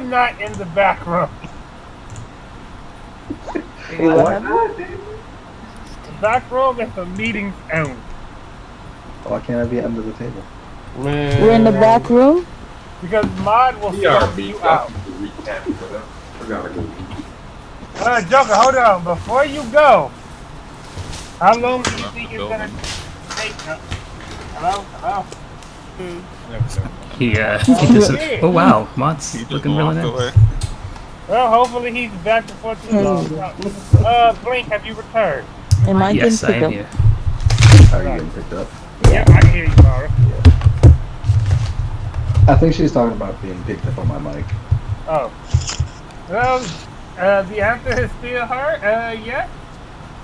not in the back room. What? The back room is for meetings only. Why can't I be under the table? Man. We're in the back room? Because Mod will scope you out. Joker, hold on. Before you go, how long do you think it's gonna take? Hello? Hello? He disappeared. Oh wow, Mod's looking really nice. Well, hopefully he's back before too long. Blink, have you returned? Am I Yes, I getting am picked here. Are you getting picked up? Yeah, I can hear you, Mara. I think she's talking about being picked up on my mic. Oh. Well, the answer is still her? Yes?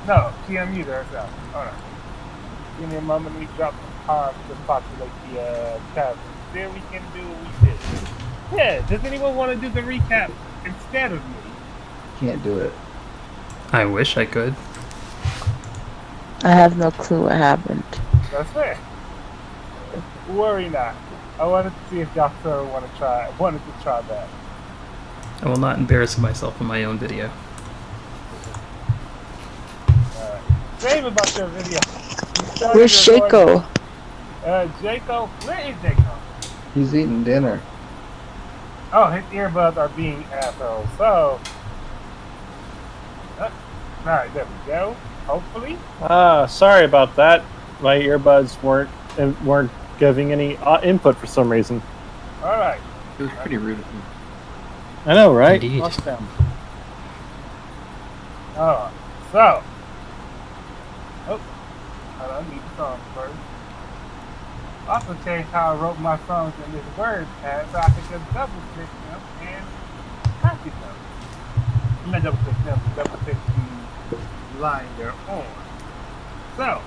No, she unmuted herself. Alright. Give me a moment, we drop some time to populate the tab. Then we can do what we did. Yeah, does anyone want to do the recap instead of me? Can't do it. I wish I could. I have no clue what happened. That's fair. Worry not. I wanted to see if y'all still wanted to try that. I will not embarrass myself in my own video. Alright. Save about your video. Where's Shaco? Jaco? Where is Jaco? He's eating dinner. Oh, his earbuds are being assholes. So, alright, there we go. Hopefully. Sorry about that. My earbuds weren't giving any input for some reason. Alright. It was pretty rude of him. I know, right? Indeed. Fuck them. Oh, so. Oh, hold on, I need the song first. Also changed how I wrote my songs in this word pad so I could just double click them and copy them. I'm not double click them, but double click the line they're on. So,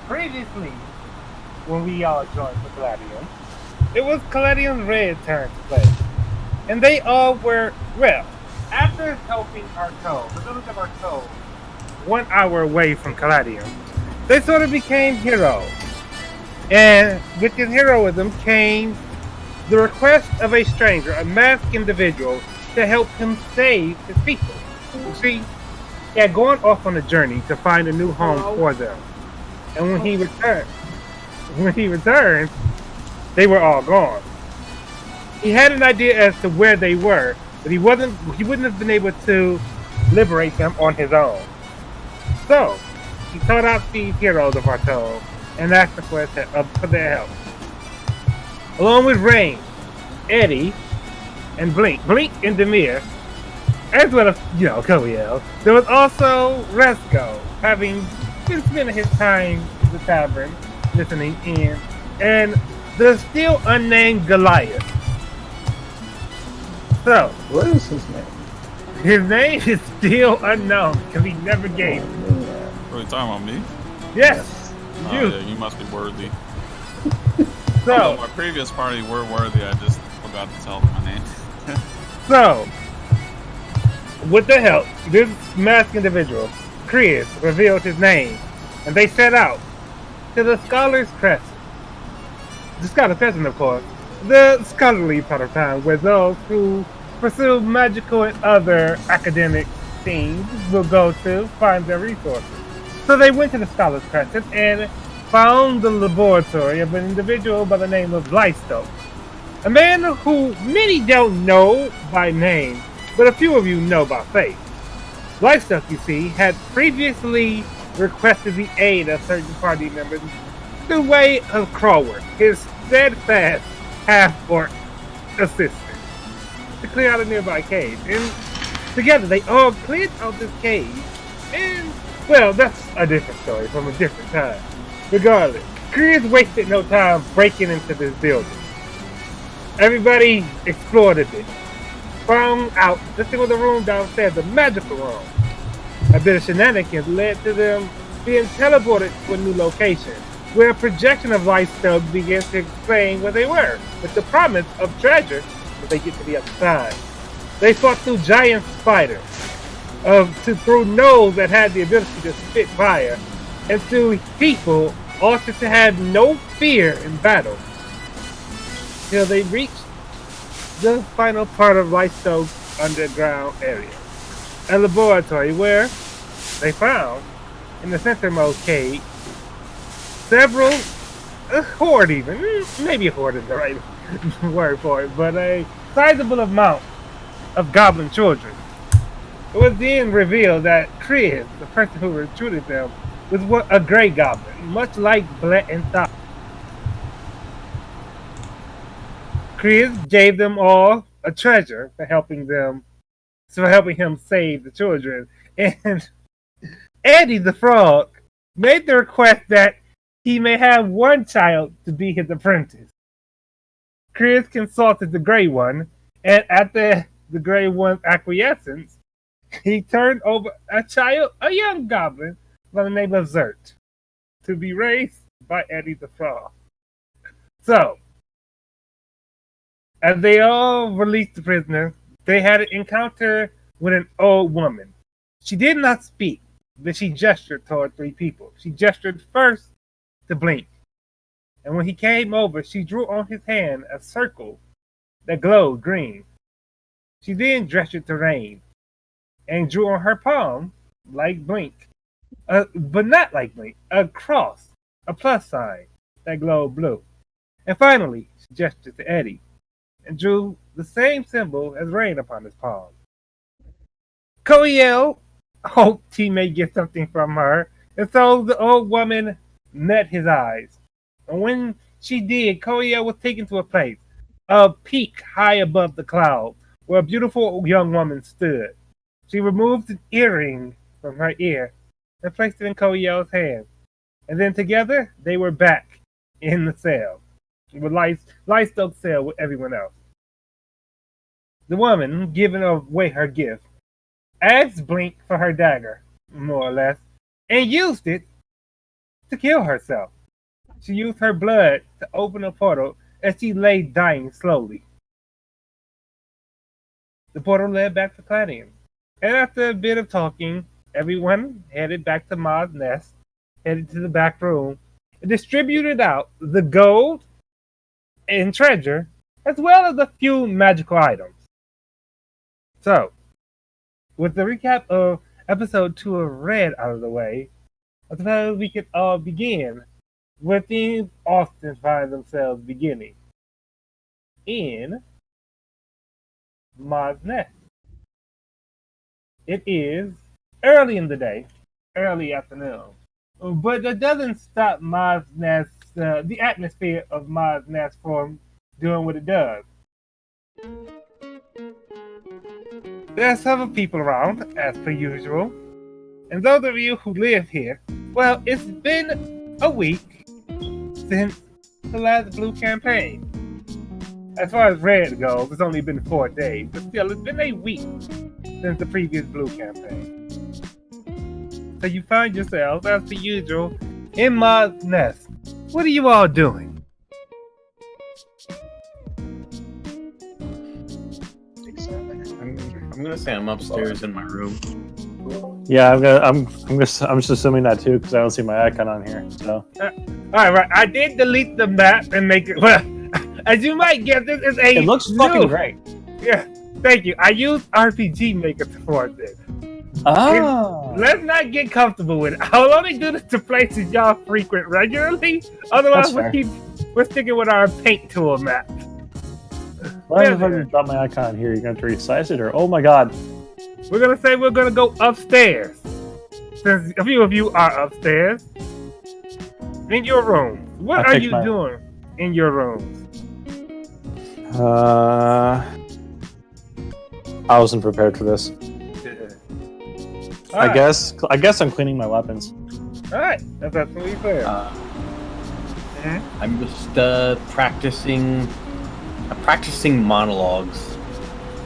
previously, when we all joined for Caladium, it was Caladium's Red turn to play. And they all were, well, after helping our code, the village of our code, 1 hour away from Caladium, they sort of became heroes. And with his heroism came the request of a stranger, a masked individual, to help him save his people. You see, he had gone off on a journey to find a new home for them. And when he returned, they were all gone. He had an idea as to where they were, but he wouldn't have been able to liberate them on his own. So, he sought out these heroes of our town and asked them for their help. Along with Rain, Eddie, and Blink and Demir, as well as, Koiel, there was also Resco, having been spending his time in the tavern, listening in, and the still unnamed Goliath. So, What is his name? his name is still unknown because he never gave it. Really talking about me? Yes, Oh, you. yeah, you must be worthy. So, Although my previous party were worthy, I just forgot to tell them my name. So, with the help, this masked individual, Chris, revealed his name, and they set out to the Scholar's Crescent. The Scholar's Crescent, of course, the scholarly part of town where those who pursue magical and other academic things will go to find their resources. So they went to the Scholar's Crescent and found the laboratory of an individual by the name of Blueislink. A man who many don't know by name, but a few of you know by face. Blueislink, you see, had previously requested the aid of certain party members through way of Crawworth, his steadfast half-orc assistant, to clear out a nearby cave. And together they all cleared out this cave. And, well, that's a different story from a different time. Regardless, Chris wasted no time breaking into this building. Everybody explored a bit. Found out this was a room downstairs, a magical room. A bit of shenanigans led to them being teleported to a new location, where a projection of light spells began to explain where they were, with the promise of treasure when they get to the other side. They fought through giant spiders, through gnolls that had the ability to spit fire, and through people also to have no fear in battle. Till they reached the final part of Lightstoke's underground area. A laboratory where they found, in the centermost cave, several, a horde even, maybe a horde is the right word for it, but a sizable amount of goblin children. It was then revealed that Chris, the person who recruited them, was a gray goblin, much like Black and Thought. Chris gave them all a treasure for helping him save the children, and Eddie the Frog made the request that he may have one child to be his apprentice. Chris consulted the Gray One, and after the Gray One's acquiescence, he turned over a young goblin by the name of Zert, to be raised by Eddie the Frog. So, as they all released the prisoner, they had an encounter with an old woman. She did not speak, but she gestured toward three people. She gestured first to Blink, and when he came over, she drew on his hand a circle that glowed green. She then gestured to Rain, and drew on her palm, like Blink, but not like Blink, a cross, a plus sign that glowed blue. And finally, she gestured to Eddie, and drew the same symbol as Rain upon his palm. Koiel hoped he may get something from her, and so the old woman met his eyes. And when she did, Koiel was taken to a place, a peak high above the cloud, where a beautiful young woman stood. She removed an earring from her ear and placed it in Koiel's hand. And then together, they were back in the cell, with Lightstoke's cell with everyone else. The woman, giving away her gift, asked Blink for her dagger, more or less, and used it to kill herself. She used her blood to open a portal as she lay dying slowly. The portal led back to Caladium, and after a bit of talking, everyone headed back to Ma's nest, headed to the back room, and distributed out the gold and treasure, as well as a few magical items. So, with the recap of episode 2 of Red out of the way, I suppose we could all begin where things often find themselves beginning. In Ma's nest. It is early in the day, early afternoon, but that doesn't stop Ma's nest, the atmosphere of Ma's nest from doing what it does. There are several people around, as per usual, and those of you who live here, well, it's been a week since the last blue campaign. As far as red goes, it's only been 4 days, but still, it's been a week since the previous blue campaign. So you find yourselves, as per usual, in Ma's nest. What are you all doing? I'm gonna say I'm upstairs in my room. Yeah, I'm just assuming that too because I don't see my icon on here. So. All right. I did delete the map and make it. Well, as you might guess, this is a. It looks fucking great. Yeah, thank you. I used RPG Maker for this. Oh. Let's not get comfortable with it. I'll only do this to places y'all frequent regularly. Otherwise, we're sticking with our paint tool map. Well, if I just drop my icon here, you're going to resize it, or oh my god. We're going to say we're going to go upstairs. Since a few of you are upstairs. In your room. What are you doing in your rooms? I wasn't prepared for this. I guess I'm cleaning my weapons. Alright, that's absolutely fair. I'm just practicing monologues.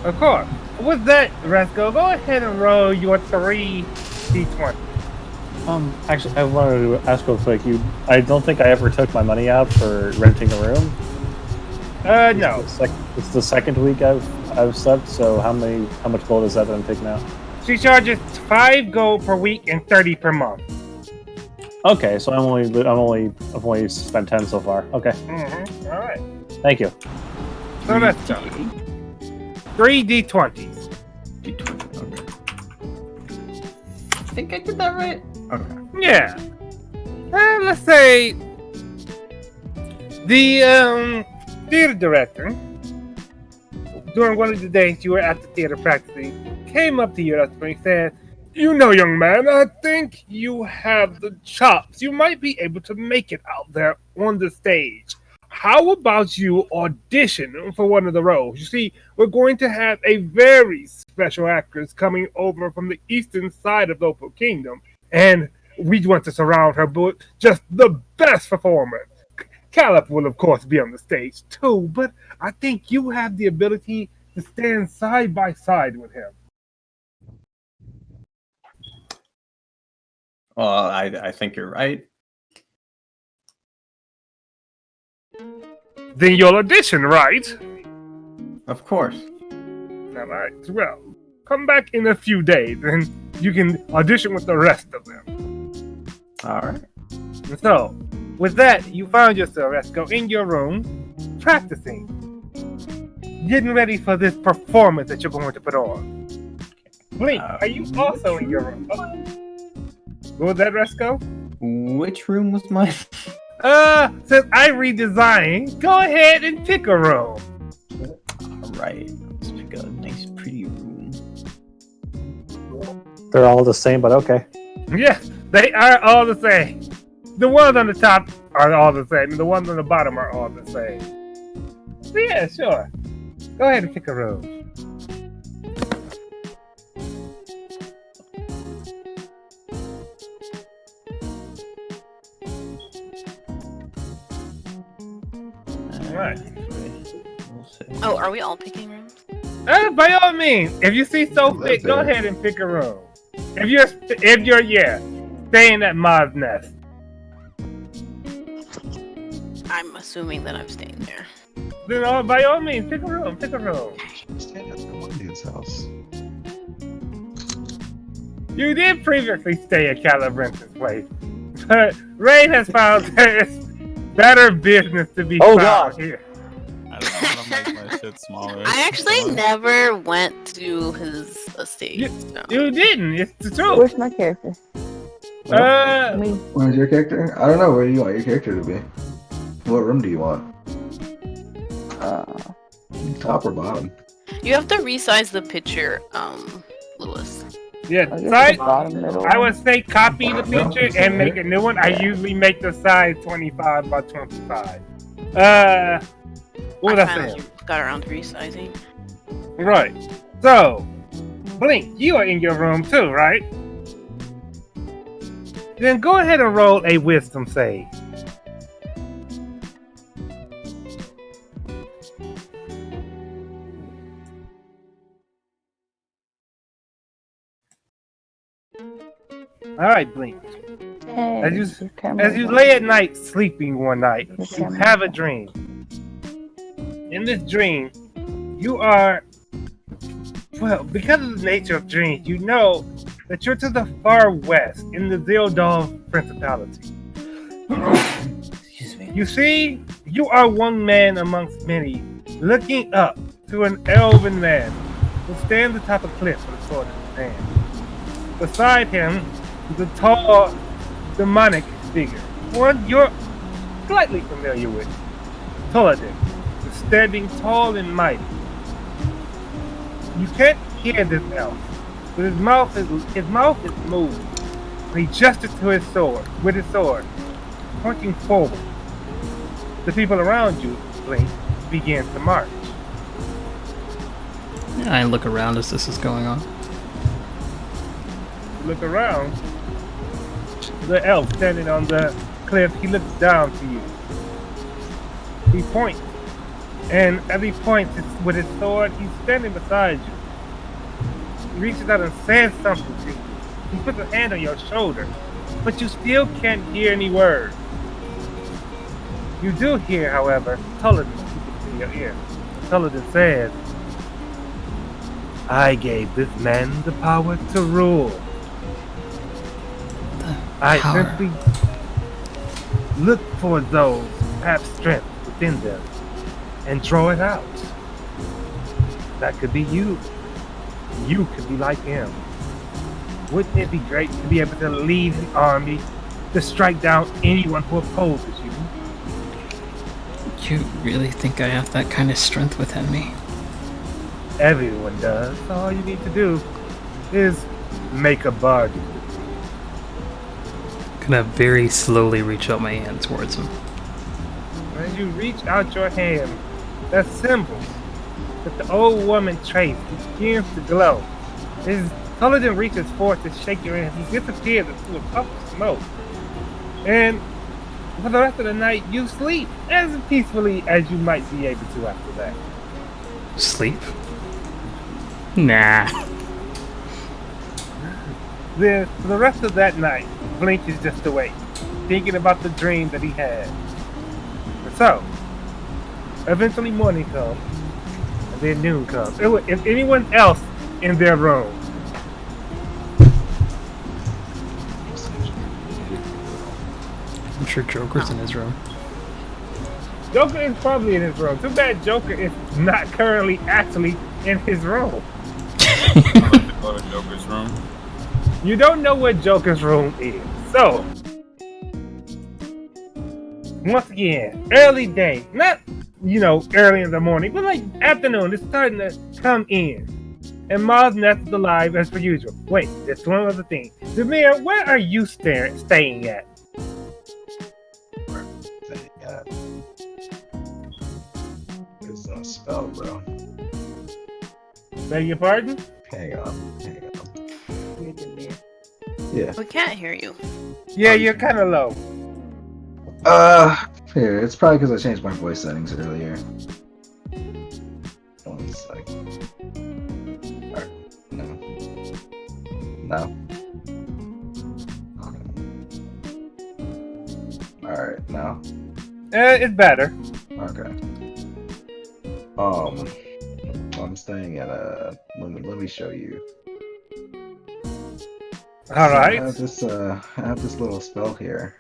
Of course. With that, Rasco, go ahead and roll your 3 d20. Actually, I wanted to ask real quick. I don't think I ever took my money out for renting a room. No. It's the second week I've slept. So how much gold is that I'm taking out? She charges 5 gold per week and 30 per month. Okay, so I've only spent 10 so far. Okay. All right. Thank you. So let's go. 3 D20s. D20. Okay. I think I did that right. Okay. Yeah. Let's say the theater director, during one of the days you were at the theater practicing, came up to you and he said, "You know, young man, I think you have the chops. You might be able to make it out there on the stage. How about you audition for one of the roles? You see, we're going to have a very special actress coming over from the eastern side of the Opal Kingdom, and we want to surround her with just the best performance. Caleb will, of course, be on the stage too, but I think you have the ability to stand side by side with him." Well, I think you're right. Then you'll audition, right? Of course. All right, well, come back in a few days and you can audition with the rest of them. All right. So, with that, you found yourself, Esco, in your room, practicing, getting ready for this performance that you're going to put on. Blink, are you also in your room? What was that, Resco? Which room was mine? Since I redesigned, go ahead and pick a room. Alright, let's pick a nice pretty room. They're all the same, but okay. Yes, they are all the same. The ones on the top are all the same, and the ones on the bottom are all the same. So yeah, sure. Go ahead and pick a room. Right. Oh, are we all picking rooms? By all means, if you see so fit, go ahead and pick a room. If you're staying at Ma's nest. I'm assuming that I'm staying there. Then by all means, pick a room. Pick a room. Stand at the one dude's house. You did previously stay at Calabrence's place, but Ray has found there's better business to be found here. I don't know how to make my shit smaller. I actually never went to his estate. You didn't. It's the truth. Where's my character? Me. Where's your character? I don't know. Where do you want your character to be? What room do you want? Top or bottom? You have to resize the picture, Lewis. Yeah, I would say copy the picture and make a new one. I usually make the size 25 by 25. What was I saying? Got around to resizing. Right. So, Blink, you are in your room too, right? Then go ahead and roll a wisdom save. All right, Blink. Hey, As you lay at night sleeping one night, you have a dream. In this dream, you are, well, because of the nature of dreams, you know that you're to the far west in the Zildov Principality. Excuse me. You see, you are one man amongst many, looking up to an elven man who stands atop a cliff with a sword in his hand. Beside him is a tall, demonic figure, one you're slightly familiar with, Caladium, standing tall and mighty. You can't hear this elf, but his mouth is moved. And he gestures to his sword, with his sword, pointing forward. The people around you, Blink, begin to march. I look around as this is going on. You look around. The elf standing on the cliff, he looks down to you. He points. And as he points with his sword, he's standing beside you. He reaches out and says something to you. He puts a hand on your shoulder, but you still can't hear any words. You do hear, however, Caladium speaking to your ear. Caladium says, "I gave this man the power to rule. I simply look for those who have strength within them and draw it out. That could be you. You could be like him. Wouldn't it be great to be able to lead an army to strike down anyone who opposes you? You really think I have that kind of strength within me? Everyone does. All you need to do is make a bargain. Gonna very slowly reach out my hand towards him. As you reach out your hand, that symbol that the old woman traced begins to glow. As Caladium reaches forth to shake your hand, he disappears into a puff of smoke. And for the rest of the night, you sleep as peacefully as you might be able to after that. Sleep? Nah. Then, for the rest of that night, Blink is just awake, thinking about the dream that he had. And so, eventually morning comes, and then noon comes. If anyone else in their room, I'm sure Joker's in his room. Joker is probably in his room. Too bad Joker is not currently actually in his room. I like to go to Joker's room. You don't know what Joker's room is. So, once again, early day. Not, early in the morning, but like afternoon. It's starting to come in. And Miles Nest is alive as per usual. Wait, there's one other thing. Demir, where are you staying at? It's a spell, bro. Beg your pardon? Hang on. Yeah. We can't hear you. Yeah, you're kind of low. Here, it's probably because I changed my voice settings earlier. 1 second. Alright, no. Alright, now. It's better. Okay. I'm staying at let me show you. All right. I have this little spell here.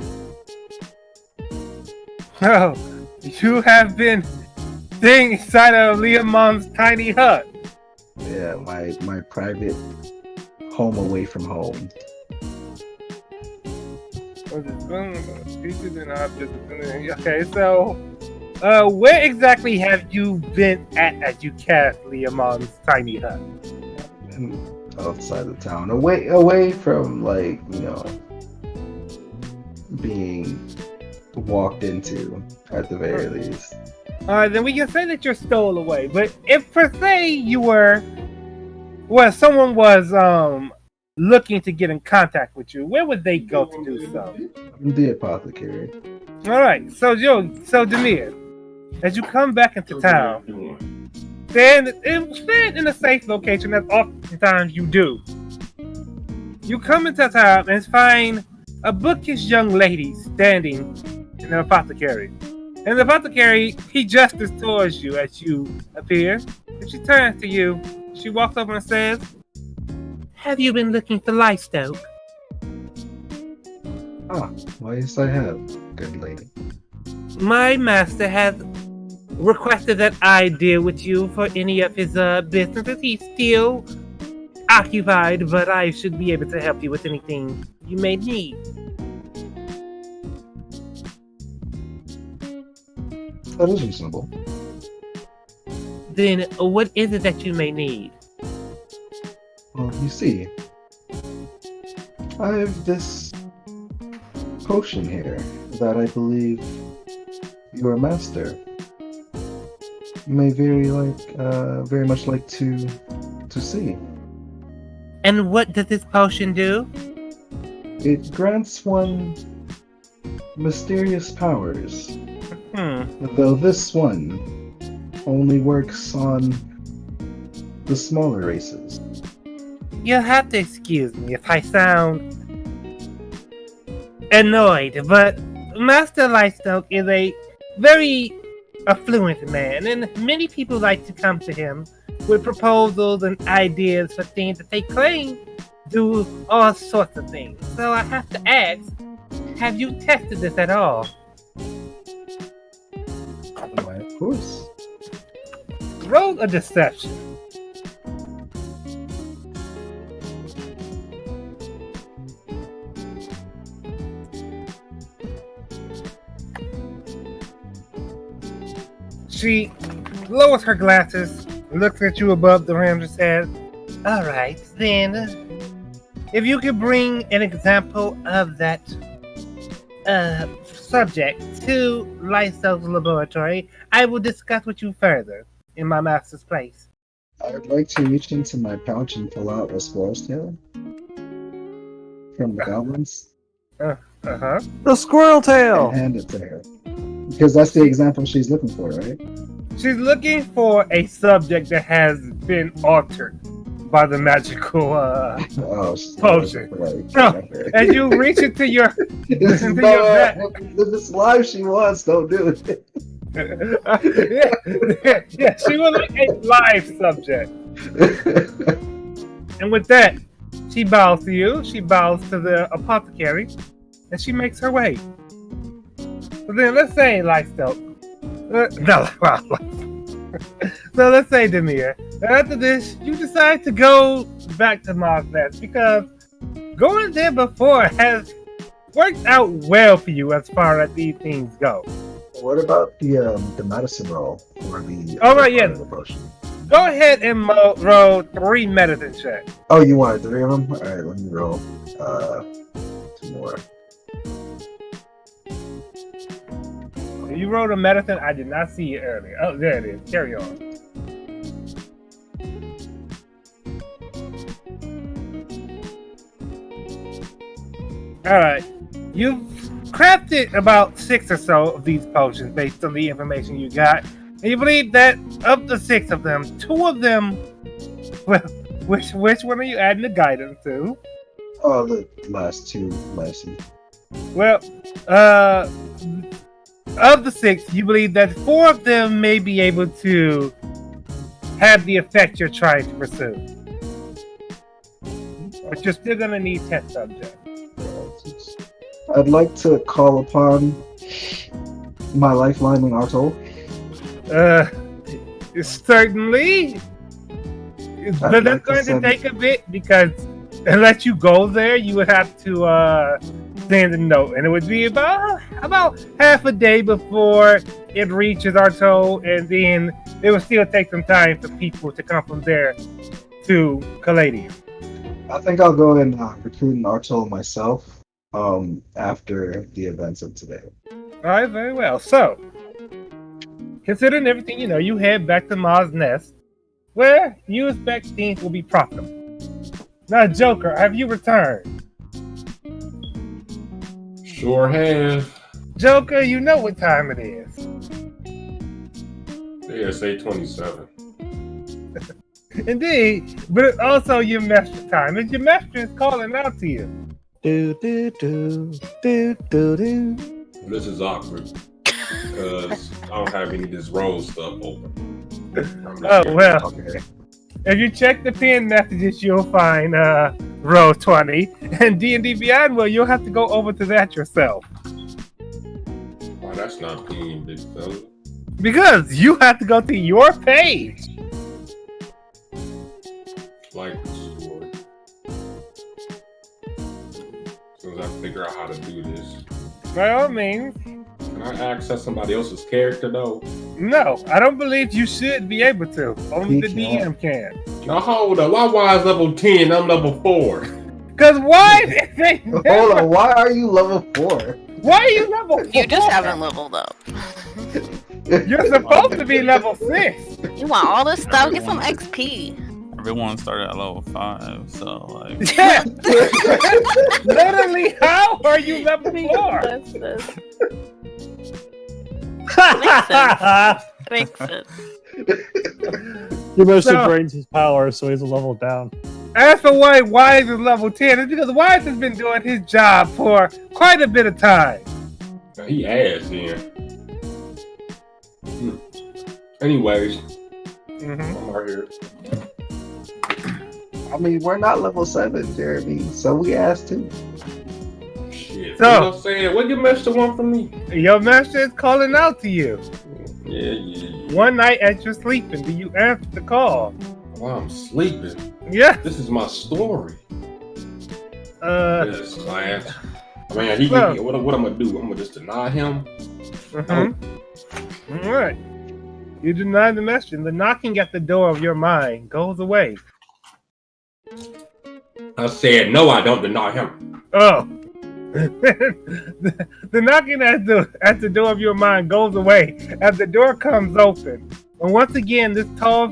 Oh, you have been staying inside of Leomon's tiny hut. Yeah, my private home away from home. Okay, so where exactly have you been at as you cast Leomon's tiny hut? Outside the town, away from being walked into at the very least. Then we can say that you're stole away. But if per se you were, someone was looking to get in contact with you, where would they go to do so? The apothecary. All right, so Demir, as you come back into town, stand in a safe location, as oftentimes you do. You come into town and find a bookish young lady standing in the apothecary. And the apothecary, he gestures towards you as you appear. And she turns to you. She walks over and says, "Have you been looking for Lightstoke?" Why yes I have, good lady. My master has requested that I deal with you for any of his businesses. He's still occupied, but I should be able to help you with anything you may need. That is reasonable. Then what is it that you may need? Well, you see, I have this potion here that I believe your master may very much like to see. And what does this potion do? It grants one mysterious powers. Though this one only works on the smaller races. You'll have to excuse me if I sound annoyed, but Master Lightstoke is a very affluent man, and many people like to come to him with proposals and ideas for things that they claim do all sorts of things. So I have to ask, have you tested this at all? Why, of course. Roll a deception. She lowers her glasses, looks at you above the rim, and says, "All right, then, if you could bring an example of that subject to Lyso's laboratory, I will discuss with you further in my master's place." I'd like to reach into my pouch and pull out a squirrel's tail from the goblins Uh-huh. The squirrel tail! and hand it to her. Because that's the example she's looking for, right? She's looking for a subject that has been altered by the magical Oh, she's potion. looking for, No, okay. as you reach into your This is into your back. this life she wants, don't do it. yeah, she was like a live subject. And with that, she bows to you, she bows to the apothecary, and she makes her way. So then let's say Lystoke. So let's say Demir. After this, you decide to go back to Mars Nest because going there before has worked out well for you as far as these things go. What about the medicine roll or the Oh, right, other yeah. part of the potion? Go ahead and roll 3 medicine checks. Oh, you wanted 3 of them? All right, let me roll 2 more. You wrote a medicine. I did not see it earlier. Oh, there it is. Carry on. All right. You've crafted about 6 or so of these potions based on the information you got. And you believe that of the 6 of them, 2 of them, well, which one are you adding the guidance to? Oh, the last 2 lessons. Well, of the 6, you believe that 4 of them may be able to have the effect you're trying to pursue. But you're still going to need test subjects. I'd like to call upon my lifeline in Artol. Certainly. But I'd that's like to going to send- take a bit because unless you go there, you would have to send a note, and it would be about half a day before it reaches Arto, and then it would still take some time for people to come from there to Caladium. I think I'll go and recruit an Artol myself after the events of today. All right, very well. So, considering everything you know, you head back to Mars Nest, where you expect things will be profitable. Now, Joker, have you returned? Sure have. Joker, you know what time it is. Yeah, it's 8:27. Indeed, but it's also your master time, and your master is calling out to you. Do do do do do do. This is awkward because I don't have any of this roll stuff open. Oh, well. Okay. If you check the pin messages, you'll find row 20, and D&D Beyond, well, you'll have to go over to that yourself. Why, that's not being big fella. Because you have to go to your page. Like the story. As soon as I figure out how to do this. By all means. Can I access somebody else's character though? No, I don't believe you should be able to. Only the He DM can. Now hold up. Why is level 10? I'm level 4. Because why? Hold on, why are you level 4? Why are you level 4? You just haven't leveled up. You're supposed to be level 6. You want all this stuff? Get some XP. Everyone started at level 5, so like. Yeah. Literally, how are you level 4? Makes sense. He mostly So- drains his power, so he's a level down. As for why Wise is level 10, it's because Wise has been doing his job for quite a bit of time. Now, he asked then. Anyways, I'm right here. I mean, we're not level 7, Jeremy, so we asked too. Shit. So- You know what I'm saying? What your master want from me? Your master is calling out to you. Yeah. One night as you're sleeping, do you answer the call? While I'm sleeping. Yeah. This is my story. Yes, I answer. I mean, what I'm gonna do? I'm gonna just deny him. All right. You deny the message, and the knocking at the door of your mind goes away. I said, no, I don't deny him. Oh. the knocking at the door of your mind goes away as the door comes open. And once again, this tall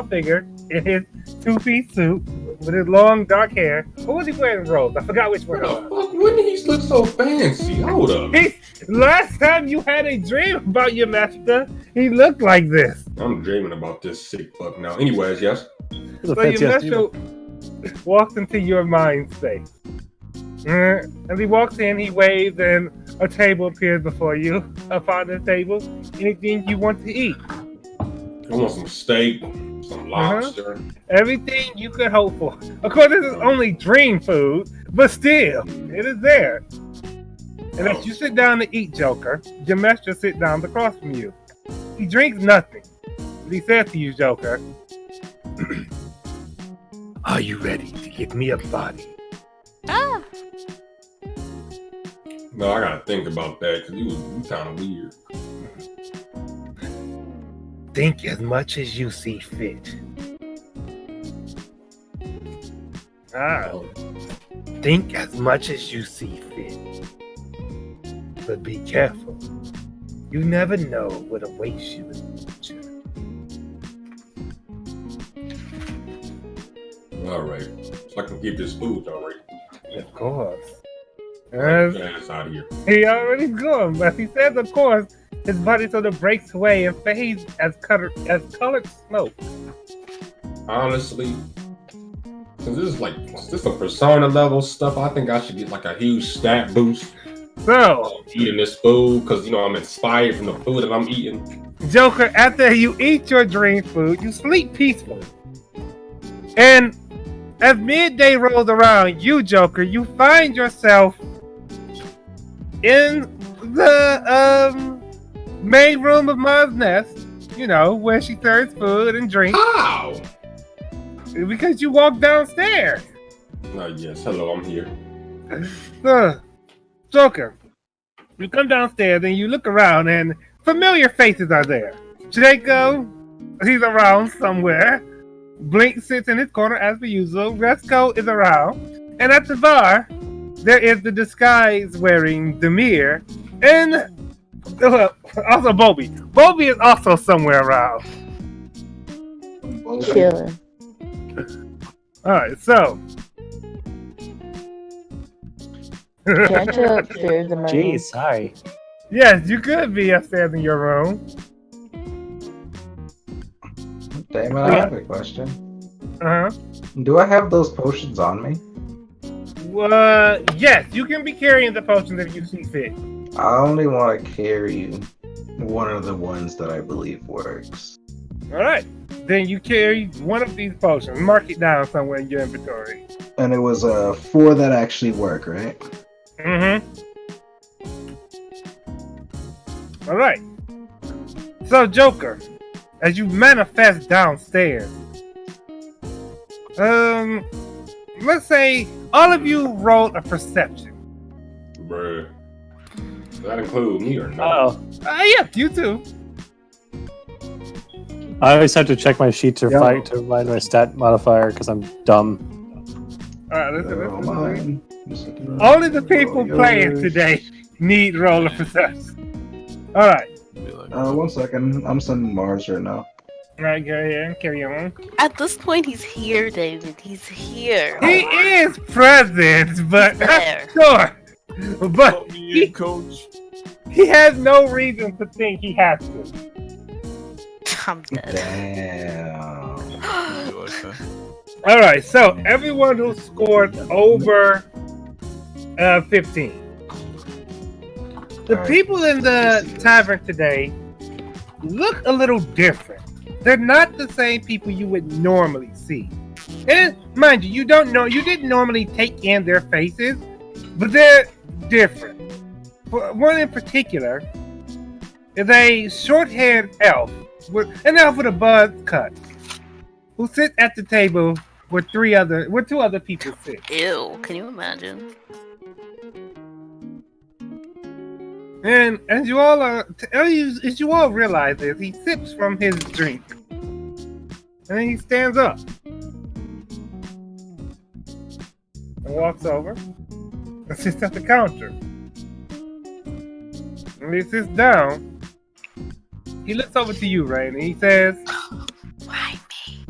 figure in his two-piece suit with his long dark hair. What was he wearing, Rose? I forgot which one. What the fuck? When did he look so fancy? Hold up. Last time you had a dream about your master, he looked like this. I'm dreaming about this sick fuck now. Anyways, yes. So your master walks into your mind space. As he walks in, he waves and a table appears before you. Upon the table, anything you want to eat. I want some steak, some lobster. Everything you could hope for. Of course, this is only dream food, but still, it is there. And as you sit down to eat, Joker, your master sits down across from you. He drinks nothing. But he says to you, Joker, "Are you ready to give me a body?" Ah. No, I gotta think about that because you kind of weird. Think as much as you see fit. Think as much as you see fit. But be careful. You never know what awaits you in the future. Alright. So I can keep this food already. Of course. Ass out of here. He already gone, but he says, of course, his body sort of breaks away and fades as colored smoke. Honestly, since this is a persona level stuff, I think I should get like a huge stat boost. So, eating this food because I'm inspired from the food that I'm eating. Joker, after you eat your dream food, you sleep peacefully. And as midday rolls around, you, Joker, you find yourself in the main room of Ma's nest, where she serves food and drink. How? Because you walk downstairs. Yes. Hello, I'm here. Joker, you come downstairs and you look around and familiar faces are there. Draco, he's around somewhere. Blink sits in his corner as per usual. Resco is around. And at the bar, there is the disguise-wearing Demir and also Bobby. Bobby is also somewhere around. Chilling. Alright, so. Can I chill upstairs in my room? Jeez, sorry. Yes, you could be upstairs in your room. Damon, I have a question. Uh-huh. Do I have those potions on me? Yes, you can be carrying the potions if you see fit. I only want to carry one of the ones that I believe works. Alright, then you carry one of these potions. Mark it down somewhere in your inventory. And it was 4 that actually work, right? Mm-hmm. Alright. So, Joker, as you manifest downstairs, let's say all of you roll a perception. Bruh. Does that include me or not? Yeah, you too. I always have to check my sheet to find my stat modifier because I'm dumb. Alright, listen. Only the people playing today need roll a perception. Alright. 1 second. I'm sending Mars right now. Alright, go ahead. Carry on. At this point, he's here, David. He's here. He is present, but sure. But he has no reason to think he has to. I'm dead. Damn. Alright, so everyone who scored over 15. The people in the tavern today look a little different. They're not the same people you would normally see. And mind you, you didn't normally take in their faces, but they're different. One in particular is a short-haired elf, an elf with a buzz cut, who sits at the table where 2 other people sit. Ew, can you imagine? And as you all realize this, he sips from his drink. And then he stands up. And walks over. And sits at the counter. When he sits down, he looks over to you, Rain, and he says, Why me?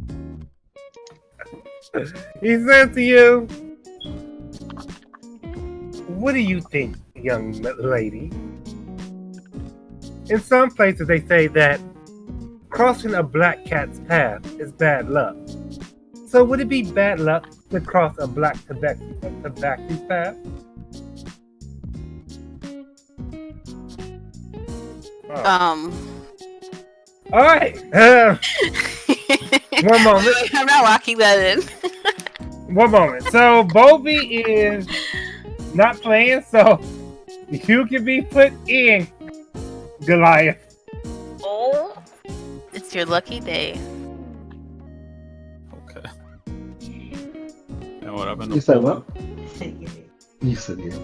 he says to you, what do you think, young lady? In some places they say that crossing a black cat's path is bad luck. So would it be bad luck to cross a black tabaxi's path? Oh. All right. One moment. I'm not locking that in. One moment. So Bobby is not playing, so you can be put in Goliath. Oh, it's your lucky day. Okay. And what happened? You said what? You said yeah.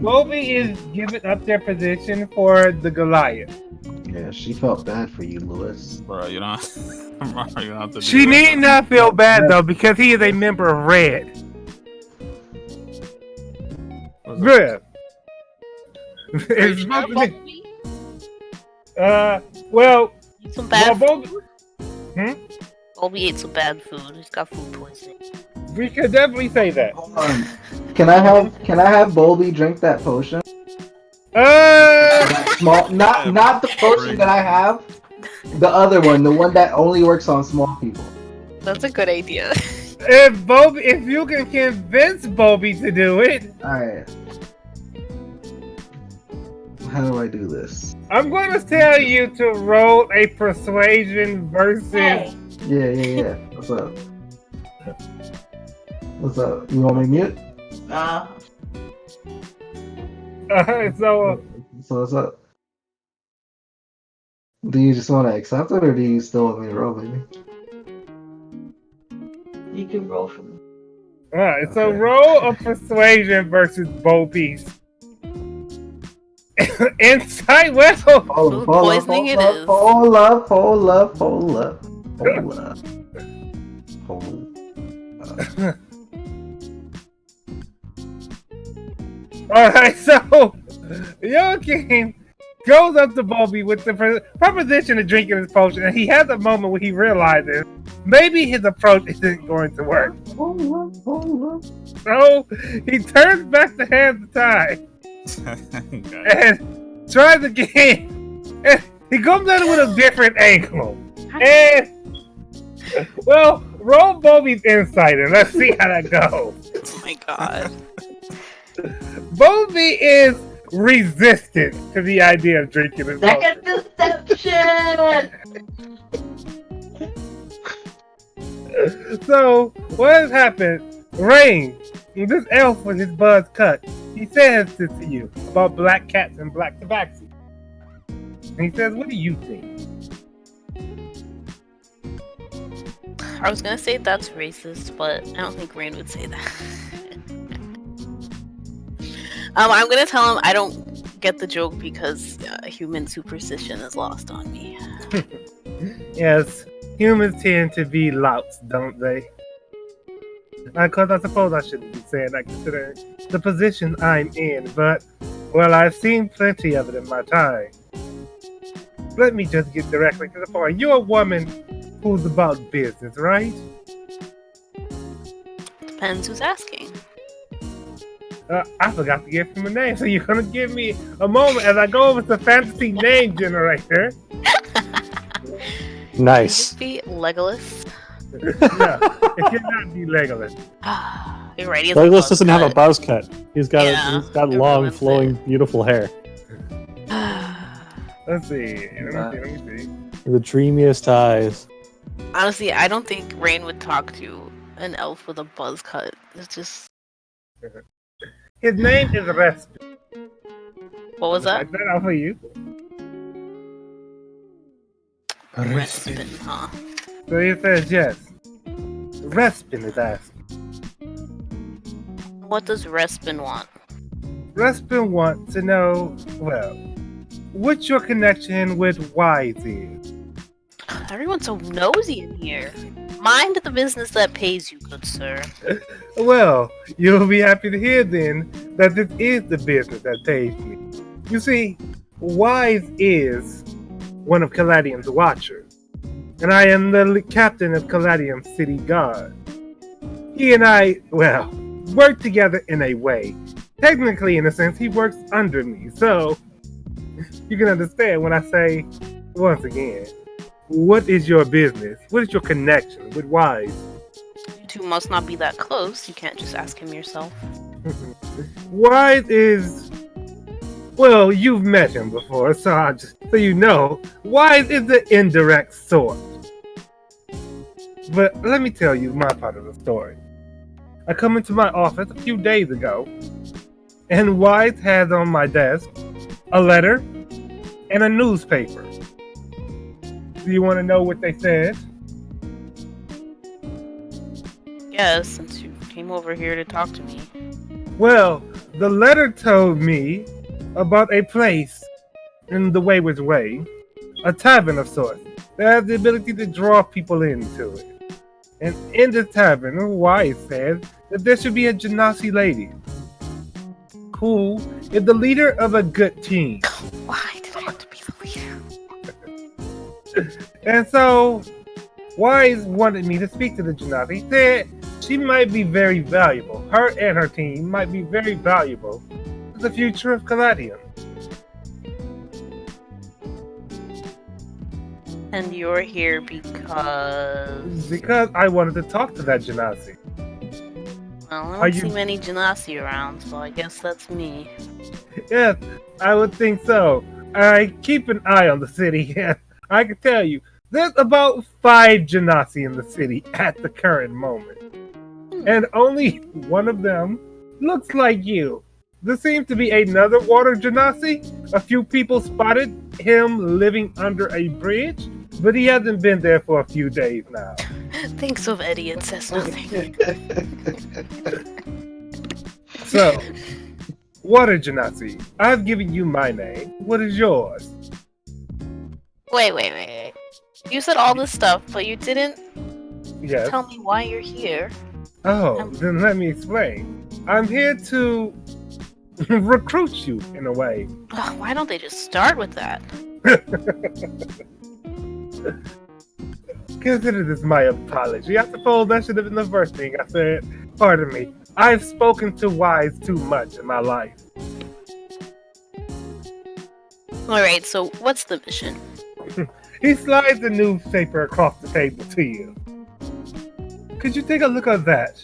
Bobby is giving up their position for the Goliath. Yeah, she felt bad for you, Lewis. Bro, you don't. You don't have to do She that. need not feel bad though, because he is a member of Red. Good. It's supposed to be. Well, Some bad Bobby. Bobby ate some bad food. He's got food poisoning. We could definitely say that. Hold on. Can I have Bolby drink that potion? That small, not the potion that I have. The other one, the one that only works on small people. That's a good idea. If you can convince Bobby to do it, Alright. How do I do this? I'm going to tell you to roll a persuasion versus. Yeah. What's up? What's up? You want me to mute? So what's up? Do you just want to accept it, or do you still want me to roll, baby? You can roll for me. Alright, so Okay. roll a persuasion versus Bobby's. Insight, well. Food poisoning it is. Hold up. Alright, so Joaquin goes up to Bobby with the proposition of drinking his potion, and he has a moment where he realizes maybe his approach isn't going to work. So he turns back the hands of time and tries again. And he comes at it with a different angle. And well, roll Bobby's insight and let's see how that goes. Oh my god. Bobby is resistant to the idea of drinking his potion. Second deception! So, what has happened? Rain, this elf with his buzz cut, he says this to you about black cats and black tabaxi. And he says, what do you think? I was gonna say that's racist, but I don't think Rain would say that. I'm gonna tell him I don't get the joke because human superstition is lost on me. Yes, humans tend to be louts, don't they? Because I suppose I shouldn't be saying that considering the position I'm in, but, well, I've seen plenty of it in my time. Let me just get directly to the point. You're a woman who's about business, right? Depends who's asking. I forgot to give him a name, so you're gonna give me a moment as I go over to fantasy name generator. Nice. Could it be Legolas? No, it cannot be Legolas. You're right. He has a Legolas buzz doesn't have a cut. buzz cut. He's got Yeah, he's got it long, ruins flowing, beautiful hair. Let's see. Let me see. The dreamiest eyes. Honestly, I don't think Rain would talk to an elf with a buzz cut. It's just. His name is Respin. What was that? I said that for you. Respin, huh? So he says yes. Respin is asking. What does Respin want? Respin wants to know, well, what your connection with Wise is. Everyone's so nosy in here. Mind the business that pays you, good sir. Well, you'll be happy to hear then that this is the business that pays me. You see, Wise is one of Caladium's watchers, and I am the captain of Caladium City Guard. He and I, well, work together in a way. Technically, in a sense, he works under me, so you can understand when I say, once again, what is your business? What is your connection with Wise? You two must not be that close. You can't just ask him yourself. Wise is... Well, you've met him before, so you know, Wise is the indirect source. But let me tell you my part of the story. I come into my office a few days ago, and Wise has on my desk a letter and a newspaper. Do you want to know what they said? Yes, since you came over here to talk to me. Well, the letter told me about a place in the Wayward Way, a tavern of sorts, that has the ability to draw people into it. And in the tavern, Wise said that there should be a Genasi lady who is the leader of a good team. Why did I have to be the leader? And so, Wise wanted me to speak to the Genasi. He said she might be very valuable. Her and her team might be very valuable to the future of Caladium. And you're here because... Because I wanted to talk to that Genasi. Well, I don't see many Genasi around, so I guess that's me. Yes, I would think so. I keep an eye on the city, and I can tell you, there's about 5 Genasi in the city at the current moment. And only one of them looks like you. There seems to be another water Genasi. A few people spotted him living under a bridge, but he hasn't been there for a few days now. Thinks of Eddie and says nothing. So, water Genasi, I've given you my name. What is yours? Wait. You said all this stuff, but you didn't Yes. tell me why you're here. Oh, then let me explain. I'm here to recruit you in a way. Ugh, why don't they just start with that? Consider this my apology. I suppose that should have been the first thing I said. Pardon me. I've spoken to Wise too much in my life. Alright, so what's the mission? He slides the newspaper across the table to you. Could you take a look at that?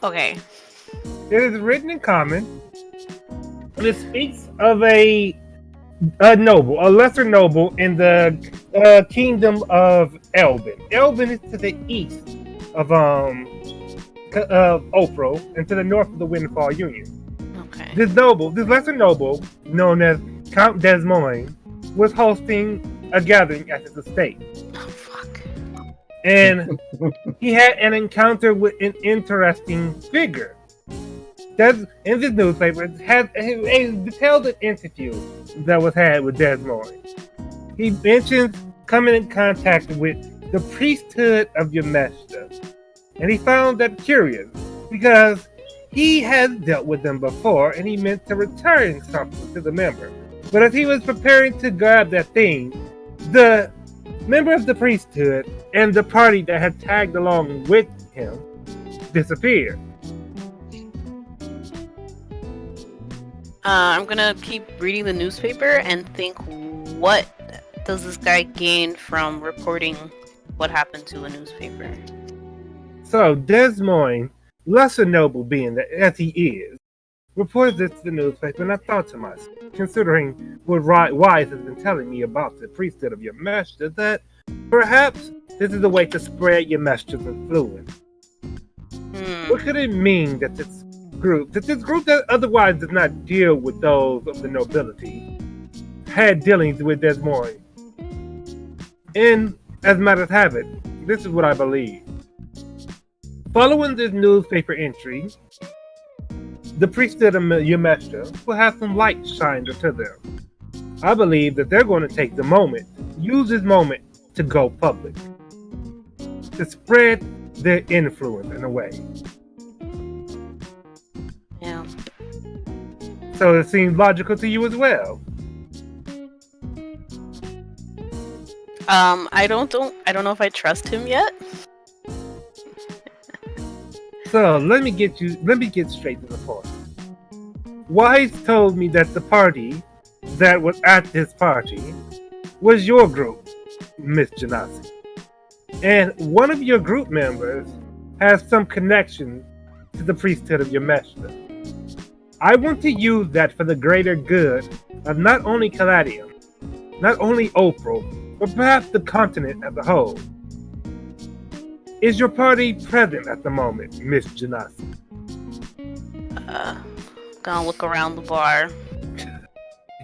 Okay. It is written in common. It speaks of a noble, a lesser noble in the kingdom of Elbin. Elbin is to the east of Opro and to the north of the Windfall Union. Okay. This lesser noble, known as Count Des Moines, was hosting a gathering at his estate. Oh, fuck. And he had an encounter with an interesting figure. In this newspaper, had a detailed interview that was had with Des Moines. He mentions coming in contact with the priesthood of Yameshta. And he found that curious because he had dealt with them before and he meant to return something to the member. But as he was preparing to grab that thing, the member of the priesthood and the party that had tagged along with him disappeared. I'm gonna keep reading the newspaper and think, what does this guy gain from reporting what happened to a newspaper? So Des Moines, lesser noble being that as he is, reported this to the newspaper, and I thought to myself, considering what Wise has been telling me about the priesthood of Yameshta, that perhaps this is a way to spread Yameshta's influence. What could it mean that this group that otherwise does not deal with those of the nobility, had dealings with Des Moines? And as matters have it, this is what I believe. Following this newspaper entry, the priesthood of Yamesha will have some light shined to them. I believe that they're going to take the moment, use this moment to go public, to spread their influence in a way. Yeah. So it seems logical to you as well. I don't know if I trust him yet. So let me get straight to the point. Wise told me that the party that was at this party was your group, Miss Janasi. And one of your group members has some connection to the priesthood of Yamesha. I want to use that for the greater good of not only Caladium, not only Opal, but perhaps the continent as a whole. Is your party present at the moment, Miss Janasi? Gonna look around the bar.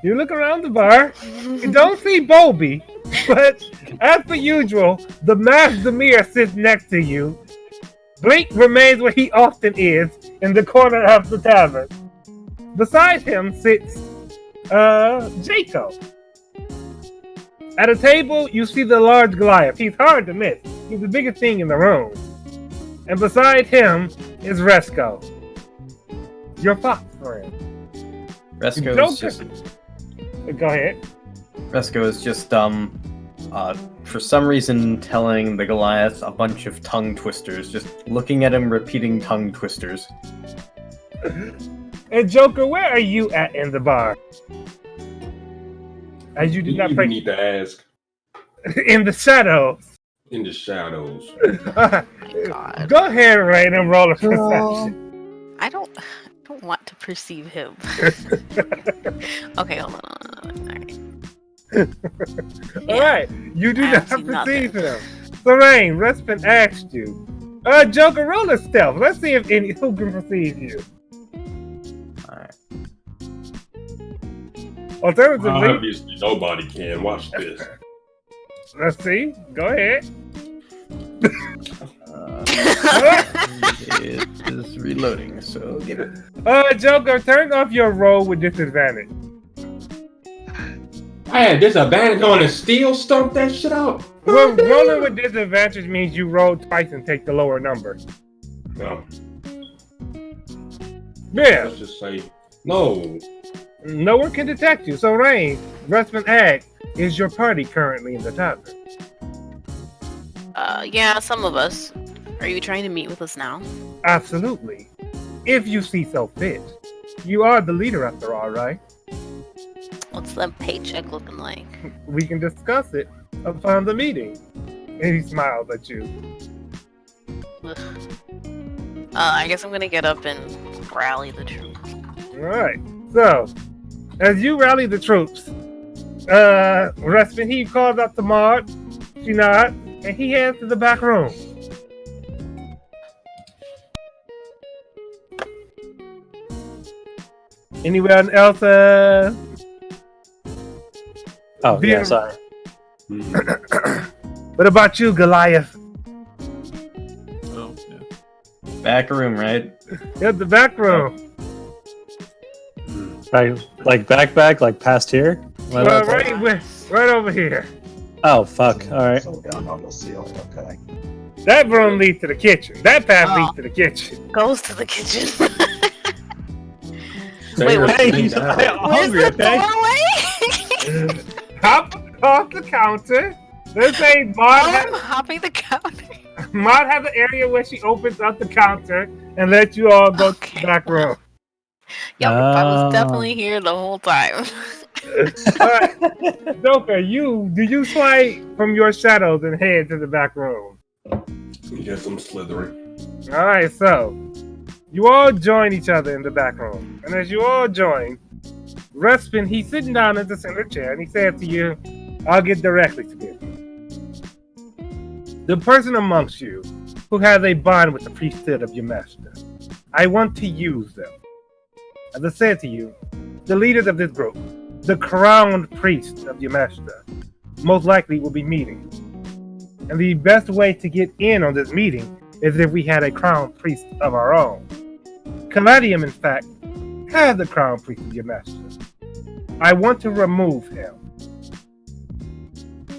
You look around the bar, you don't see Bobby, but as per usual, the masked Demir sits next to you. Blink remains where he often is, in the corner of the tavern. Beside him sits Jacob. At a table, you see the large Goliath. He's hard to miss. He's the biggest thing in the room. And beside him is Resco, your fox friend. Resco is just... Go ahead. Resco is just, for some reason telling the Goliath a bunch of tongue twisters. Just looking at him repeating tongue twisters. And Joker, where are you at in the bar? As you did not You need to ask. In the shadows. In the shadows. God. Go ahead, Rain, and roll a perception. I don't want to perceive him. Okay, hold on. Alright, you do I not don't see perceive nothing. him. So, Rain, Respin asked you. Joker, roll a stealth. Let's see if who can perceive you. Alright. Alternatively, Obviously, nobody can. Watch this. let's see. Go ahead. It is reloading, so give it. Joker, turn off your roll with disadvantage. I had disadvantage on the steel. Stomp that shit out. Well, rolling with disadvantage means you roll twice and take the lower number. No. Yeah. Let's just say no. No one can detect you. So, Rain, Rustman Ag, is your party currently in the tavern? Yeah, some of us. Are you trying to meet with us now? Absolutely. If you see so fit. You are the leader after all, right? What's that paycheck looking like? We can discuss it upon the meeting. And he smiles at you. Ugh. I guess I'm gonna get up and rally the troops. Alright. So, as you rally the troops, Respin, he calls up to Maud, she nods, and he heads to the back room. Anyone else, Oh, yeah, sorry. What about you, Goliath? Oh, yeah. Back room, right? Yep, the back room. Like back, like past here? Well, right over here. Oh, fuck. Alright. So down on the ceiling, okay. That room leads to the kitchen. That path leads to the kitchen. Goes to the kitchen. Wait, what? Hey, Where's hungry, the okay? doorway? Hop off the counter. Let's say I'm hopping the counter. Maud has an area where she opens up the counter and lets you all go to the back room. Yep, I was definitely here the whole time. Alright, Joker, do you slide from your shadows and head to the back room? Yes, I'm slithering. Alright, so you all join each other in the back room. And as you all join, Respin, he's sitting down in the center chair and he said to you, I'll get directly to this. The person amongst you who has a bond with the priesthood of your master, I want to use them. As I said to you, the leaders of this group, the crowned priests of your master, most likely will be meeting. And the best way to get in on this meeting is if we had a crowned priest of our own. Caladium, in fact, has the crown priest of your master. I want to remove him.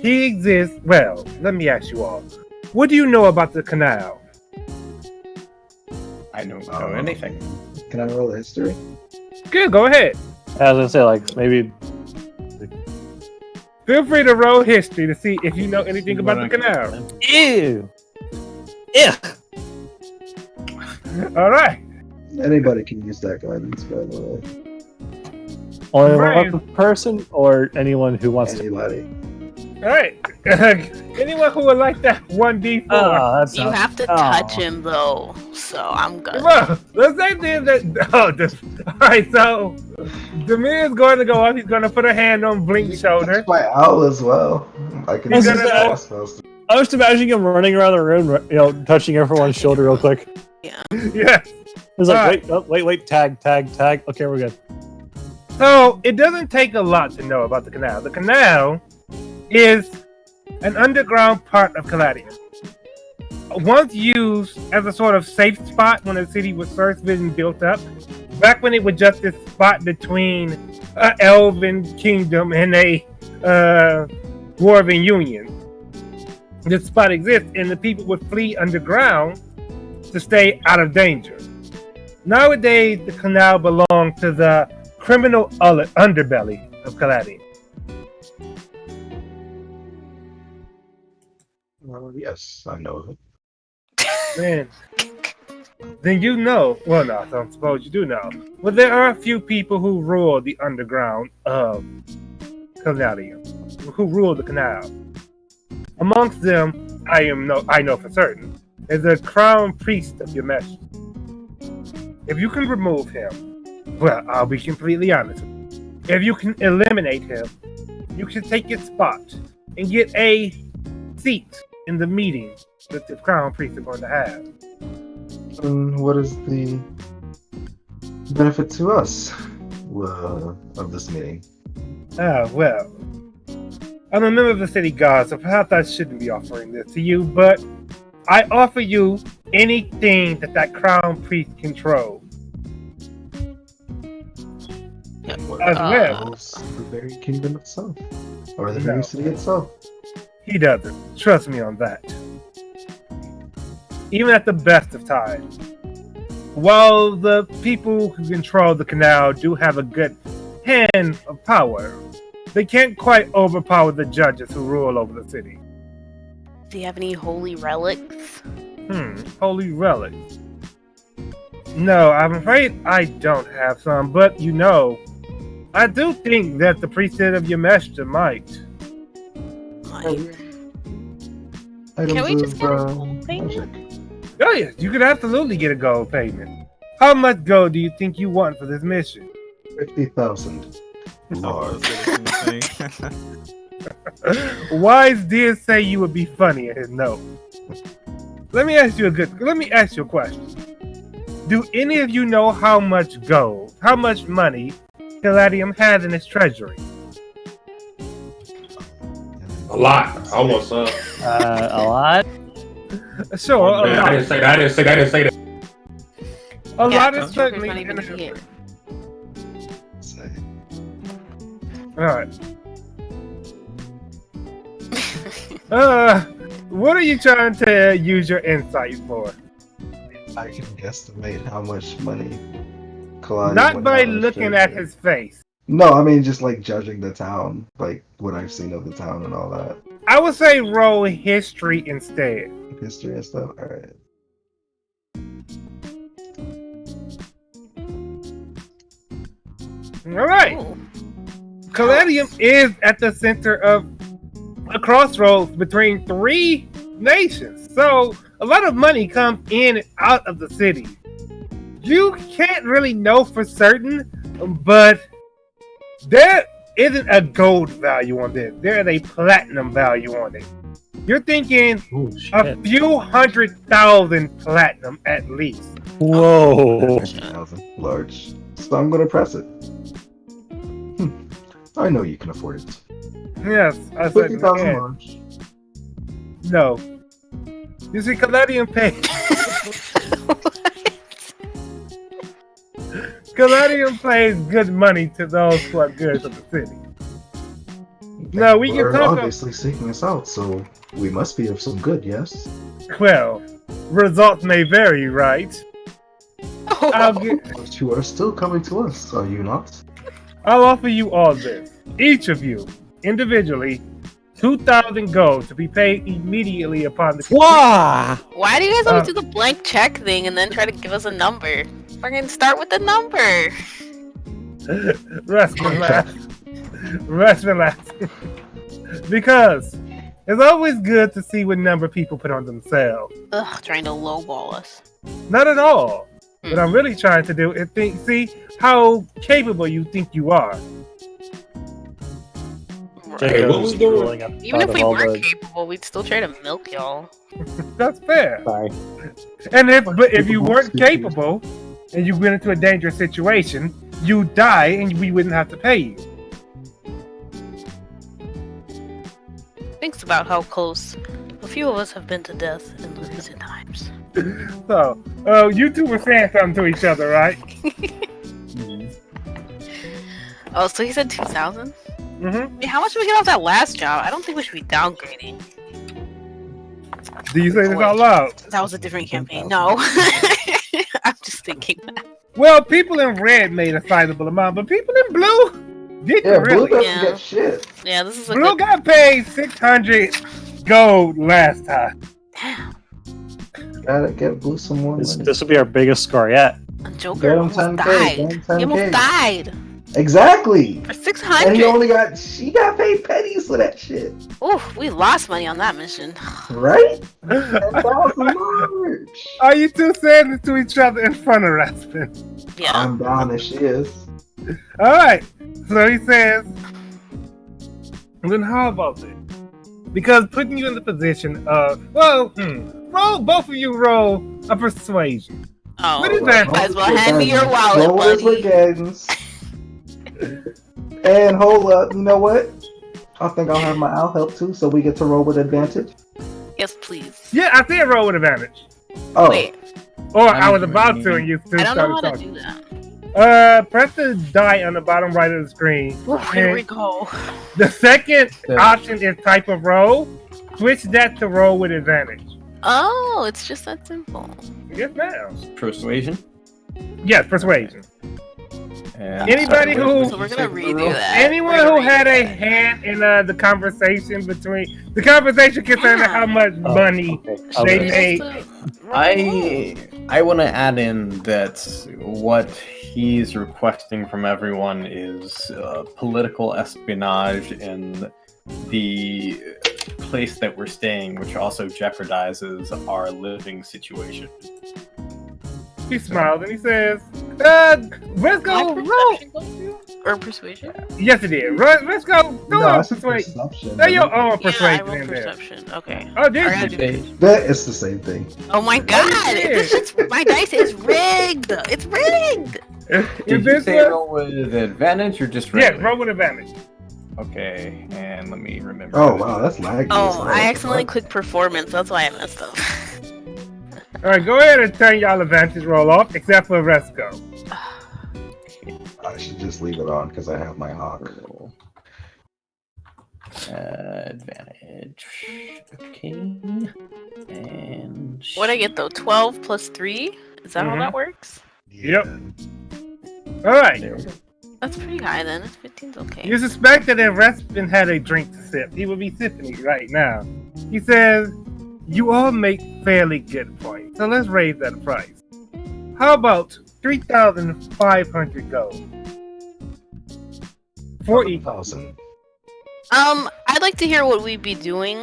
He exists. Well, let me ask you all. What do you know about the canal? I don't know anything. Can I roll a history? Good, go ahead. I was gonna say, like, maybe. Feel free to roll history to see if you know anything about the canal. Ew! Yeah! Alright. Anybody can use that guidance, by the way. Only Brian. one person or anyone who wants to. Anybody. Alright. Anyone who would like that 1d4? Oh, that's You have to touch him though, so I'm good. Well, let's say that. Alright, so Demir is going to go up. He's going to put a hand on Blink's shoulder. Touch my owl as well. I can He's use gonna- that spells. I was just imagining him running around the room, you know, touching everyone's shoulder real quick. Yeah. It's like, wait, tag. Okay, we're good. So it doesn't take a lot to know about the canal. The canal is an underground part of Caladium. Once used as a sort of safe spot when the city was first being built up, back when it was just this spot between an elven kingdom and a dwarven union. This spot exists, and the people would flee underground to stay out of danger. Nowadays, the canal belongs to the criminal underbelly of Caladium. Yes, I know of it. Man, then you know. Well, no, I don't suppose you do know. Well, there are a few people who rule the underground of Caladium, who rule the canal. Amongst them, I know for certain, is the crown priest of your master. If you can remove him, well, I'll be completely honest. If you can eliminate him, you can take his spot and get a seat in the meeting that the crown priest is going to have. What is the benefit to us of this meeting? Well, I'm a member of the city guard, so perhaps I shouldn't be offering this to you, but I offer you anything that crown priest controls. As well. The very kingdom itself. Or the very city itself. He doesn't. Trust me on that. Even at the best of times. While the people who control the canal do have a good hand of power, they can't quite overpower the judges who rule over the city. Do you have any holy relics? Holy relics. No, I'm afraid I don't have some, but I do think that the priesthood of your master might. Items Can we just of, get a gold payment? magic. Oh yes, you could absolutely get a gold payment. How much gold do you think you want for this mission? 50,000. Large. Wise did say you would be funny in his note. Let me ask you a question. Do any of you know how much money Caladium has in its treasury? A lot. I want some. A lot? Sure, a Man, lot. I didn't say that. A lot Yeah, is certainly not even in here. Alright. What are you trying to use your insight for? I can guesstimate how much money Caladium Not would by have in its looking at treasury. his face. No, I mean just like judging the town, like what I've seen of the town and all that. I would say roll history instead. History and stuff. Alright. Alright. Ooh. Caladium is at the center of a crossroads between three nations. So a lot of money comes in and out of the city. You can't really know for certain, but there isn't a gold value on this. There is a platinum value on it. You're thinking a few 100,000 platinum at least. Whoa. 50,000. Large. So I'm gonna press it. I know you can afford it. Yes, I said 50,000 yeah. large. No. You see, Caladium pays. Caladium pays good money to those who are good for the city. No, we can We're talk. obviously seeking us out, so we must be of some good, yes? Well, results may vary, right? But you are still coming to us, are you not? I'll offer you all this. Each of you, individually, 2,000 gold to be paid immediately upon the. Wow! Why do you guys always do the blank check thing and then try to give us a number? Fucking start with the number. Rest relax. Because it's always good to see what number people put on themselves. Ugh, trying to lowball us. Not at all. What I'm really trying to do is see how capable you think you are. Hey, what was doing? Even if we weren't capable, we'd still try to milk y'all. That's fair. Sorry. And if you weren't capable and you went into a dangerous situation, you'd die and we wouldn't have to pay you. Thinks about how close a few of us have been to death in recent times. So, you two were saying something to each other, right? Oh, so he said 2,000? Mm-hmm. Hey, how much did we get off that last job? I don't think we should be downgrading. Do you say this out loud? That was a different campaign. No. I'm just thinking that. Well, people in red made a sizable amount, but people in blue didn't really. Blue doesn't get shit. Yeah, this is a Blue got paid 600 gold last time. Damn. Gotta get Blue some more money. This will be our biggest score yet. Get Joker him almost 10K, died. get him He almost 10K. died. Exactly. For 600. And she got paid pennies for that shit. Oof, we lost money on that mission. Right? $10,000. Are you two saying this to each other in front of Raspin? Yeah. I'm down as she is. Alright, so he says, then how about this? Because putting you in the position of, roll, both of you roll a persuasion. Oh, What is that? might as well hand me your wallet, Roll as buddy. weekends. And hold up, you know what? I think I'll have my owl help too, so we get to roll with advantage. Yes, please. Yeah, I said roll with advantage. Oh, Wait, Or I was about to and you two I don't know started how to talking. do that. Press the die on the bottom right of the screen. Here we go. The second option is type of roll. Switch that to roll with advantage. Oh, it's just that simple. Yes, ma'am. Persuasion. Yes, persuasion. And Anybody who, So we're gonna redo that. anyone who had a hand in the conversation concerning how much money they made. I want to add in that what he's requesting from everyone is political espionage in the place that we're staying, which also jeopardizes our living situation. He smiles and he says, let's go roll. Or persuasion? Yes, it did. Let's go. Go no, on, that's persuasion. perception. Throw your own Yeah, I persuasion rolled in there. perception. Okay. Oh, did Alright, you? That is the same thing. Oh my god! shit. This shit's, my dice is rigged! It's rigged! If Did you this say was- roll with advantage or just Yeah, regular? roll with advantage. Okay, and let me remember. Oh wow, that's laggy. Oh, I accidentally clicked performance, that's why I messed up. Alright, go ahead and turn y'all advantage roll off, except for Resco. I should just leave it on because I have my hawk. Advantage. Okay. And What'd I get though? 12 plus 3? Is that how Mhm. that works? Yep. Alright. there we go. That's pretty high then. 15's okay. You suspect that if Respin had a drink to sip, he would be sipping it right now. He says, you all make fairly good points, so let's raise that price. How about 3,500 gold? For each. 1,000. I'd like to hear what we'd be doing.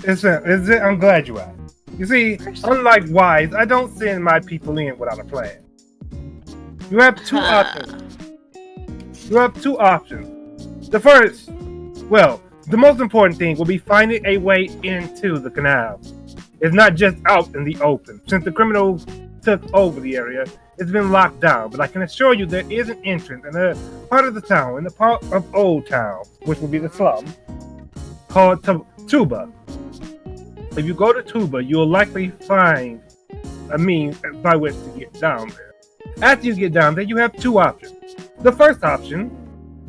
I'm glad you asked. You see, unlike Wise, I don't send my people in without a plan. You have two options. You have two options. The first, well, the most important thing will be finding a way into the canal. It's not just out in the open. Since the criminals took over the area, it's been locked down. But I can assure you there is an entrance in a part of the town, in the part of Old Town, which will be the slum, called Tuba. If you go to Tuba, you'll likely find a means by which to get down there. After you get down there, you have two options. The first option,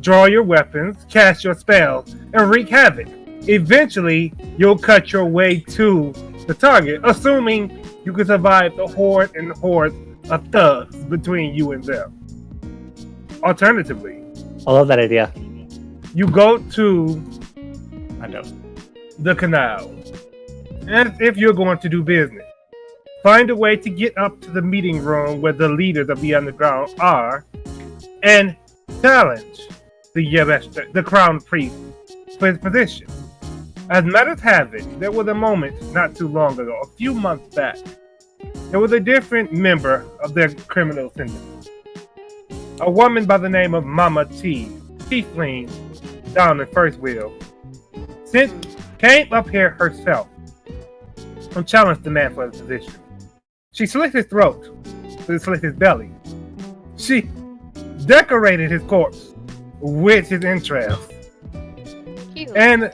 draw your weapons, cast your spells, and wreak havoc. Eventually, you'll cut your way to the target, assuming you can survive the horde and horde of thugs between you and them. Alternatively, I love that idea. you go to I know. the canal, as if you're going to do business. Find a way to get up to the meeting room where the leaders of the underground are, and challenge the crown priest for his position. As matters have it, there was a moment not too long ago, a few months back, there was a different member of their criminal syndicate. A woman by the name of Mama T, tiefling down in First Wheel, came up here herself and challenged the man for the position. She slit his throat, slit his belly. She decorated his corpse with his entrails. Cute. And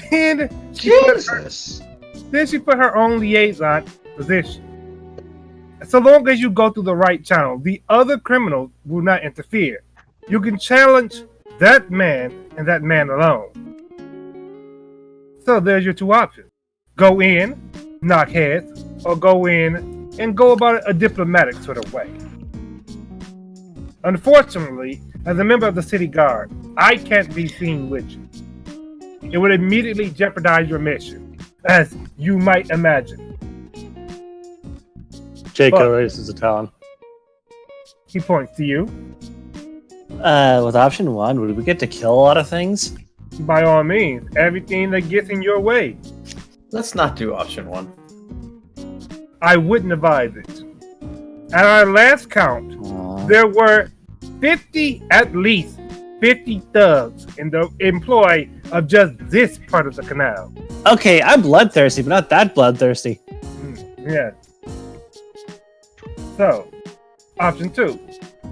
then she put her own liaison position. So long as you go through the right channel, the other criminals will not interfere. You can challenge that man and that man alone. So there's your two options. Go in, knock heads, or go in and go about it a diplomatic sort of way. Unfortunately, as a member of the city guard, I can't be seen with you. It would immediately jeopardize your mission, as you might imagine. Jacob raises a talon. He points to you. With option 1, would we get to kill a lot of things? By all means, everything that gets in your way. Let's not do option 1. I wouldn't advise it. At our last count, there were at least 50 thugs in the employ of just this part of the canal. Okay, I'm bloodthirsty, but not that bloodthirsty. Yeah. So, option 2.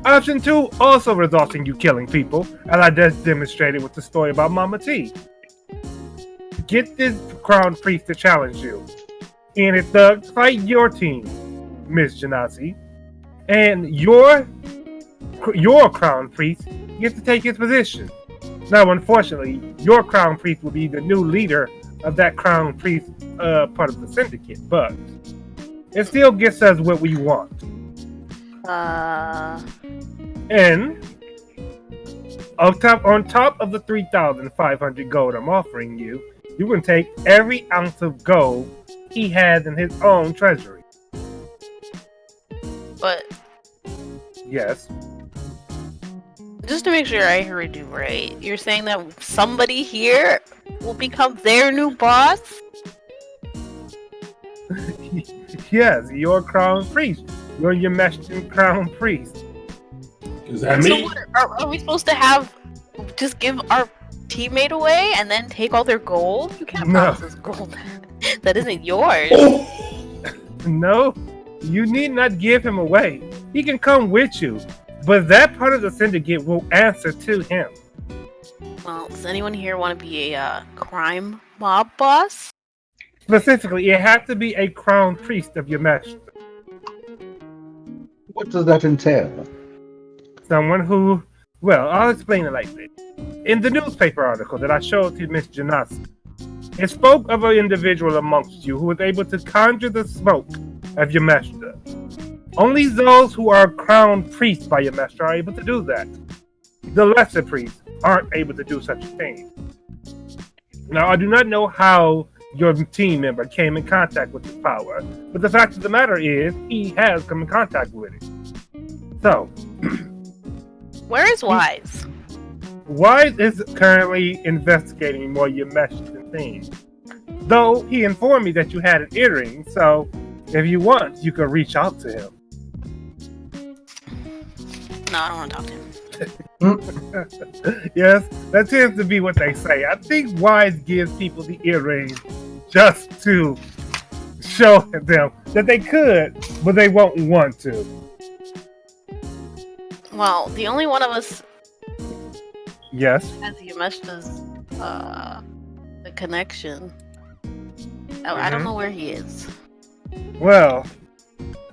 Option 2 also results in you killing people, as I just demonstrated with the story about Mama T. Get this crown priest to challenge you. And if thugs fight your team, Miss Genasi, and your crown priest gets to take his position. Now, unfortunately, your crown priest will be the new leader of that crown priest part of the syndicate, but it still gets us what we want. And on top of the 3,500 gold I'm offering you, you can take every ounce of gold he has in his own treasury. But yes. Just to make sure I heard you right, you're saying that somebody here will become their new boss? Yes, your crown priest. You're your Meshton crown priest. Is that So me? what, are we supposed to just give our teammate away and then take all their gold? You can't promise this gold that isn't yours. No, you need not give him away. He can come with you, but that part of the syndicate will answer to him. Well, does anyone here want to be a crime mob boss? Specifically, it has to be a crown priest of your Meshton. What does that entail? Someone who, well, I'll explain it like this. In the newspaper article that I showed to Miss Janasi, it spoke of an individual amongst you who was able to conjure the smoke of Yameshta. Only those who are crowned priests by Yameshta are able to do that. The lesser priests aren't able to do such a thing. Now, I do not know how your team member came in contact with this power, but the fact of the matter is, he has come in contact with it. So, where is Wise? Wise is currently investigating more Yameshtan things. Though he informed me that you had an earring, so if you want, you could reach out to him. No, I don't want to talk to him. Yes, that tends to be what they say. I think Wise gives people the earring just to show them that they could, but they won't want to. Well, the only one of us Yes. has Yameshta's the connection. Oh, I don't know where he is. Well,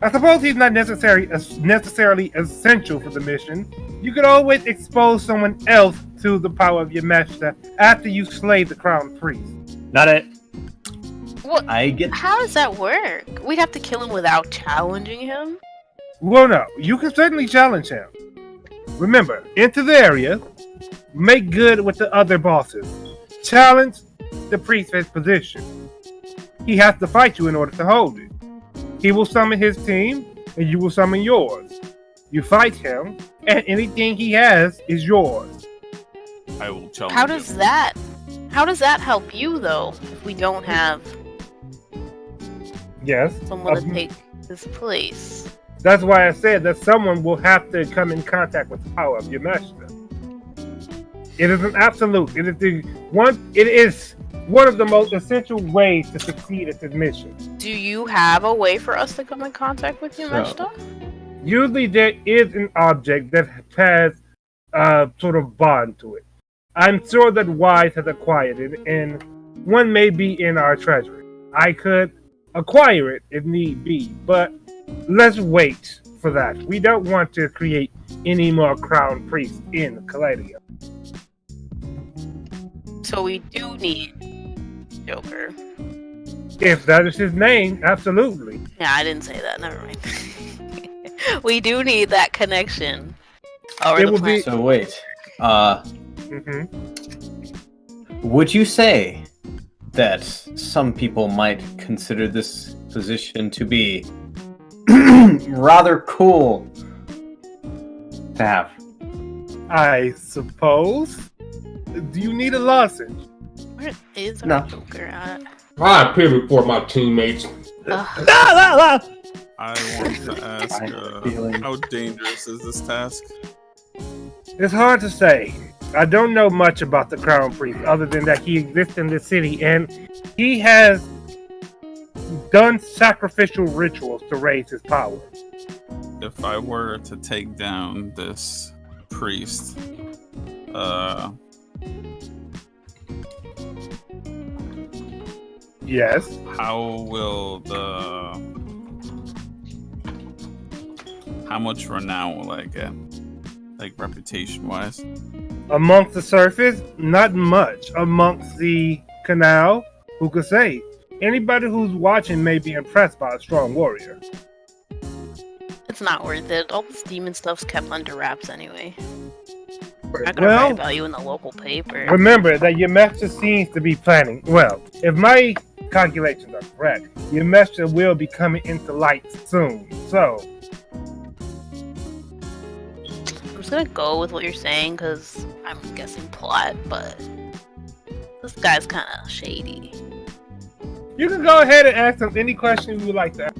I suppose he's not necessarily essential for the mission. You could always expose someone else to the power of your master after you slay the crown priest. Not it. What? How does that work? We'd have to kill him without challenging him? Well, no. You can certainly challenge him. Remember, enter the area, make good with the other bosses, challenge the priest for his position. He has to fight you in order to hold it. He will summon his team, and you will summon yours. You fight him, and anything he has is yours. I will challenge How does that help you, though, if we don't have someone to take his place? That's why I said that someone will have to come in contact with the power of your master. It is an absolute. It is one of the most essential ways to succeed at this mission. Do you have a way for us to come in contact with your master? Usually there is an object that has a sort of bond to it. I'm sure that Wise has acquired it, and one may be in our treasury. I could acquire it if need be, but let's wait for that. We don't want to create any more crown priests in Caladium. So we do need Joker. If that is his name, absolutely. Yeah, I didn't say that. Never mind. We do need that connection. So wait. Would you say that some people might consider this position to be rather cool to have? I suppose. Do you need a lozenge? Where is our Joker at? I appear before my teammates. I want to ask, how dangerous is this task? It's hard to say. I don't know much about the Crown Priest other than that he exists in this city and he has done sacrificial rituals to raise his power. If I were to take down this priest, yes. How much renown will I get? Like reputation-wise? Amongst the surface, not much. Amongst the canal, who could say? Anybody who's watching may be impressed by a strong warrior. It's not worth it. All this demon stuff's kept under wraps anyway. We're not gonna write about you in the local paper. Remember that your master seems to be planning. Well, if my calculations are correct, your master will be coming into light soon. So I'm just gonna go with what you're saying because I'm guessing plot, but this guy's kind of shady. You can go ahead and ask him any question you would like to ask.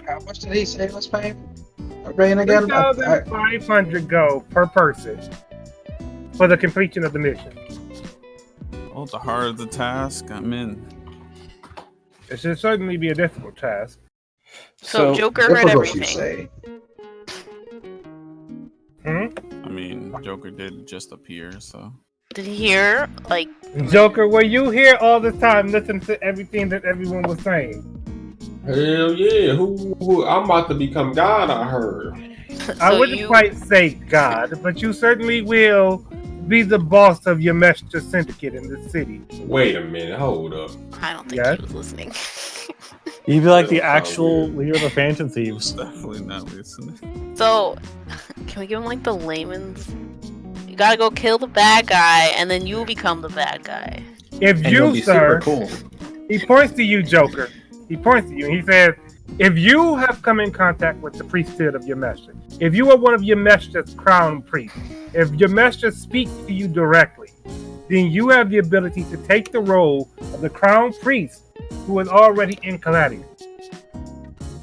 How much did he say was paying? Again? 3,500 gold per person for the completion of the mission. Well, the harder the task, I'm in. It should certainly be a difficult task. So Joker heard everything. I mean, Joker did just appear, so. Did he hear, like... Joker, were you here all the time listening to everything that everyone was saying? Hell yeah. Who I'm about to become God, I heard. I wouldn't quite say God, but you certainly will be the boss of your master syndicate in this city. Wait a minute, hold up. I don't think he was listening. You'd be like the actual leader of the Phantom Thieves. Definitely not listening. So, can we give him like the layman's? You gotta go kill the bad guy, and then you become the bad guy. If you, sir, he points to you, Joker. He points to you and he says, if you have come in contact with the priesthood of your master, if you are one of your master's crown priests, if your master speaks to you directly, then you have the ability to take the role of the crown priest who is already in Caladium.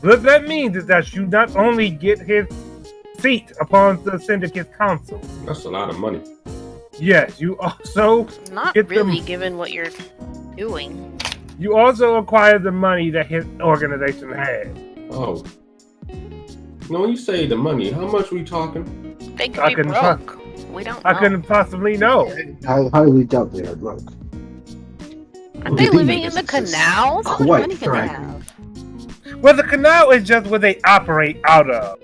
What that means is that you not only get his seat upon the syndicate's council. That's a lot of money. Yes, you also not get really given what you're doing. You also acquire the money that his organization had. Oh. No, when you say the money, how much we talking? They could be broke. We don't know. I couldn't possibly know. I highly doubt they are broke. Aren't they living in the canals? How much money can they have? Well, the canal is just where they operate out of.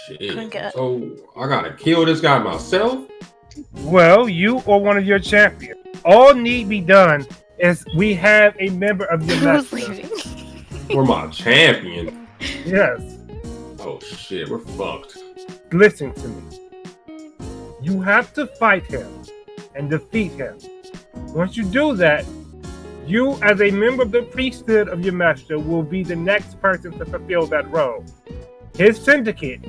Shit. So I gotta kill this guy myself? Well, you or one of your champions. All need be done is we have a member of your master. We're my champion. Yes. Oh shit, we're fucked. Listen to me. You have to fight him and defeat him. Once you do that, you, as a member of the priesthood of your master, will be the next person to fulfill that role. His syndicate,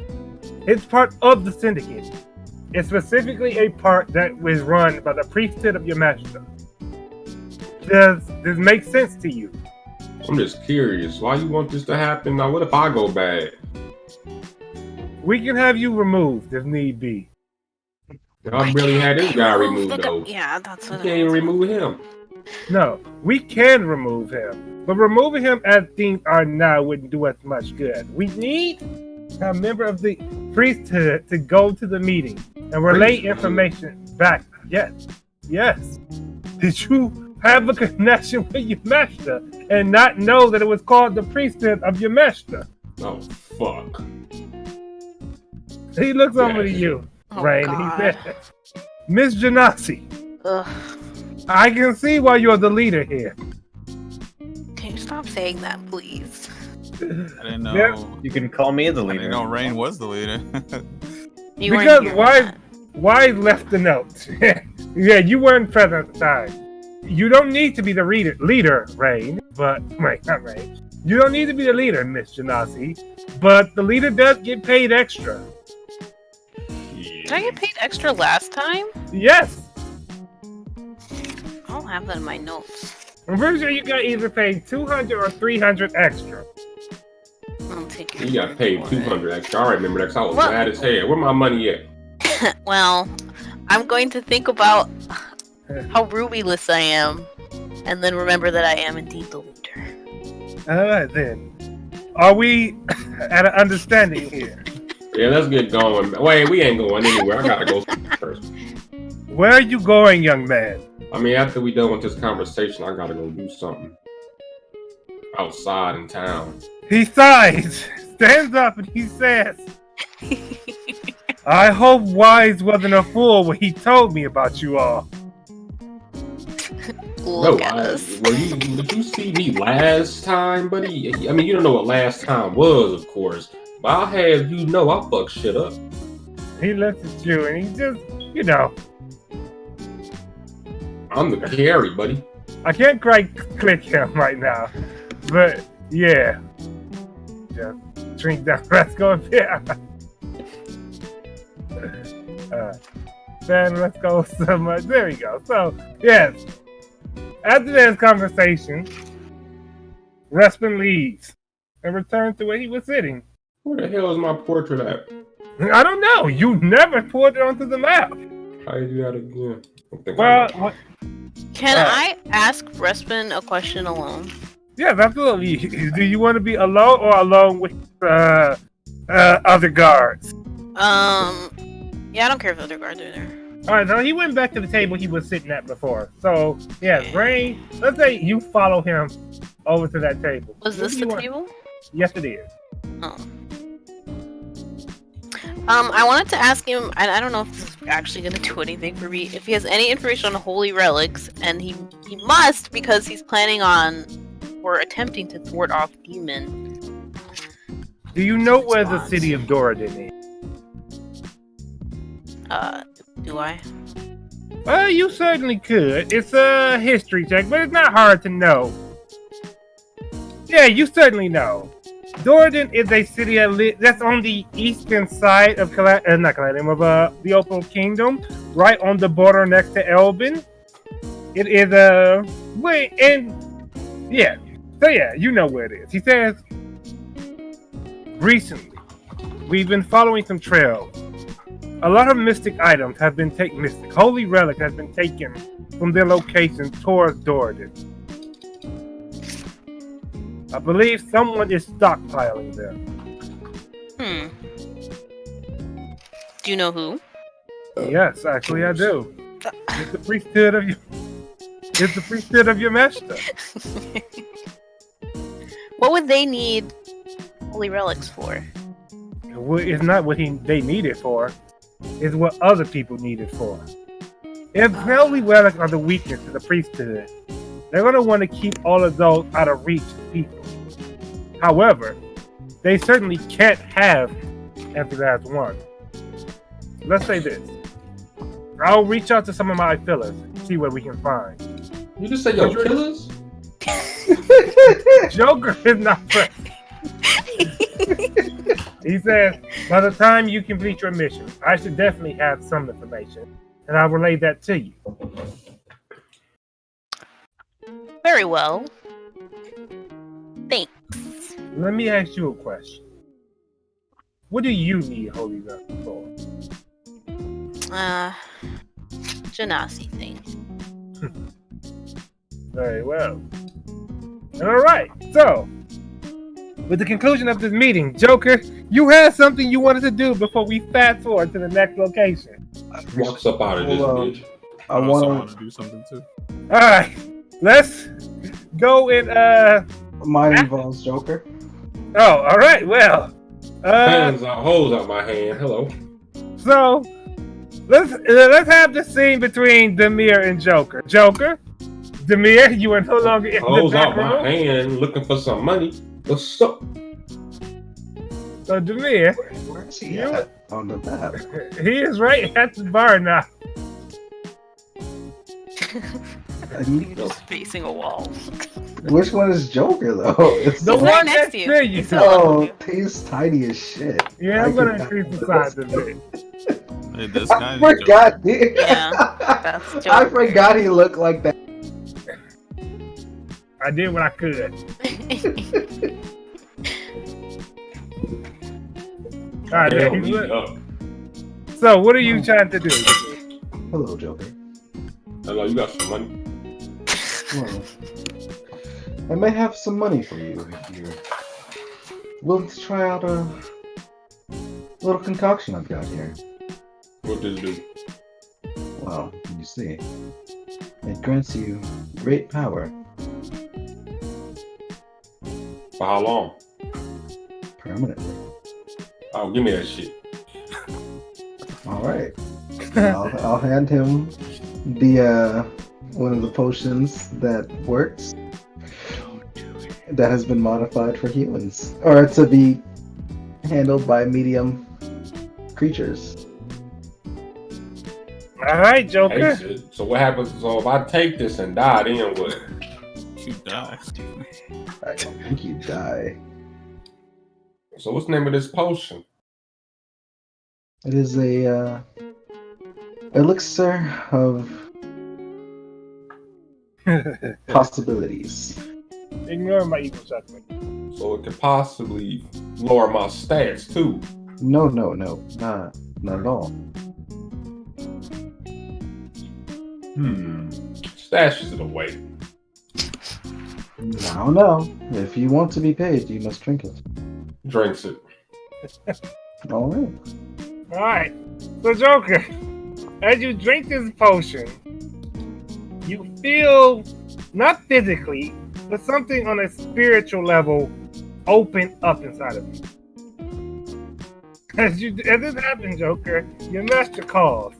his part of the syndicate, is specifically a part that is run by the priesthood of your master. Does this make sense to you? I'm just curious. Why you want this to happen? Now, what if I go bad? We can have you removed if need be. I really had this guy removed, though. Yeah, that's what you can't even remove him. No, we can remove him. But removing him as things are now wouldn't do us much good. We need a member of the priesthood to go to the meeting and relay information back. Yes. Yes. Did you have a connection with your master and not know that it was called the priesthood of your master? Oh, fuck. He looks over to you, Rain, and he says, Miss Genasi, I can see why you're the leader here. Can you stop saying that, please? I didn't know. You can call me the leader. I didn't know Rain was the leader. Because why left the note? Yeah, you weren't present at the time. You don't need to be the leader, Rain. But wait, not Rain. You don't need to be the leader, Miss Genasi. But the leader does get paid extra. Did I get paid extra last time? Yes. I don't have that in my notes. I'm pretty sure you got either paid 200 or 300 extra. I'll take it. You got paid 200 extra. I remember that because I was mad as hell. Where my money at? Well, I'm going to think about how rubyless I am, and then remember that I am indeed the leader. Alright then. Are we at an understanding here? Yeah, let's get going. Wait, we ain't going anywhere. I gotta go first. Where are you going, young man? I mean, after we done with this conversation, I gotta go do something outside in town. He sighs, stands up, and he says, I hope Wise wasn't a fool when he told me about you all. Look at us. Did you see me last time, buddy? I mean, you don't know what last time was, of course. But I'll have you know I fuck shit up. He looks at you and he just, you know. I'm the carry, buddy. I can't quite click him right now. But, yeah. Just drink that. Let's go up here. Then let's go somewhere. There we go. So, yes. After this conversation, Respin leaves and returns to where he was sitting. Where the hell is my portrait at? I don't know. You never poured it onto the map. How you do that again? Well, can I ask Respin a question alone? Yes, absolutely. Do you want to be alone or alone with other guards? Yeah, I don't care if the other guards are there. Alright, so he went back to the table he was sitting at before. So, yeah, Rain, let's say you follow him over to that table. Was this the table? Yes, it is. Oh. I wanted to ask him, and I don't know if this is actually going to do anything for me, if he has any information on holy relics, and he must because he's planning on, or attempting to thwart off demon. Do you know where the city of Doradin is? Do I? You certainly could. It's a history check, but it's not hard to know. Yeah, you certainly know. Doradin is a city that's on the eastern side of the Opal Kingdom, right on the border next to Elbin. It is you know where it is. He says, recently, we've been following some trails. A lot of mystic items have been holy relic has been taken from their location towards Doradin. I believe someone is stockpiling them. Do you know who? Yes, actually I do. It's the priesthood of your master. What would they need holy relics for? It's not what they need it for. It's what other people need it for. If holy relics are the weakness of the priesthood, they're going to want to keep all of those out of reach of people. However, they certainly can't have every last one. Let's say this. I'll reach out to some of my fillers, see what we can find. You just say your killers? Joker is not fresh. He says, by the time you complete your mission, I should definitely have some information, and I'll relay that to you. Very well. Thanks. Let me ask you a question. What do you need holy relics for? Genasi thing. Very well. Alright, so, with the conclusion of this meeting, Joker, you had something you wanted to do before we fast forward to the next location. Walks up out of this bitch. I also want to do something too. Alright, let's go and, Mine involves Joker. Oh, alright, well. Hands out, holes out my hand. Hello. So, let's have the scene between Demir and Joker. Joker, Demir, you are no longer in Holes the out back room. my hand, looking for some money. What's up? So Demir, Where is he at on the map? he is right at the bar now. You're just facing a wall. Which one is Joker though? It's The He's one right next next to to you. you. Oh, he's tiny as shit. Yeah, I'm gonna increase the size a bit. Hey, this I guy. forgot. Yeah, that's Joker. I forgot he looked like that. I did what I could. Alright, Hell, he's me lit. up. So, what are you trying to do? Hello, Joker. Hello, you got some money? Well, I may have some money for you if you're willing to try out a little concoction I've got here. What does it do? Well, you see, it grants you great power. For how long? Permanently. Oh, give me that shit. Alright. I'll hand him the one of the potions that works. That has been modified for humans. Or to be handled by medium creatures. Alright, Joker. Takes it. So what happens? So if I take this and die, then what? You die. I don't think you die. So what's the name of this potion? It is a elixir of possibilities. Ignore my evil judgment. So it could possibly lower my stats too. No, not at all. Stashes it away. I don't know. If you want to be paid, you must drink it. Drinks it. Alright. Alright. So, Joker, as you drink this potion, you feel, not physically, but something on a spiritual level open up inside of you. As this happens, Joker, your master calls.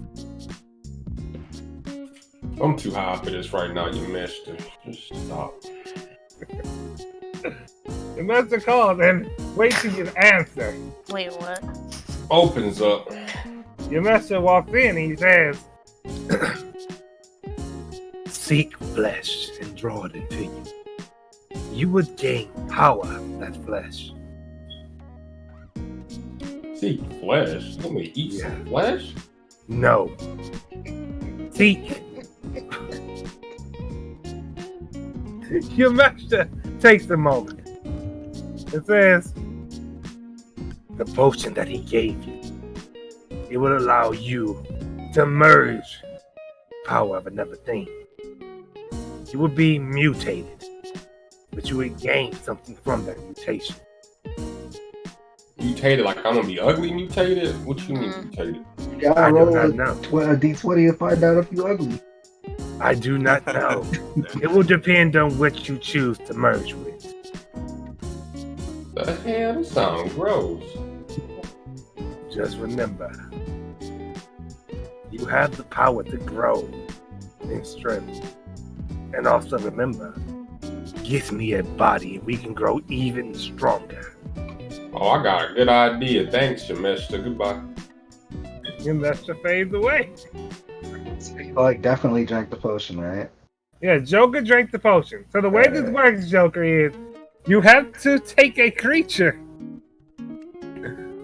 I'm too high for this right now, you missed it. Just stop. The master calls and waits for you to answer. Wait, what? Opens up. Your master walks in and he says, "Seek flesh and draw it into you. You would gain power of that flesh." Seek flesh? Let me eat some flesh? No. Seek. Your master takes a moment. It says, "The potion that he gave you, it will allow you to merge power of another thing. You will be mutated, but you would gain something from that mutation." Mutated? Like I'm gonna be ugly mutated? What you mean mutated? You gotta I do roll not a know. D20 to find out if you're ugly. I do not know. It will depend on what you choose to merge with. The hell? This sounds gross. Just remember, you have the power to grow in strength. And also remember, get me a body and we can grow even stronger. Oh, I got a good idea. Thanks, Shemester. Goodbye. And that's the fades away. So you like definitely drank the potion, right? Yeah, Joker drank the potion. So the way this works, Joker, is you have to take a creature.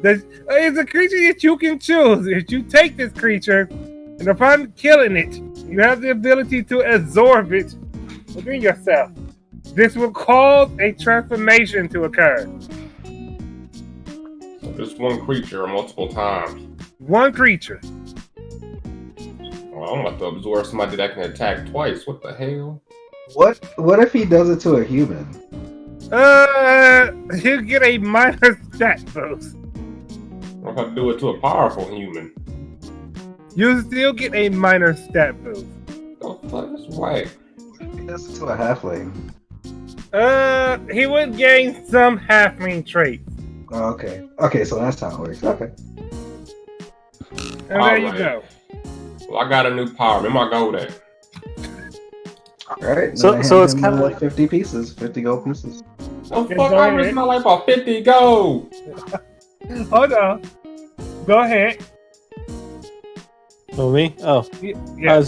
It's a creature that you can choose. If you take this creature, and upon killing it, you have the ability to absorb it within yourself. This will cause a transformation to occur. So just one creature multiple times. One creature. Well, I'm about to absorb somebody that can attack twice. What the hell? What if he does it to a human? He'll get a minor stat boost. What if I do it to a powerful human? You still get a minor stat boost. Oh, that's whack. He does it to a halfling. He would gain some halfling traits. Oh, okay. Okay, so that's how it works. Okay. And there you go. Well, I got a new power. Remember my gold at? Alright, So it's kind of like 50 pieces, 50 gold pieces. Oh, fuck, I risked my life about 50 gold. Hold on. Go ahead. Oh, me? Oh. Yeah.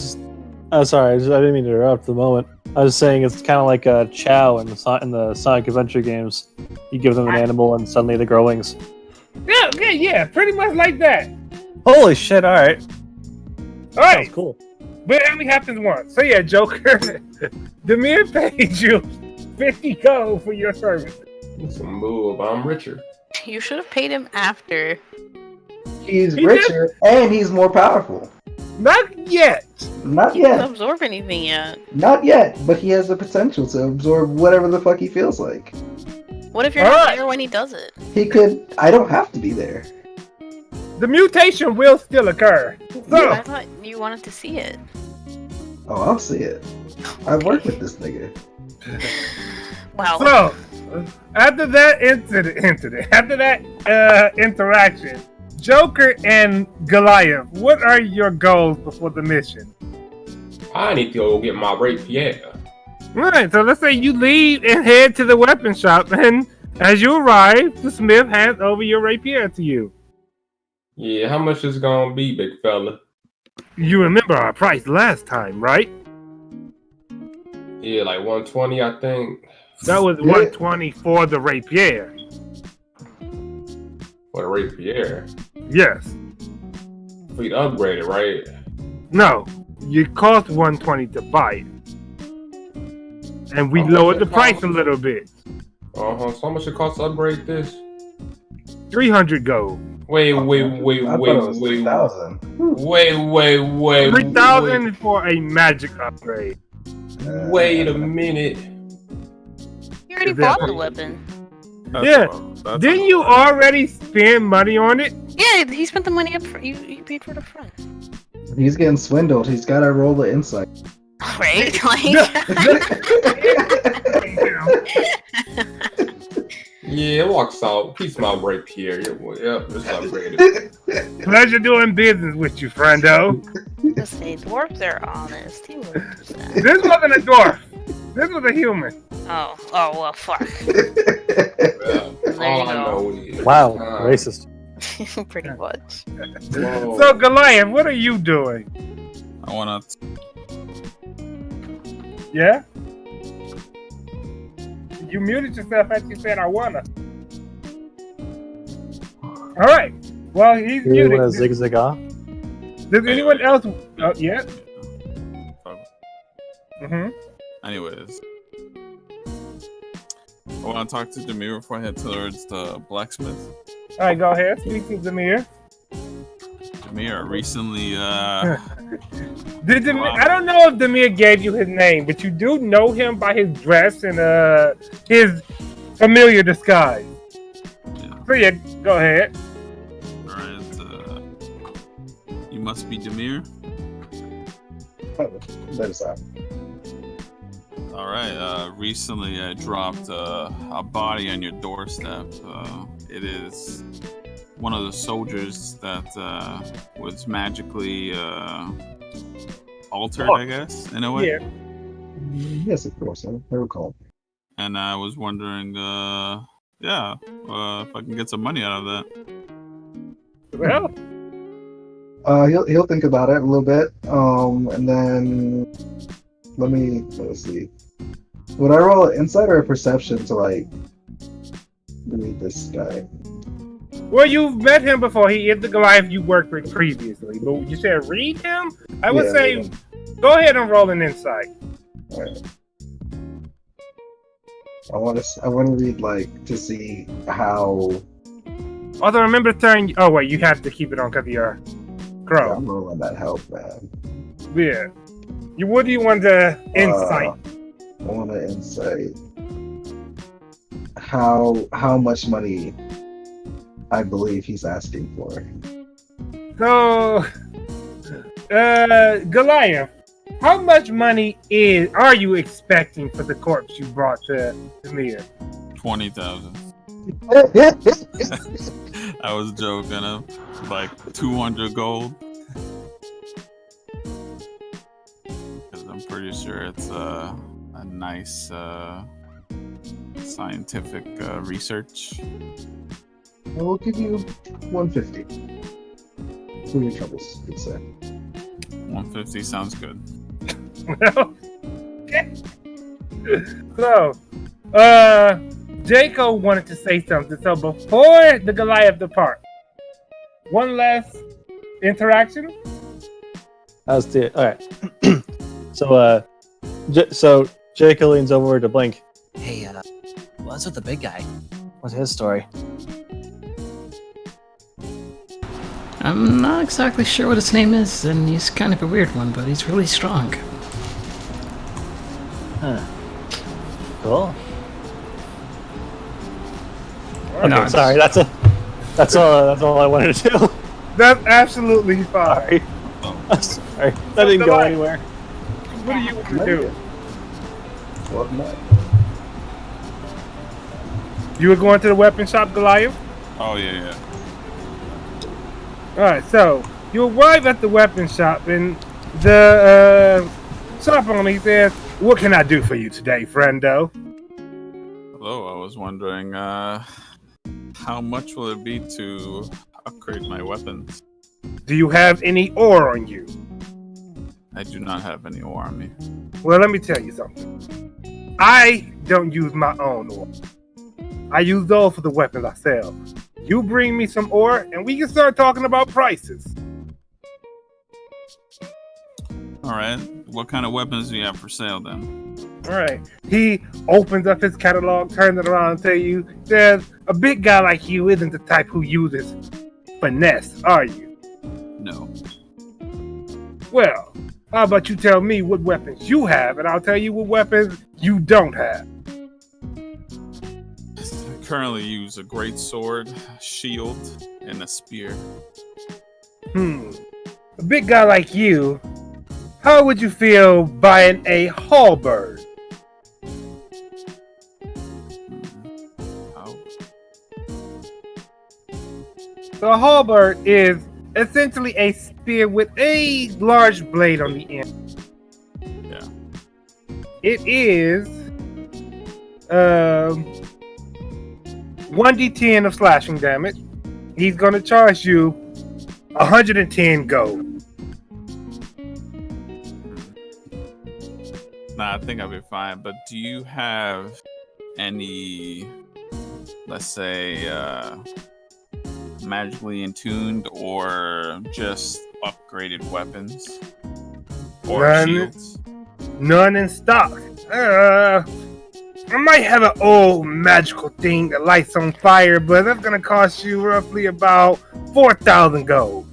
Sorry, I didn't mean to interrupt at the moment. I was saying it's kind of like a Chow in the Sonic Adventure games. You give them an animal and suddenly they grow wings. Yeah, pretty much like that. Holy shit, alright. Alright. Cool. But it only happens once. So yeah, Joker, Demir paid you 50 gold for your service. Some bull, but I'm richer. You should have paid him after. He's richer and he's more powerful. Not yet. Not He yet. doesn't absorb anything yet. Not yet, but he has the potential to absorb whatever the fuck he feels like. What if you're not there when he does it? He could. I don't have to be there. The mutation will still occur. So, I thought you wanted to see it. Oh, I'll see it. I've worked with this nigga. Wow. So, after that interaction, Joker and Goliath, what are your goals before the mission? I need to go get my rapier. Right, so let's say you leave and head to the weapon shop, and as you arrive, the smith hands over your rapier to you. Yeah, how much is it gonna be, big fella? You remember our price last time, right? Yeah, like 120, I think. That was 120 for the rapier. For the rapier? Yes. We'd upgrade it, right? No, it cost 120 to buy it. And we lowered the price a little bit. So how much it costs to upgrade this? 300 gold. Wait. 3,000 for a magic upgrade. Wait a minute. You already bought the weapon. Yeah. Didn't you already spend money on it? Yeah, he spent the money up for you paid for it up front. He's getting swindled. He's got to roll the insight. Right? Yeah, it walks out. Peace my rapier. Yep, just upgraded. Pleasure doing business with you, friendo. Just say dwarves are honest. He wouldn't do that. This wasn't a dwarf. This was a human. Oh well, fuck. All I know is wow, racist. Pretty much. Whoa. So Goliath, what are you doing? I wanna. Yeah? You muted yourself after you said I wanna. Alright. Well, he's You muted. want to zig off? Does anyone else? Yeah? Anyways. I want to talk to Demir before I head towards the blacksmith. Alright, go ahead. Speak to Demir. Demir, recently, I don't know if Demir gave you his name, but you do know him by his dress and his familiar disguise. Yeah. So yeah, go ahead. Alright, you must be Demir? Let us out. All right. Recently, I dropped a body on your doorstep. It is one of the soldiers that was magically altered, I guess, in a way. Yeah. Yes, of course. I recall. And I was wondering, if I can get some money out of that. Well, He'll think about it a little bit. And then let's see. Would I roll insight or perception to like meet this guy? well, you've met him before. He is the Goliath you worked with previously. But you said read him? I would say go ahead and roll an insight. All right. I want to read like to see how. Although remember to turn. Oh wait, you have to keep it on because you're crow. Yeah, I'm rolling that help, man. Yeah. What do you want to insight? I want to insight how much money I believe he's asking for. So, Goliath, how much money are you expecting for the corpse you brought to Mir? 20,000. I was joking. Like 200 gold. Because I'm pretty sure it's a nice scientific research. I will give you 150 for your troubles, good sir. 150 sounds good. Okay. So, Jacob wanted to say something. So before the Goliath depart, one last interaction. That's it. All right. So Jacob leans over to Blink. Hey, what's with the big guy? What's his story? I'm not exactly sure what his name is, and he's kind of a weird one, but he's really strong. Huh. Cool. Okay, No, sorry. That's all I wanted to do. That's absolutely fine. Sorry. That didn't go anywhere. What do you want to do? What not? You were going to the weapon shop, Goliath? Oh, yeah. Alright, so you arrive at the weapon shop and the shop owner says, "What can I do for you today, friendo?" Hello, I was wondering, how much will it be to upgrade my weapons? Do you have any ore on you? I do not have any ore on me. Well, let me tell you something. I don't use my own ore. I use those for the weapons I sell. You bring me some ore, and we can start talking about prices. All right. What kind of weapons do you have for sale then? All right. He opens up his catalog, turns it around, and tell you, says, "A big guy like you isn't the type who uses finesse, are you?" No. Well, how about you tell me what weapons you have, and I'll tell you what weapons you don't have. I currently use a great sword, a shield, and a spear. A big guy like you, how would you feel buying a halberd? How? So a halberd is essentially a spear with a large blade on the end. Yeah. It is 1d10 of slashing damage. He's going to charge you 110 gold. Nah, I think I'll be fine. But do you have any, let's say, magically attuned or just upgraded weapons? Or shields? None in stock. I might have an old magical thing that lights on fire, but that's going to cost you roughly about 4,000 gold.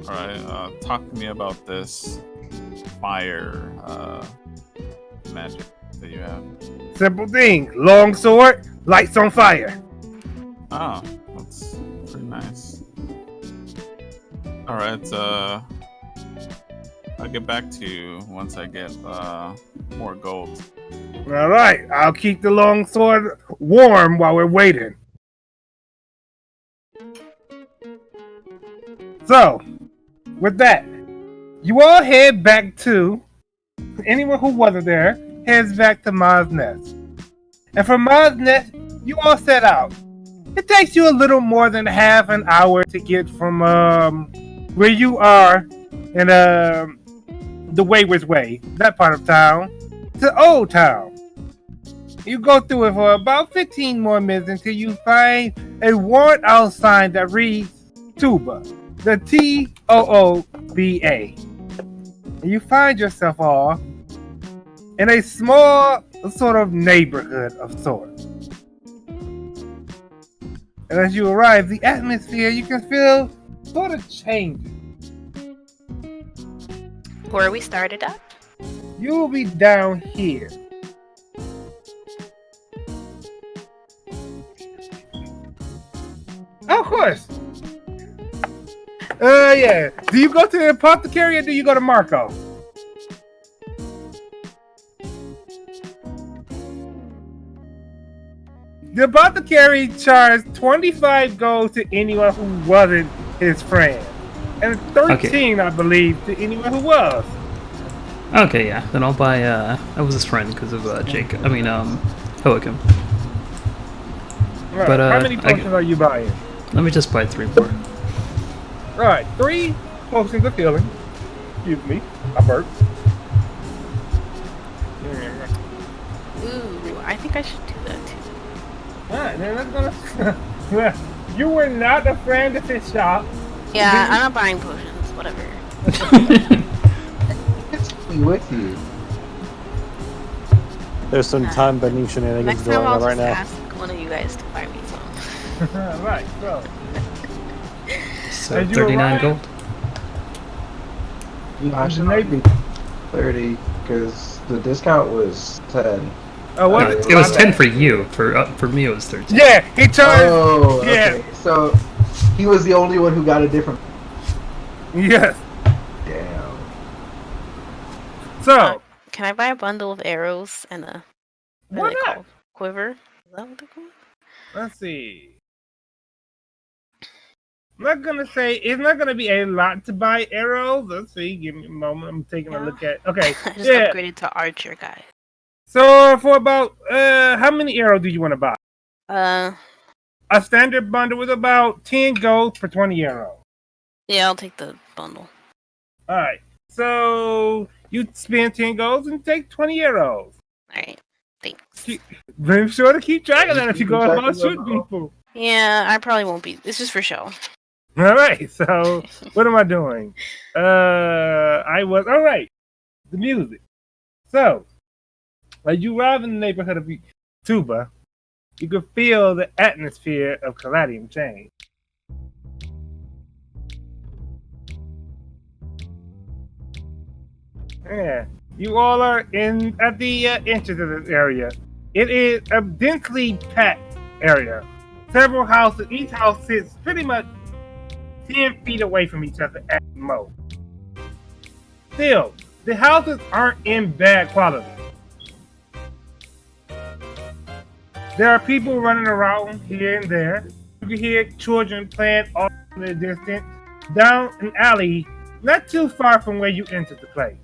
Alright, talk to me about this fire magic that you have. Simple thing. Long sword, lights on fire. Oh, that's pretty nice. Alright, I'll get back to you once I get more gold. All right, I'll keep the long sword warm while we're waiting. So, with that, you all head back to, anyone who wasn't there, heads back to Ma's Nest. And from Ma's Nest, you all set out. It takes you a little more than half an hour to get from where you are in the Wayward's Way, that part of town, to Old Town. You go through it for about 15 more minutes until you find a worn out sign that reads Tuba, the Tooba. And you find yourself all in a small sort of neighborhood of sorts. And as you arrive, the atmosphere you can feel sort of changing. Where we started at? You will be down here. Of course. Yeah. Do you go to the apothecary or do you go to Marco? The apothecary charged 25 gold to anyone who wasn't his friend, and 13, I believe, to anyone who was. Okay, yeah. Then I'll buy. I was his friend because of Jacob. I mean, Hoiakim. Right. But how many potions are you buying? Let me just buy 3 more. Alright, 3 potions of healing. Excuse me, I burped. Ooh, I think I should do that too. Alright, then that's gonna. You were not a friend of his shop. Yeah, I'm not buying potions. Whatever. It's with you. There's some time bending shenanigans Next going time I'll on right just now. ask one of you guys to buy me some. Right, so. So 39 gold. Actually, maybe 30 because the discount was 10. Oh, what? No, it was 10 for you. For me, it was 13. Yeah, he charged. Oh, okay. Yeah. So he was the only one who got a different. Yes. Damn. So. Can I buy a bundle of arrows and a What not? quiver? Is that what they're called? Let's see. I'm not gonna say it's not gonna be a lot to buy arrows. Let's see. Give me a moment. I'm taking a look at. Okay. I just upgraded to archer guy. So for about how many arrows do you want to buy? A standard bundle with about 10 gold for 20 arrows. Yeah, I'll take the bundle. All right. So you spend 10 golds and take 20 arrows. All right. Thanks. Be sure to keep track of that if you go about shooting people. Yeah, I probably won't be. It's just for show. All right. So what am I doing? I was all right. The music. So as you arrive in the neighborhood of Tuba, you can feel the atmosphere of Caladium change. Yeah, you all are at the entrance of this area. It is a densely packed area. Several houses, each house sits pretty much 10 feet away from each other at most. Still, the houses aren't in bad quality. There are people running around here and there. You can hear children playing off in the distance down an alley not too far from where you entered the place.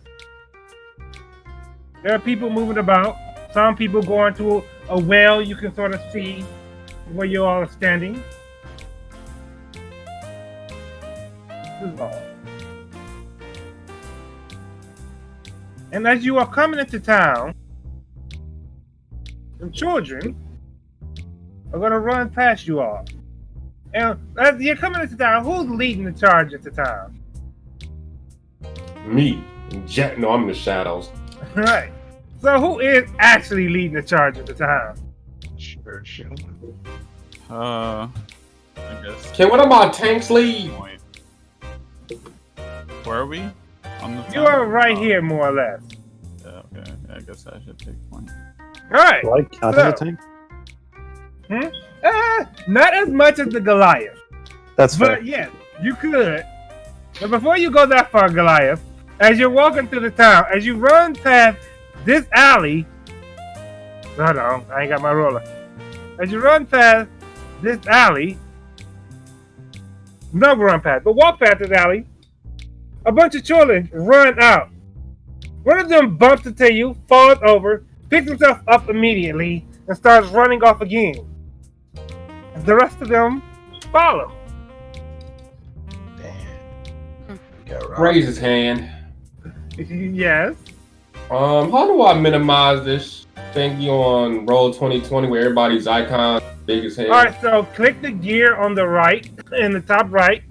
There are people moving about. Some people going to a well you can sort of see where you all are standing. This is all. And as you are coming into town, the children are going to run past you all. And as you're coming into town, who's leading the charge into town? Me. Jack. No, I'm in the shadows. Right. So who is actually leading the charge into town? Sure. I guess. Can one of my tanks lead? Where are we? On the You are right here, more or less. Yeah, okay. I guess I should take point. Alright. Do I count as a tank? Not as much as the Goliath. That's fair. But yes, you could. But before you go that far, Goliath, as you're walking through the town, as you run past this alley, Hold on, I ain't got my roller. As you run past this alley, not run past, but walk past this alley, a bunch of children run out. One of them bumps into you, falls over, picks himself up immediately, and starts running off again. And the rest of them follow. Raise his hand. Yes. How do I minimize this thingy on Roll 2020 where everybody's icon big as hell? Alright, so click the gear on the right, in the top right,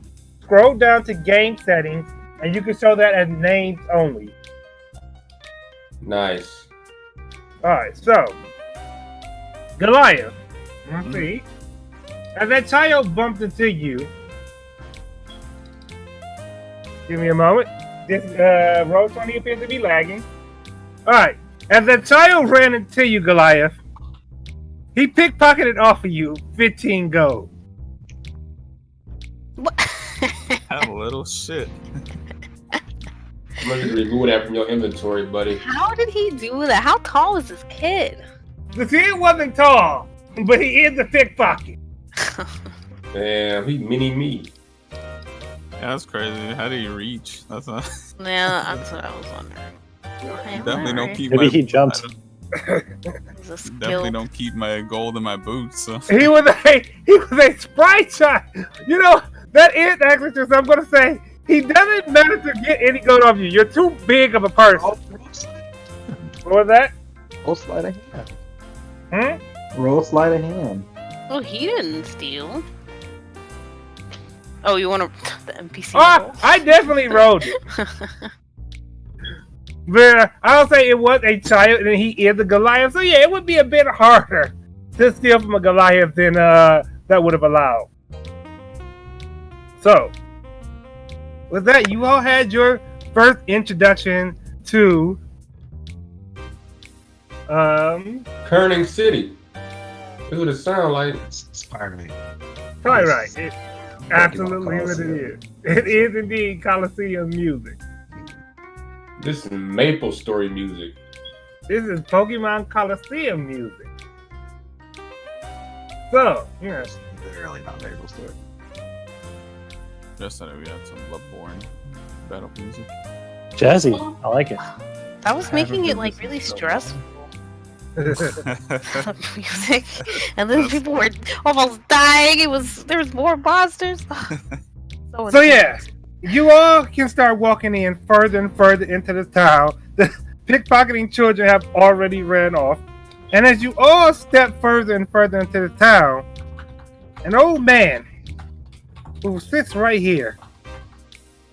scroll down to game settings, and you can show that as names only. Nice. Alright, so Goliath. Let's see. As that child bumped into you, give me a moment. This Roll 20 appears to be lagging. Alright, as that child ran into you, Goliath, he pickpocketed off of you 15 gold. That little shit. I'm gonna remove that from your inventory, buddy. How did he do that? How tall is this kid? The kid wasn't tall, but he is a pickpocket. Damn, he mini me. Yeah, that's crazy. How do you reach? That's not. Yeah, that's what I was wondering. Definitely don't keep Maybe my. he jumped. Definitely don't keep my gold in my boots. So. He was a sprite shot. You know, that is actually true. So I'm gonna say he doesn't manage to get any gold off you. You're too big of a person. What was that? Roll sleight of hand. Roll sleight of hand. Oh, he didn't steal. Oh, you want the NPC? Oh, I definitely rolled it. But I'll say it was a child and he is a Goliath. So yeah, it would be a bit harder to steal from a Goliath than that would have allowed. So, with that, you all had your first introduction to Kerning City. That's what it sound like. Spider-Man. Probably right. It's absolutely what it is. It is indeed Coliseum music. This is Maple Story music. This is Pokemon Coliseum music. So, yeah. Literally not Maple Story. Just that we had some Bloodborne battle music. Jazzy. I like it. That was making it like really stressful. Music, and then people were almost dying. There was more monsters. So yeah, you all can start walking in further and further into this town. The pickpocketing children have already ran off, and as you all step further and further into the town, an old man who sits right here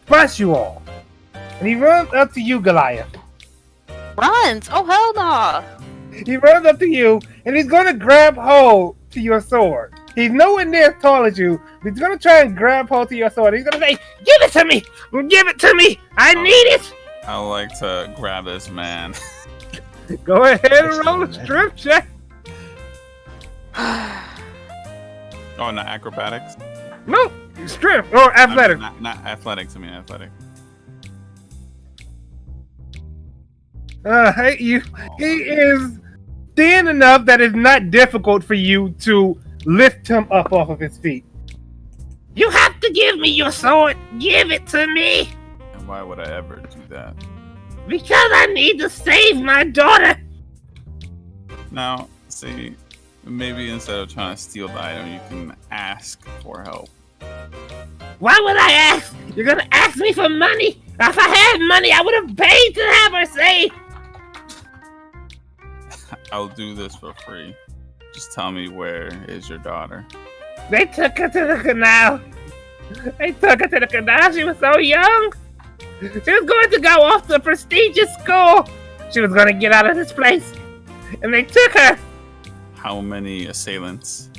spots you all, and he runs up to you, Goliath. Runs? Oh hell no! He runs up to you, and he's going to grab hold to your sword. He's nowhere near as tall as you, but he's going to try and grab hold to your sword. He's going to say, "Give it to me! Give it to me! I need it!" I like to grab this man. Go ahead and roll a strip check. Oh, not acrobatics? No, strip or athletic. I mean, not athletics, I mean athletic. He is thin enough that it's not difficult for you to lift him up off of his feet. You have to give me your sword. Give it to me. And why would I ever do that? Because I need to save my daughter. Now, see, maybe instead of trying to steal the item, you can ask for help. Why would I ask? You're gonna ask me for money? If I had money, I would have paid to have her saved. I'll do this for free. Just tell me where is your daughter. They took her to the canal. She was so young. She was going to go off to a prestigious school. She was going to get out of this place. And they took her. How many assailants?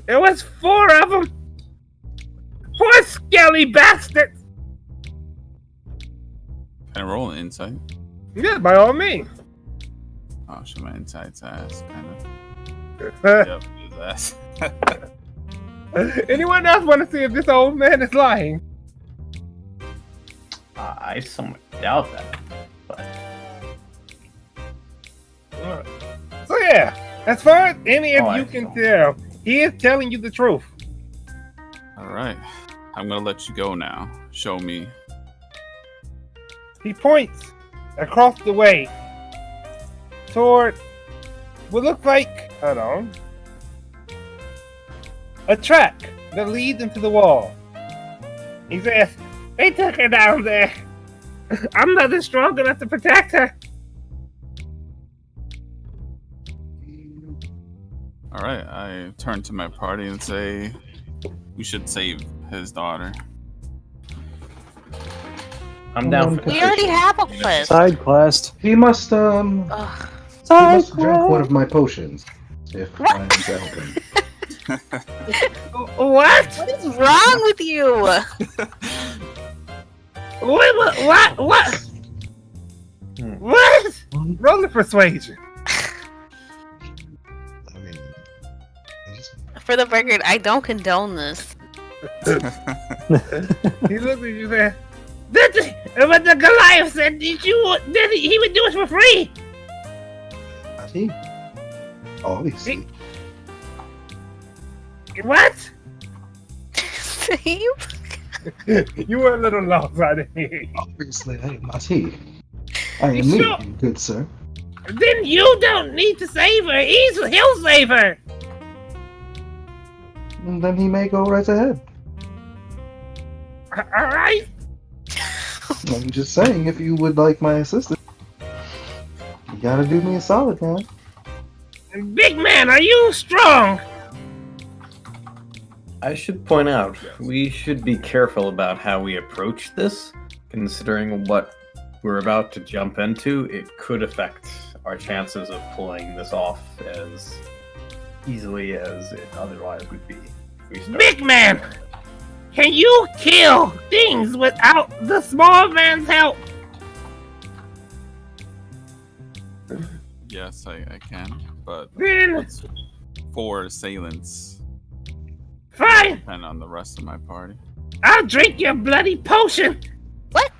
It was 4 of them. 4 skelly bastards. Can I roll an insight? Yeah, by all means. Oh, shit, my insight's ass, kind of. Yep, his ass. Anyone else want to see if this old man is lying? I somewhat doubt that. But So yeah, Yeah, as far as any of Oh, you can tell, he is telling you the truth. All right. I'm gonna let you go now. Show me. He points across the way toward what looks like, hold on, a track that leads into the wall. He says, they took her down there. I'm nothing strong enough to protect her. All right. I turn to my party and say, we should save his daughter. I'm down for We already have a quest. Side quest. He must Ugh. he must drink one of my potions if I am to help him. What? What is wrong with you? What? What? Roll the persuasion. I mean, For the record, I don't condone this. He looks at you and says, but the Goliath said he would do it for free. Not he. Obviously. What? Steve? You were a little lost, I didn't hear you. Obviously, I am not he. I am You me, sure? good sir. Then you don't need to save her. He'll save her. And then he may go right ahead. All right. I'm just saying, if you would like my assistance, you gotta do me a solid, man. Big man, are you strong? I should point out, we should be careful about how we approach this, considering what we're about to jump into. It could affect our chances of pulling this off as easily as it otherwise would be. If we start. Big man, can you kill things without the small man's help? Yes, I can. But Then, it's 4 assailants. fine. Depend on the rest of my party. I'll drink your bloody potion. What?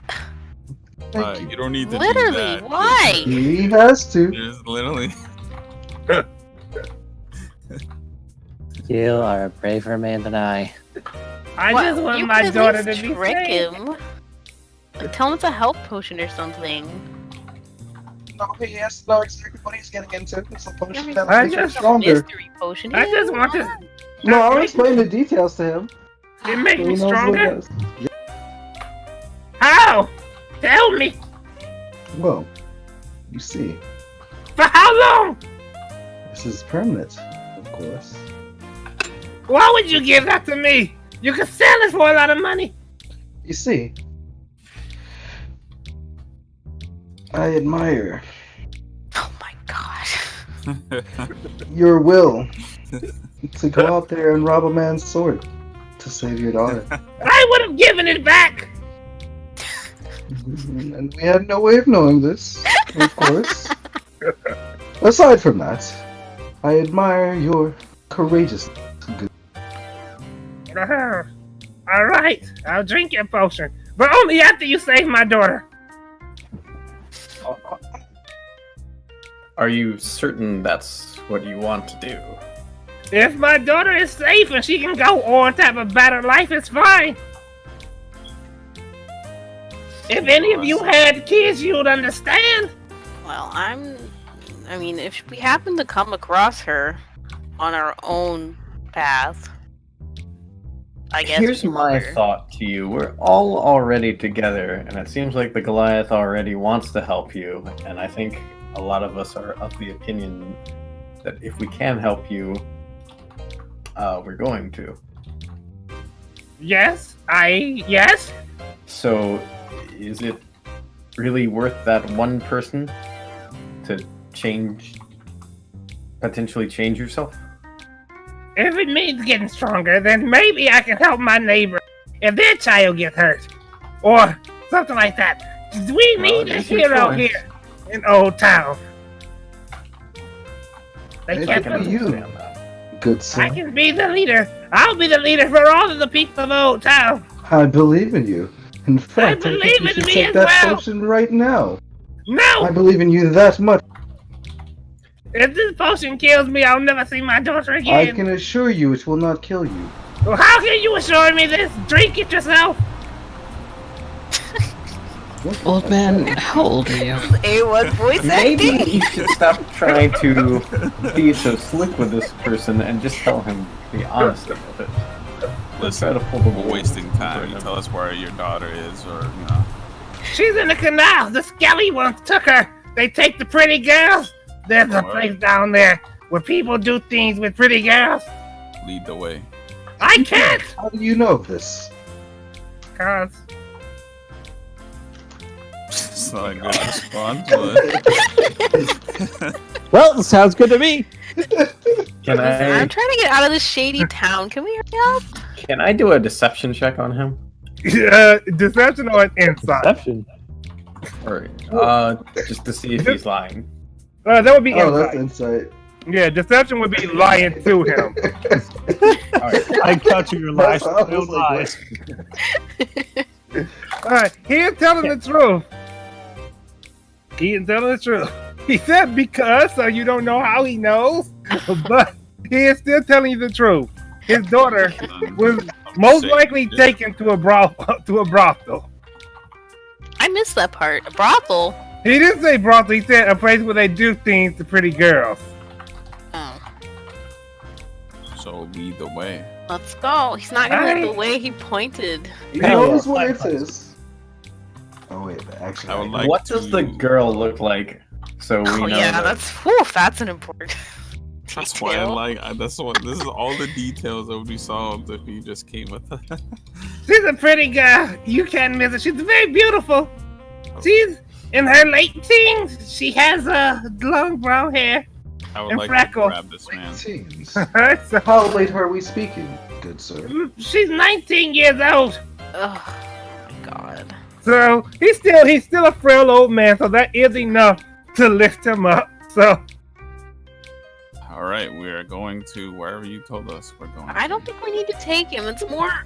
You don't need to Literally, do that. why? He has to. There's literally. You are a braver man than I. I What? just want You my could at daughter to least be trick safe. him. Like, tell him it's a health potion or something. No, he has to know exactly what he's getting into. It's a potion I that'll I make him just- stronger. Mystery potion. I just want to. No, I'll explain the details to him. It makes So me he knows what stronger. it does. How? Tell me. Well, you see, For how long? this is permanent, of course. Why would you give that to me? You could sell it for a lot of money. You see, I admire Oh my god. your will to go out there and rob a man's sword to save your daughter. I would have given it back. And we had no way of knowing this, of course. Aside from that, I admire your courageousness. All right, I'll drink your potion, but only after you save my daughter. Are you certain that's what you want to do? If my daughter is safe and she can go on to have a better life, it's fine. If any of you had kids, you'd understand. Well, I mean, if we happen to come across her on our own path, I guess. Here's we my will. thought to you. We're all already together, and it seems like the Goliath already wants to help you, and I think a lot of us are of the opinion that if we can help you, we're going to. Yes. So, is it really worth that one person to potentially change yourself? If it means getting stronger, then maybe I can help my neighbor if their child gets hurt. Or something like that. We need a it's your hero choice. here in Old Town. They It can't could be be you, understand that. good I sir. can be the leader. I'll be the leader for all of the people of Old Town. I believe in you. In fact, I believe think you in should me take as that well. potion right now. No! I believe in you that much. If this potion kills me, I'll never see my daughter I again. can assure you it will not kill you. Well, how can you assure me this? Drink it yourself. Old man, how old are you? A1 voice Maybe acting. you should stop trying to be so slick with this person and just tell him the honesty of it. Listen, Try to pull the we're wasting time. You tell us where your daughter is, or She's in the canal. The skelly ones took her. They take the pretty girls. There's a place down there where people do things with pretty girls. lead the way. I can't. How do you know of this? Cause It's not a good response, but Well, sounds good to me. Can I'm I trying to get out of this shady town. Can we hurry up? can I do a deception check on him? deception or insight. Deception. Or just to see if he's lying. That would be Oh, insight. that's insight. Yeah, deception would be lying to him. I got you your lies. That's- I No was like, lies. Alright, he is telling the truth. He is telling the truth. He said because, so you don't know how he knows, but he is still telling you the truth. His daughter was most likely taken to a brothel. I missed that part. A brothel. He didn't say brothel. He said a place where they do things to pretty girls. Oh, so lead the way. let's go. He's not gonna lead the way. He pointed. He Hell knows yeah. what it is. Oh wait, actually, I would like What does the girl look like? So we Oh know. yeah, that- that's an important That's why I detail. like. This is all the details that would be solved if you just came with that. She's a pretty girl. You can't miss her. She's very beautiful. She's in her late teens. She has long brown hair. I would And like freckles. to grab this man. Teens. So, How late are we speaking, good sir? she's 19 years old. Oh my god. So he's still a frail old man. So that is enough to lift him up. So All right, we are going to wherever you told us we're going. I don't think we need to take him. It's more.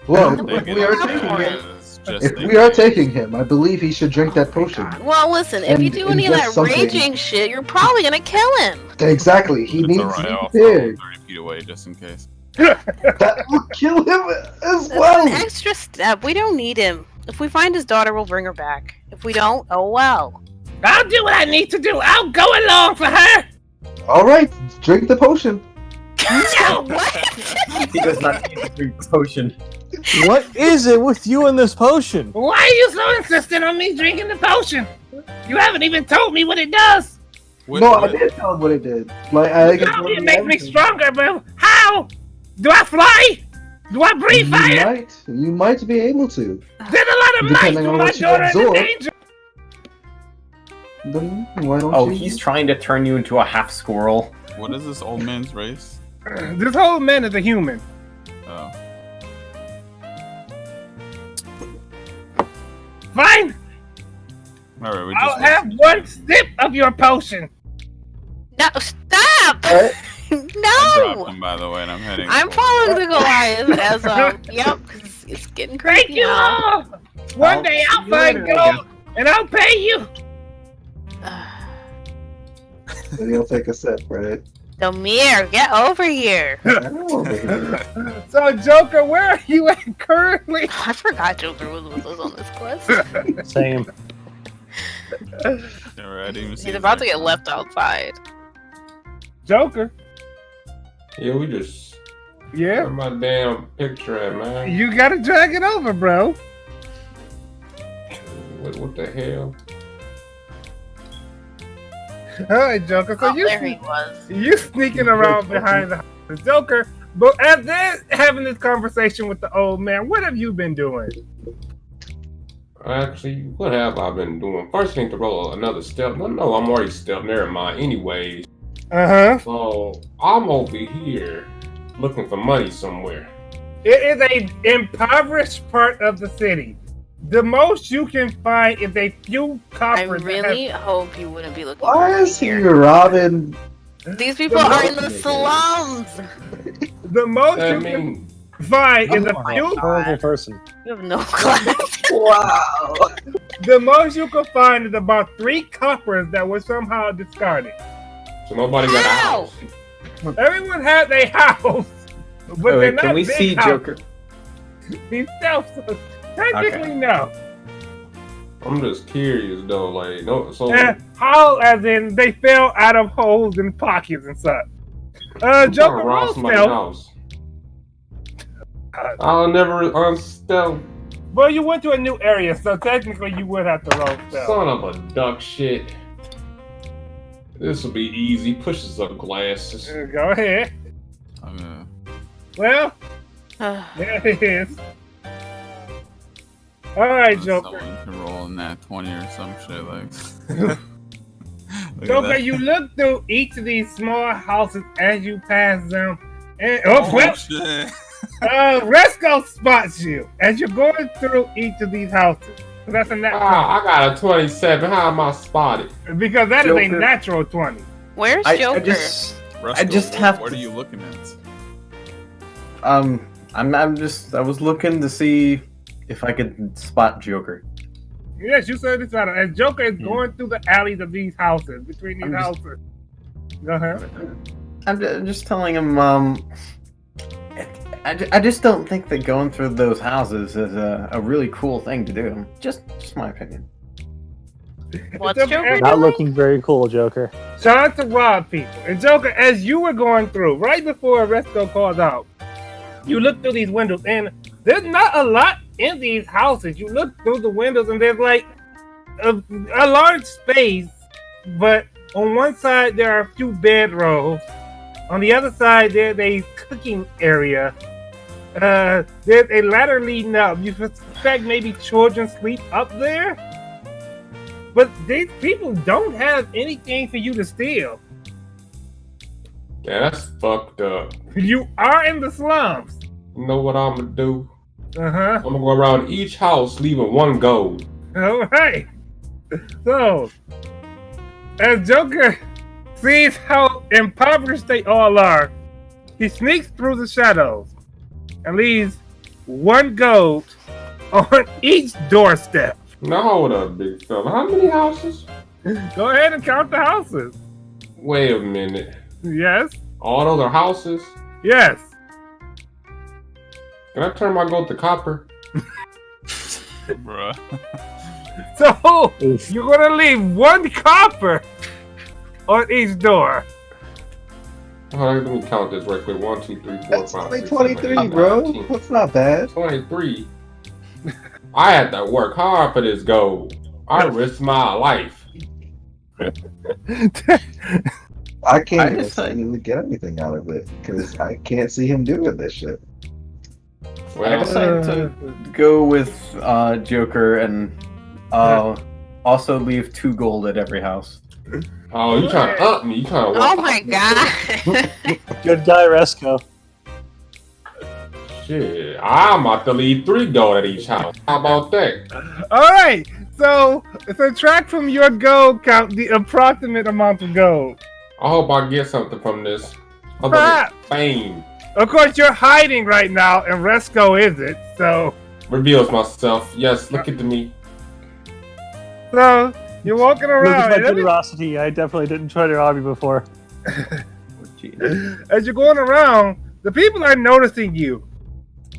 Well, Take if it we are as taking it him, is, just if think we are it is. taking him, I believe he should drink that potion. Well, listen. If you And do any of that ingest something. raging shit, you're probably gonna kill him. Exactly. He It's needs alright, to I'll be throw prepared. 30 feet away just in case. That will kill him as That's well. an extra step. We don't need him. If we find his daughter, we'll bring her back. If we don't, oh well. I'll do what I need to do. I'll go along for her. All right, drink the potion. No, what? He does not need to drink the potion. What is it with you and this potion? Why are you so insistent on me drinking the potion? You haven't even told me what it does. No, I did tell him what it did. Like I think How it makes me stronger, but how? Do I fly? Do I breathe fire? You might be able to. There's a lot of mice Depending when on my what you daughter is in absorb. danger. Then why don't Oh, you? he's trying to turn you into a half squirrel. What is this old man's race? This whole man is a human. Oh. Fine. All right, we I'll just have one sip of your potion. No, stop! I No! dropped him, by the way, and I'm heading. I'm following the Goliath as yep, 'cause it's getting Thank creepy you now. all. One day I'll you find later, gold and I'll pay you. Then he'll take a sip, right? Demir, get over here. I'm over here. So Joker, where are you at currently? I forgot Joker was with us on this quest. Same. He's about to get left outside. Joker. Yeah, we just. Yeah. Where my damn picture at, man? You gotta drag it over, bro. What the hell? Alright, Joker. So There he was. you sneaking around behind the Joker. But as they're having this conversation with the old man, what have you been doing? Actually, what have I been doing? First thing to roll another step. No, I'm already stepped. Never mind. Anyways. So I'm over here looking for money somewhere. It is a impoverished part of the city. The most you can find is a few I coppers. really hope you wouldn't be looking Why for is me he here. robbing? These people are in the slums. The most I you mean, can find is a few. Horrible person. You have no class. Wow. The most you can find is about 3 coppers that were somehow discarded. So nobody got a house. Everyone has a house, but they're Wait, not can we big see houses. Joker? These houses, technically no. I'm just curious though, like no. So How, as in they fell out of holes and pockets and such. Joker rob somebody's Roosevelt. house. I'll never unstealth. Well, you went to a new area, so technically you would have to roll stealth. Son of a duck shit. This will be easy. Pushes up glasses. Go ahead. Well, there it is. All right, Joker. Someone can roll in that 20 or some shit like. Look at Joker, that. you look through each of these small houses as you pass them, and Shit. Resco spots you as you're going through each of these houses. So that's a natural. I got a 27. How am I spotted? Because that is Joker. a natural 20. Where's Joker? Roscoe, I just have what to- are you looking at? I was looking to see if I could spot Joker. Yes, you said it's out. And Joker is going through the alleys of these houses, between these houses. Go ahead. I'm just telling him, I just don't think that going through those houses is a really cool thing to do. Just my opinion. What's It's Joker Not doing? looking very cool, Joker. Trying to rob people. And Joker, as you were going through, right before Resco called out, you look through these windows, and there's not a lot in these houses. You look through the windows, and there's like a large space, but on one side there are a few bedrolls. On the other side, there's a cooking area. There's a ladder leading up. You suspect maybe children sleep up there? But these people don't have anything for you to steal. Yeah, that's fucked up. You are in the slums. You know what I'm gonna do? Uh-huh. I'm gonna go around each house leaving one gold. All right. So, as Joker sees how impoverished they all are, he sneaks through the shadows and leaves one gold on each doorstep. Now hold up, big fella. How many houses? Go ahead and count the houses. Wait a minute. Yes. All those are houses? Yes. Can I turn my gold to copper? Bruh. So, you're going to leave one copper on each door. Let me count this right quick. 1, 2, 3, 4, That's 5, only 6, 23, 7, 8, bro. 9, 10. That's not bad. 23. I had to work hard for this gold. I risked my life. I can't just even get anything out of it because I can't see him doing this shit. I Well, decided to go with Joker and also leave 2 gold at every house. oh, you trying to up me? You trying to Oh my god. Good guy, Resco. Shit, I'm about to leave 3 gold at each house. How about that? All right. So, subtract from your gold count the approximate amount of gold. I hope I get something from this. Other Ah. than fame. Of course, you're hiding right now, and Resco isn't. So, Reveals myself. Yes, look at me. you're walking Look around. at and my generosity. I definitely didn't try to rob you before. as you're going around, the people are noticing you.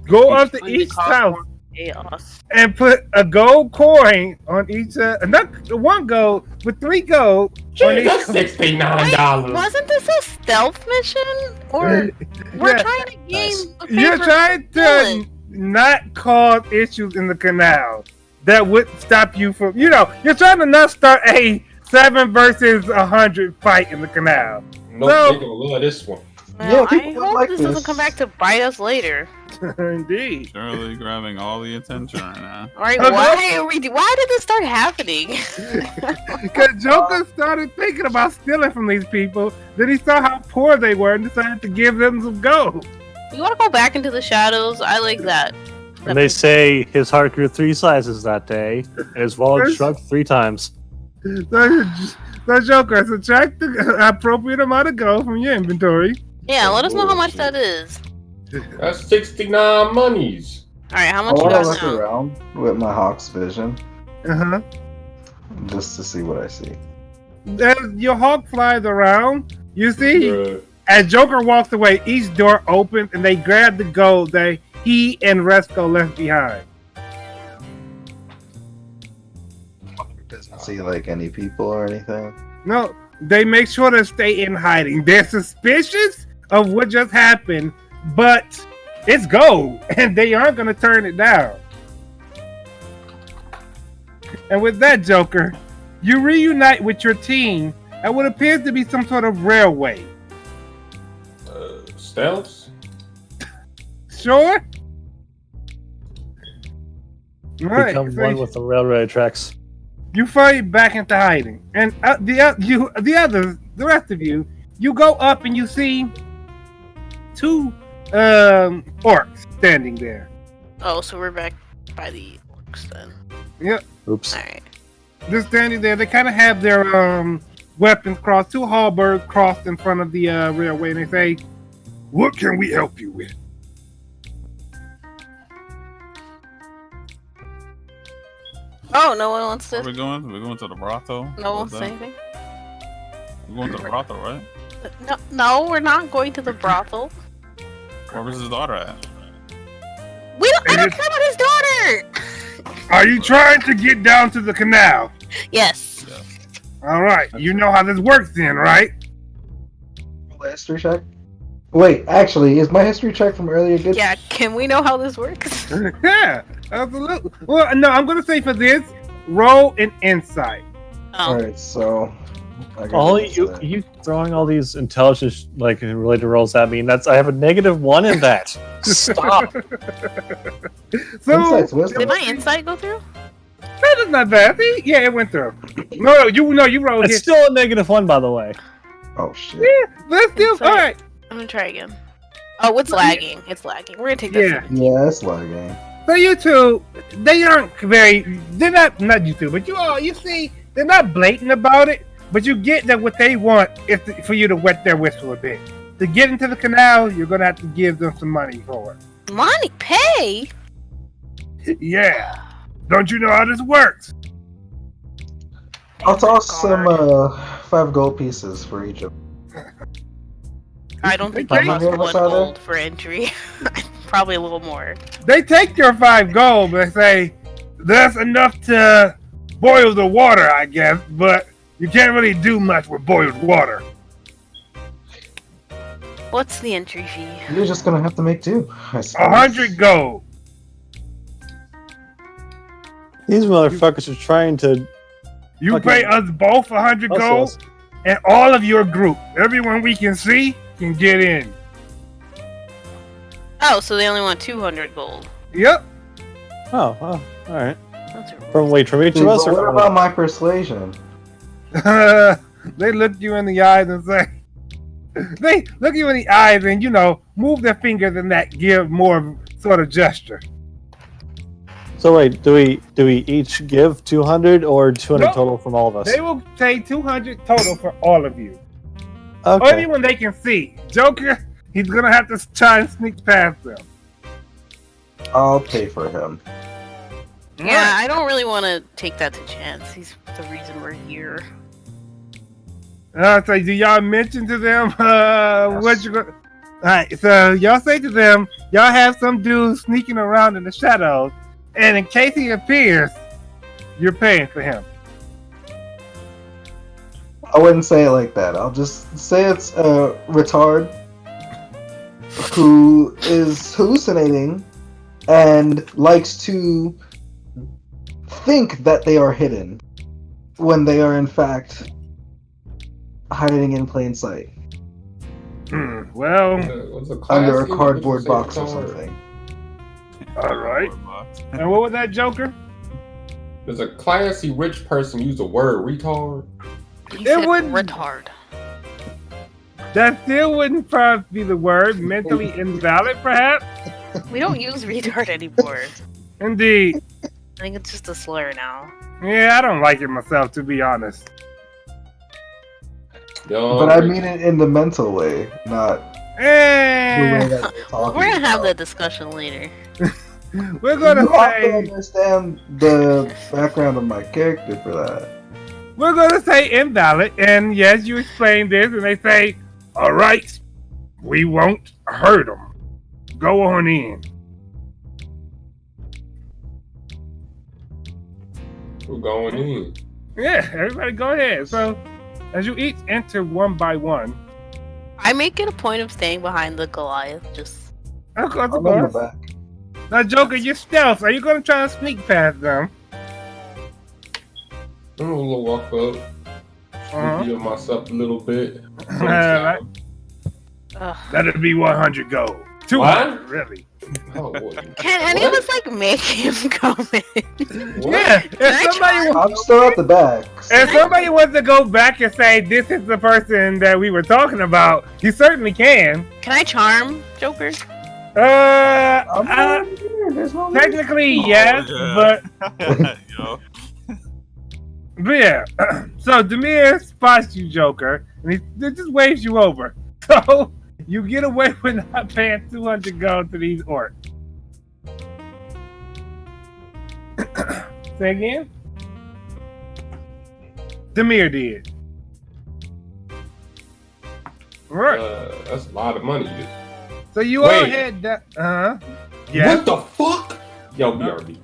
Go up to each house Chaos. and put a gold coin on each. Not 1 gold, but 3 gold on Gee, each. that's $69. Wasn't this a stealth mission? Or we're Yeah. trying to gain a You're favor trying from to villain. not cause issues in the canal that would stop you from. You're trying to not start a 7 versus 100 fight in the canal. No, So- they gonna love this one. Well, I people hope like this this. doesn't come back to bite us later. Indeed. Surely grabbing all the attention right now. Alright, Okay. why did this start happening? Because Joker started thinking about stealing from these people. Then he saw how poor they were and decided to give them some gold. You wanna go back into the shadows? I like that. And they say his heart grew 3 sizes that day, and his wallet shrunk 3 times. So Joker, subtract the appropriate amount of gold from your inventory. Yeah, let us know how much that is. That's 69 monies. Alright, how I much you want to got look now? around with my Hawk's vision Uh-huh. just to see what I see. As your hawk flies around, You see, Bruh. as Joker walks away, each door opens and they grab the gold that he and Resco left behind. Doesn't see like any people or anything. No, they make sure to stay in hiding. They're suspicious of what just happened, but it's gold, and they aren't going to turn it down. And with that, Joker, you reunite with your team at what appears to be some sort of railway. Stealth? Sure? Right, Become so one with the railroad tracks. you fight back into hiding, and the rest of you, you go up and you see two orcs standing there. Oh, so we're back by the orcs then. Yep. Oops. Alright. They're standing there. They kind of have their weapons crossed, two halberds crossed in front of the railway, and they say, "What can we help you with?" Oh, no one wants Where to. are we going? We're going to the brothel? No one What's wants to say that? anything. We're going to the brothel, right? No, we're not going to the brothel. Where was his daughter at? I don't care about his daughter! Are you trying to get down to the canal? Yes. All right. You know how this works then, right? History check? Wait, actually, is my history check from earlier good? Yeah, can we know how this works? Yeah, absolutely. Well, no, I'm going to say for this, roll an insight. Oh. Alright, so... I got All this, you throwing all these intelligence like related rolls at me, and I have a -1 in that. Stop. So, Insight's wisdom. Did my insight go through? that is not bad. See? Yeah, it went through. No, you rolled It's it. still a -1, by the way. Oh shit. Yeah, let's do. Insight. All right. I'm gonna try again. Oh, it's lagging. It's lagging. We're gonna take that. Yeah. Yeah, that's lagging. So you two, they aren't they're not you two, but you see, they're not blatant about it, but you get that what they want is for you to wet their whistle a bit. To get into the canal, you're going to have to give them some money for it. Money? Pay? Yeah. Don't you know how this works? I'll toss some 5 gold pieces for each of them. I don't think They you cost take- 1 gold for entry. Probably a little more. They take your 5 gold, but say, that's enough to boil the water, I guess, but you can't really do much with boiled water. What's the entry fee? You're just gonna have to make do, I suppose. 100 gold. These motherfuckers are trying to. You Okay. pay us both 100 gold, Us. and all of your group, everyone we can see, can get in. Oh, so they only want 200 gold. Oh, Yep. all right. That's a From each Dude, of us, but or what about my persuasion? They look you in the eyes and say, they look you in the eyes and, move their fingers and that give more sort of gesture. So wait, do we each give 200 or 200 Nope. total from all of us? They will say 200 total for all of you. Okay. Everyone they can see. Joker, he's going to have to try and sneak past them. I'll pay for him. Yeah, I don't really want to take that to chance. He's the reason we're here. So do y'all mention to them what you're going? All right, so y'all say to them, y'all have some dude sneaking around in the shadows, and in case he appears, you're paying for him. I wouldn't say it like that. I'll just say it's a retard who is hallucinating and likes to think that they are hidden when they are in fact hiding in plain sight Well, Was it under a classy? cardboard Did you say box or retard? something. all right. And what was that, Joker? Does a classy rich person use the word retard? He It said wouldn't- retard. That still wouldn't probably be the word. Mentally invalid, perhaps? We don't use retard anymore. Indeed. I think it's just a slur now. Yeah, I don't like it myself, to be honest. Yo, But I mean it in the mental way, not the way Eh, that they're Well, talking we're gonna have about. that discussion later. we're gonna You have to say understand the background of my character for that. invalid, and yes, you explained this, and they say, All right, we won't hurt them. Go on in. We're going in. Yeah, everybody go ahead. So, as you each enter one by one. I make it a point of staying behind the Goliath, just... Of course, I'm in the back. Now, Joker, you're stealth. Are you going to try to sneak past them? I'm gonna walk up, reveal myself a little bit. Right. That'd be 100 gold. 200, really. Oh, can any of us like make him come in? Yeah, if somebody I'm still at the back. If somebody wants to go back and say this is the person that we were talking about, you certainly can. Can I charm Joker? Technically yes, but yeah. So Demir spots you, Joker, and he just waves you over. So you get away with not paying 200 gold to these orcs. Say again? Demir did. Right. That's a lot of money. So you all head down. Yeah. What the fuck? Yo, BRB.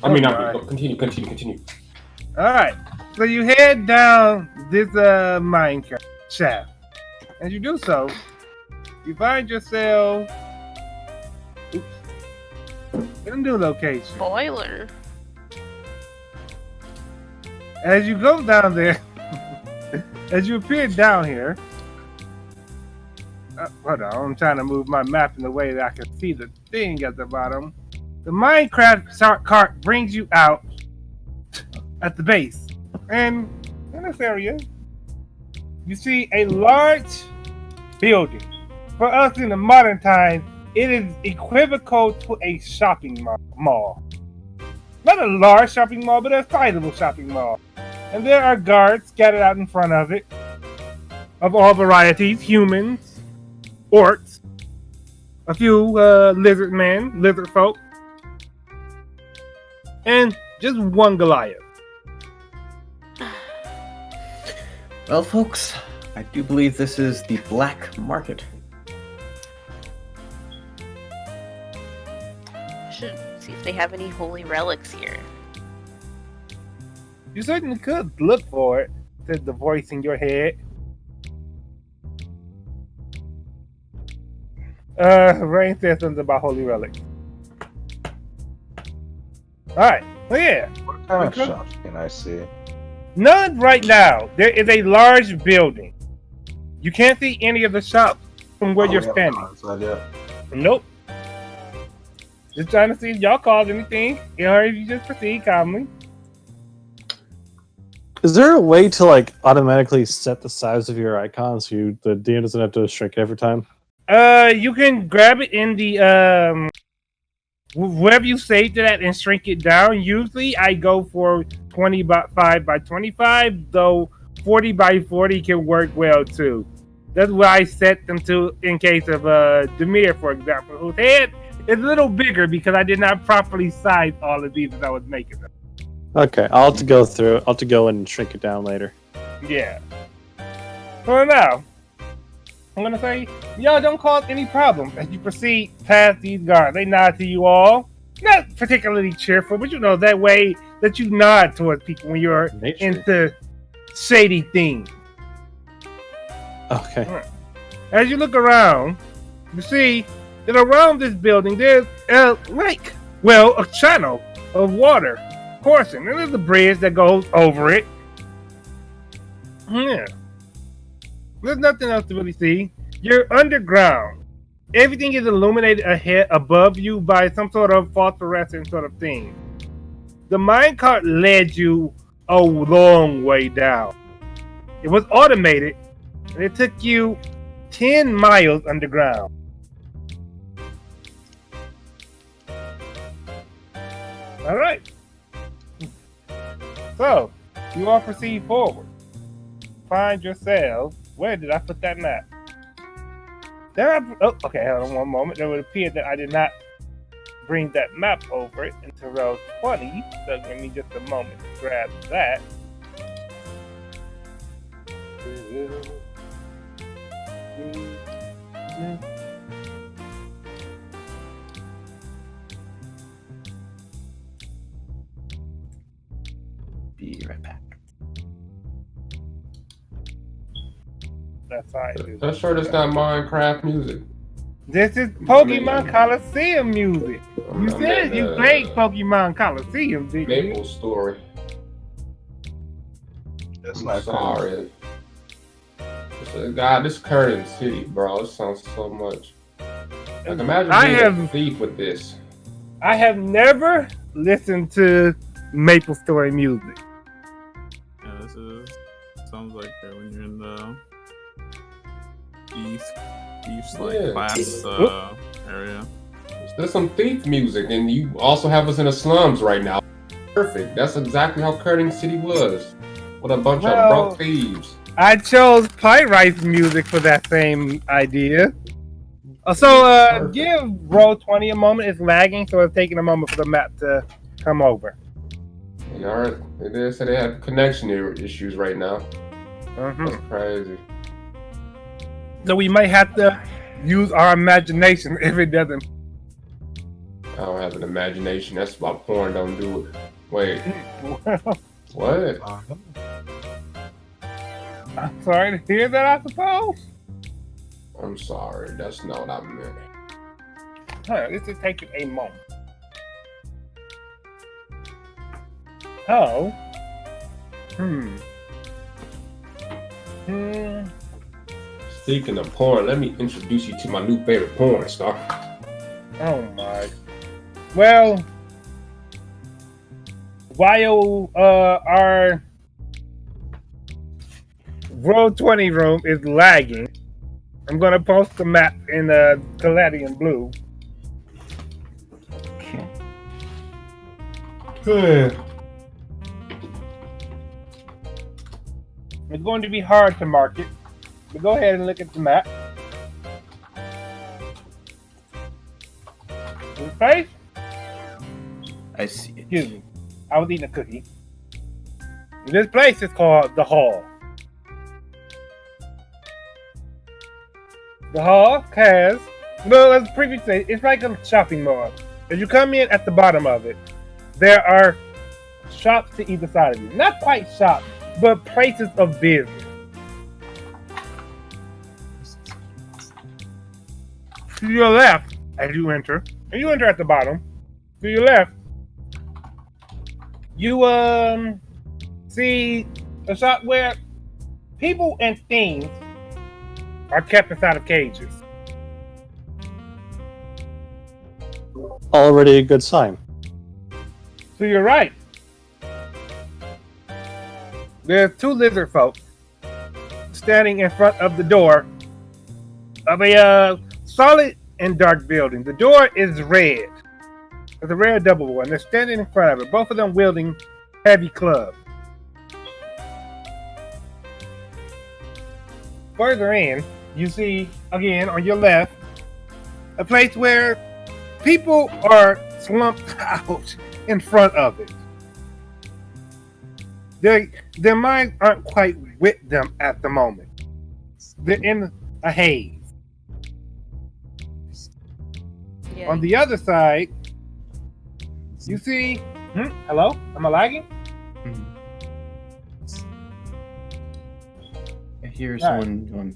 I mean, continue. All right. So you head down this minecart shaft. As you do so, you find yourself in a new location. Boiler. As you go down there, as you appear down here, hold on, I'm trying to move my map in the way that I can see the thing at the bottom. The Minecraft cart brings you out at the base. And in this area, you see a large building. For us in the modern time, it is equivocal to a shopping mall. Not a large shopping mall, but a sizable shopping mall. And there are guards scattered out in front of it, of all varieties, humans, orcs, a few lizard men, lizard folk, and just one Goliath. Well, folks, I do believe this is the black market. Should see if they have any holy relics here. You certainly could look for it, said the voice in your head. Rain said something about holy relics. Alright, well yeah. What kind of shops can I see? None right now. There is a large building. You can't see any of the shops from where you're standing. Nope. Just trying to see if y'all cause anything. Or if you just proceed calmly. Is there a way to like automatically set the size of your icon so the DM doesn't have to shrink every time? You can grab it in the wherever you saved it at and shrink it down. Usually I go for 25 by 25, though 40 by 40 can work well too. That's why I set them to in case of Demir, for example, whose head is a little bigger because I did not properly size all of these as I was making them. Okay, I'll have to go through it. I'll have to go and shrink it down later. Yeah. For now, I'm gonna say, y'all don't cause any problems as you proceed past these guards. They nod to you all. Not particularly cheerful, but you know, that way that you nod towards people when you're into shady things. Okay. Right. As you look around, you see that around this building there's a channel of water coursing. And there's a bridge that goes over it. Yeah. There's nothing else to really see. You're underground. Everything is illuminated ahead above you by some sort of phosphorescent sort of thing. The minecart led you a long way down. It was automated, and it took you 10 miles underground. All right. So, you all proceed forward. Find yourselves. Where did I put that map? Okay, hold on one moment. It would appear that I did not bring that map over it into row 20. So give me just a moment to grab that. Be right back. That's how I do. That's sure that's not Minecraft music. This is Pokemon Coliseum music. You said you played Pokemon Coliseum, didn't you? Maple Story. That's I'm not sorry. God, this Curtain City, bro. It sounds so much. Like, imagine being a thief with this. I have never listened to Maple Story music. Yeah, this sounds like when you're in the East class area. There's some thief music, and you also have us in the slums right now. Perfect. That's exactly how Curtain City was. With a bunch of broke thieves. I chose Pyrite's music for that same idea. So, give Roll20 a moment. It's lagging, so it's taking a moment for the map to come over. Alright, they said they have connection issues right now. That's crazy. So we might have to use our imagination if it doesn't. I don't have an imagination. That's why porn don't do it. Wait. What? I'm sorry to hear that, I suppose. I'm sorry. That's not what I meant. This is taking a moment. Oh. Speaking of porn, let me introduce you to my new favorite porn star. Oh my. Well, while our Roll20 room is lagging, I'm gonna post the map in Caladium blue. Okay. It's going to be hard to market, but go ahead and look at the map. This place? I see it. Excuse me. I was eating a cookie. This place is called the Hall. The Hall has, well, as previously said, it's like a shopping mall. As you come in at the bottom of it, there are shops to either side of you. Not quite shops, but places of business. To your left, as you enter, and you enter at the bottom, to your left, you see a shop where people and things are kept inside of cages. Already a good sign. To your right, there's two lizard folk standing in front of the door of a solid and dark building. The door is red. It's a red double one. They're standing in front of it, both of them wielding heavy clubs. Further in, you see, again, on your left, a place where people are slumped out in front of it. Their minds aren't quite with them at the moment. They're in a haze. Yeah. On the other side, you see, hello? Am I lagging? I hear someone going.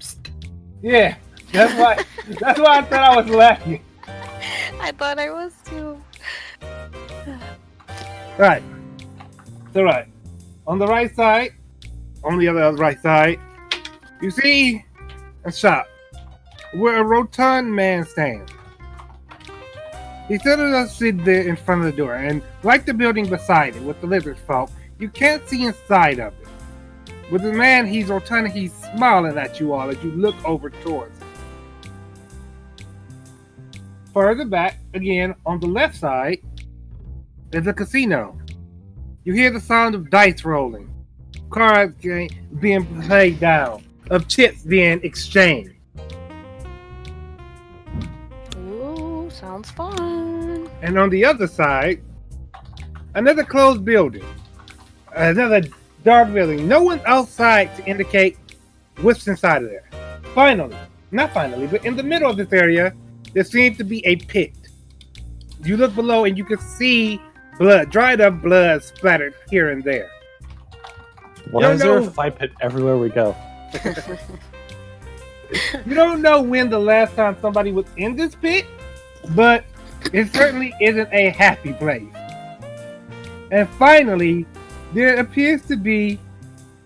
Yeah, that's why I thought I was lagging. I thought I was too. Right. So right. On the right side, on the other right side, you see a shop where a rotund man stands. He does sit there in front of the door, and like the building beside it with the lizard folk, you can't see inside of it. With the man, he's rotund, he's smiling at you all as you look over towards him. Further back, again, on the left side, there's a casino. You hear the sound of dice rolling, cards being played down, of chips being exchanged. Ooh, sounds fun. And on the other side, another closed building, another dark building. No one outside to indicate what's inside of there. Finally, not finally, but in the middle of this area, there seems to be a pit. You look below and you can see blood, dried up blood splattered here and there. Why is there a fight pit everywhere we go? You don't know when the last time somebody was in this pit, but it certainly isn't a happy place. And finally, there appears to be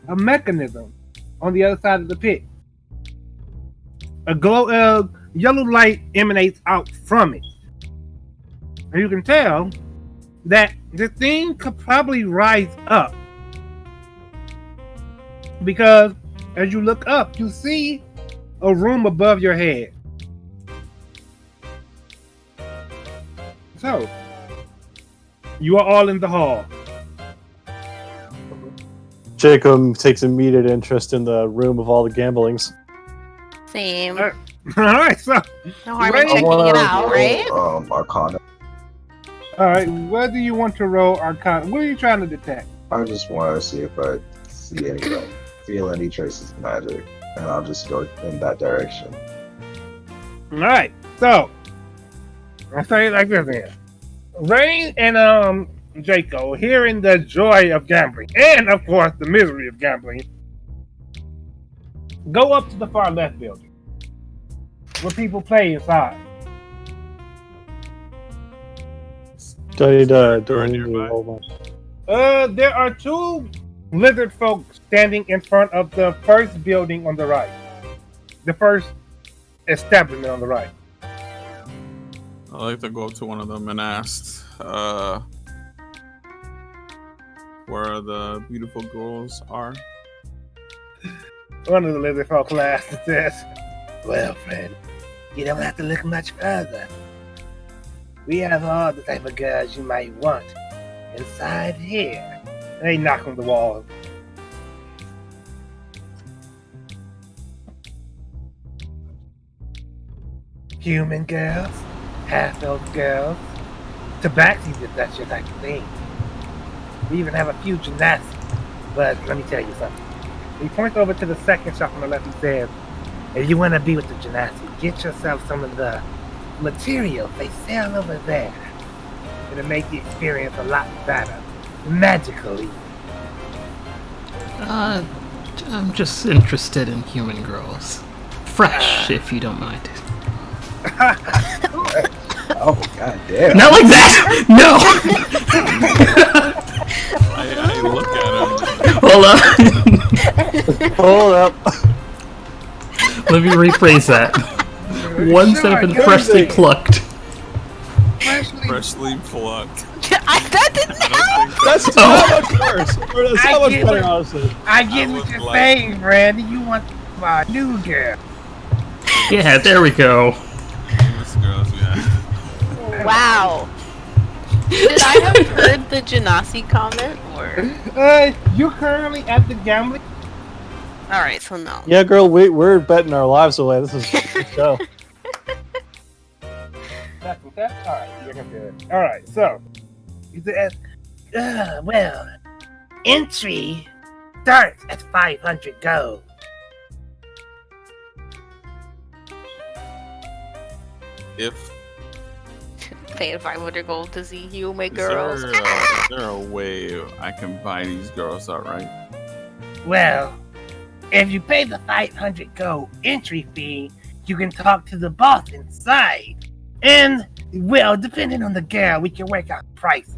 a mechanism on the other side of the pit. A yellow light emanates out from it. And you can tell that the thing could probably rise up. Because as you look up, you see a room above your head. So, you are all in the hall. Jacob takes immediate interest in the room of all the gamblings. Same. All right, so no harm in checking it out, right? Arcana. All right, what do you want to roll Arcana? What are you trying to detect? I just want to see if I see anything, feel any traces of magic, and I'll just go in that direction. All right, so I'll say it like this here. Rain and Jaco, hearing the joy of gambling, and of course the misery of gambling, go up to the far left building, where people play inside. Do I need to roll my... There are two lizard folk standing in front of the first building on the right. The first establishment on the right. I'd like to go up to one of them and ask, where the beautiful girls are. One of the lizard folk laughs and says, "Well, friend, you don't have to look much further. We have all the type of girls you might want inside here." And they knock on the wall. Human girls, half-elf girls, tabaxis if that's your type of thing. We even have a few gymnastics. But let me tell you something. He points over to the second shop on the left. He says, if you want to be with the gymnastics, get yourself some of the materials they sell over there. It'll make the experience a lot better. Magically. I'm just interested in human girls. Fresh, if you don't mind. Oh, god damn. Not like that! No! I look at him. Hold up. Let me rephrase that. Ones that have been freshly plucked. Freshly plucked. That didn't help! That's so much worse. That's so much better, honestly. I get what you're saying, Randy. You want my new girl. Yeah, there we go. This girl's, yeah. Wow. Did I have heard the Genasi comment, or? You currently at the gambling? Alright, so no. Yeah, girl, we're betting our lives away. This is a show. That's okay? Alright, you're gonna do it. Alright, so. You said, well, entry starts at 500 gold. If Paying 500 gold to see you make is girls. there a way I can buy these girls outright? Well, if you pay the 500 gold entry fee, you can talk to the boss inside. And, well, depending on the girl, we can work out prices.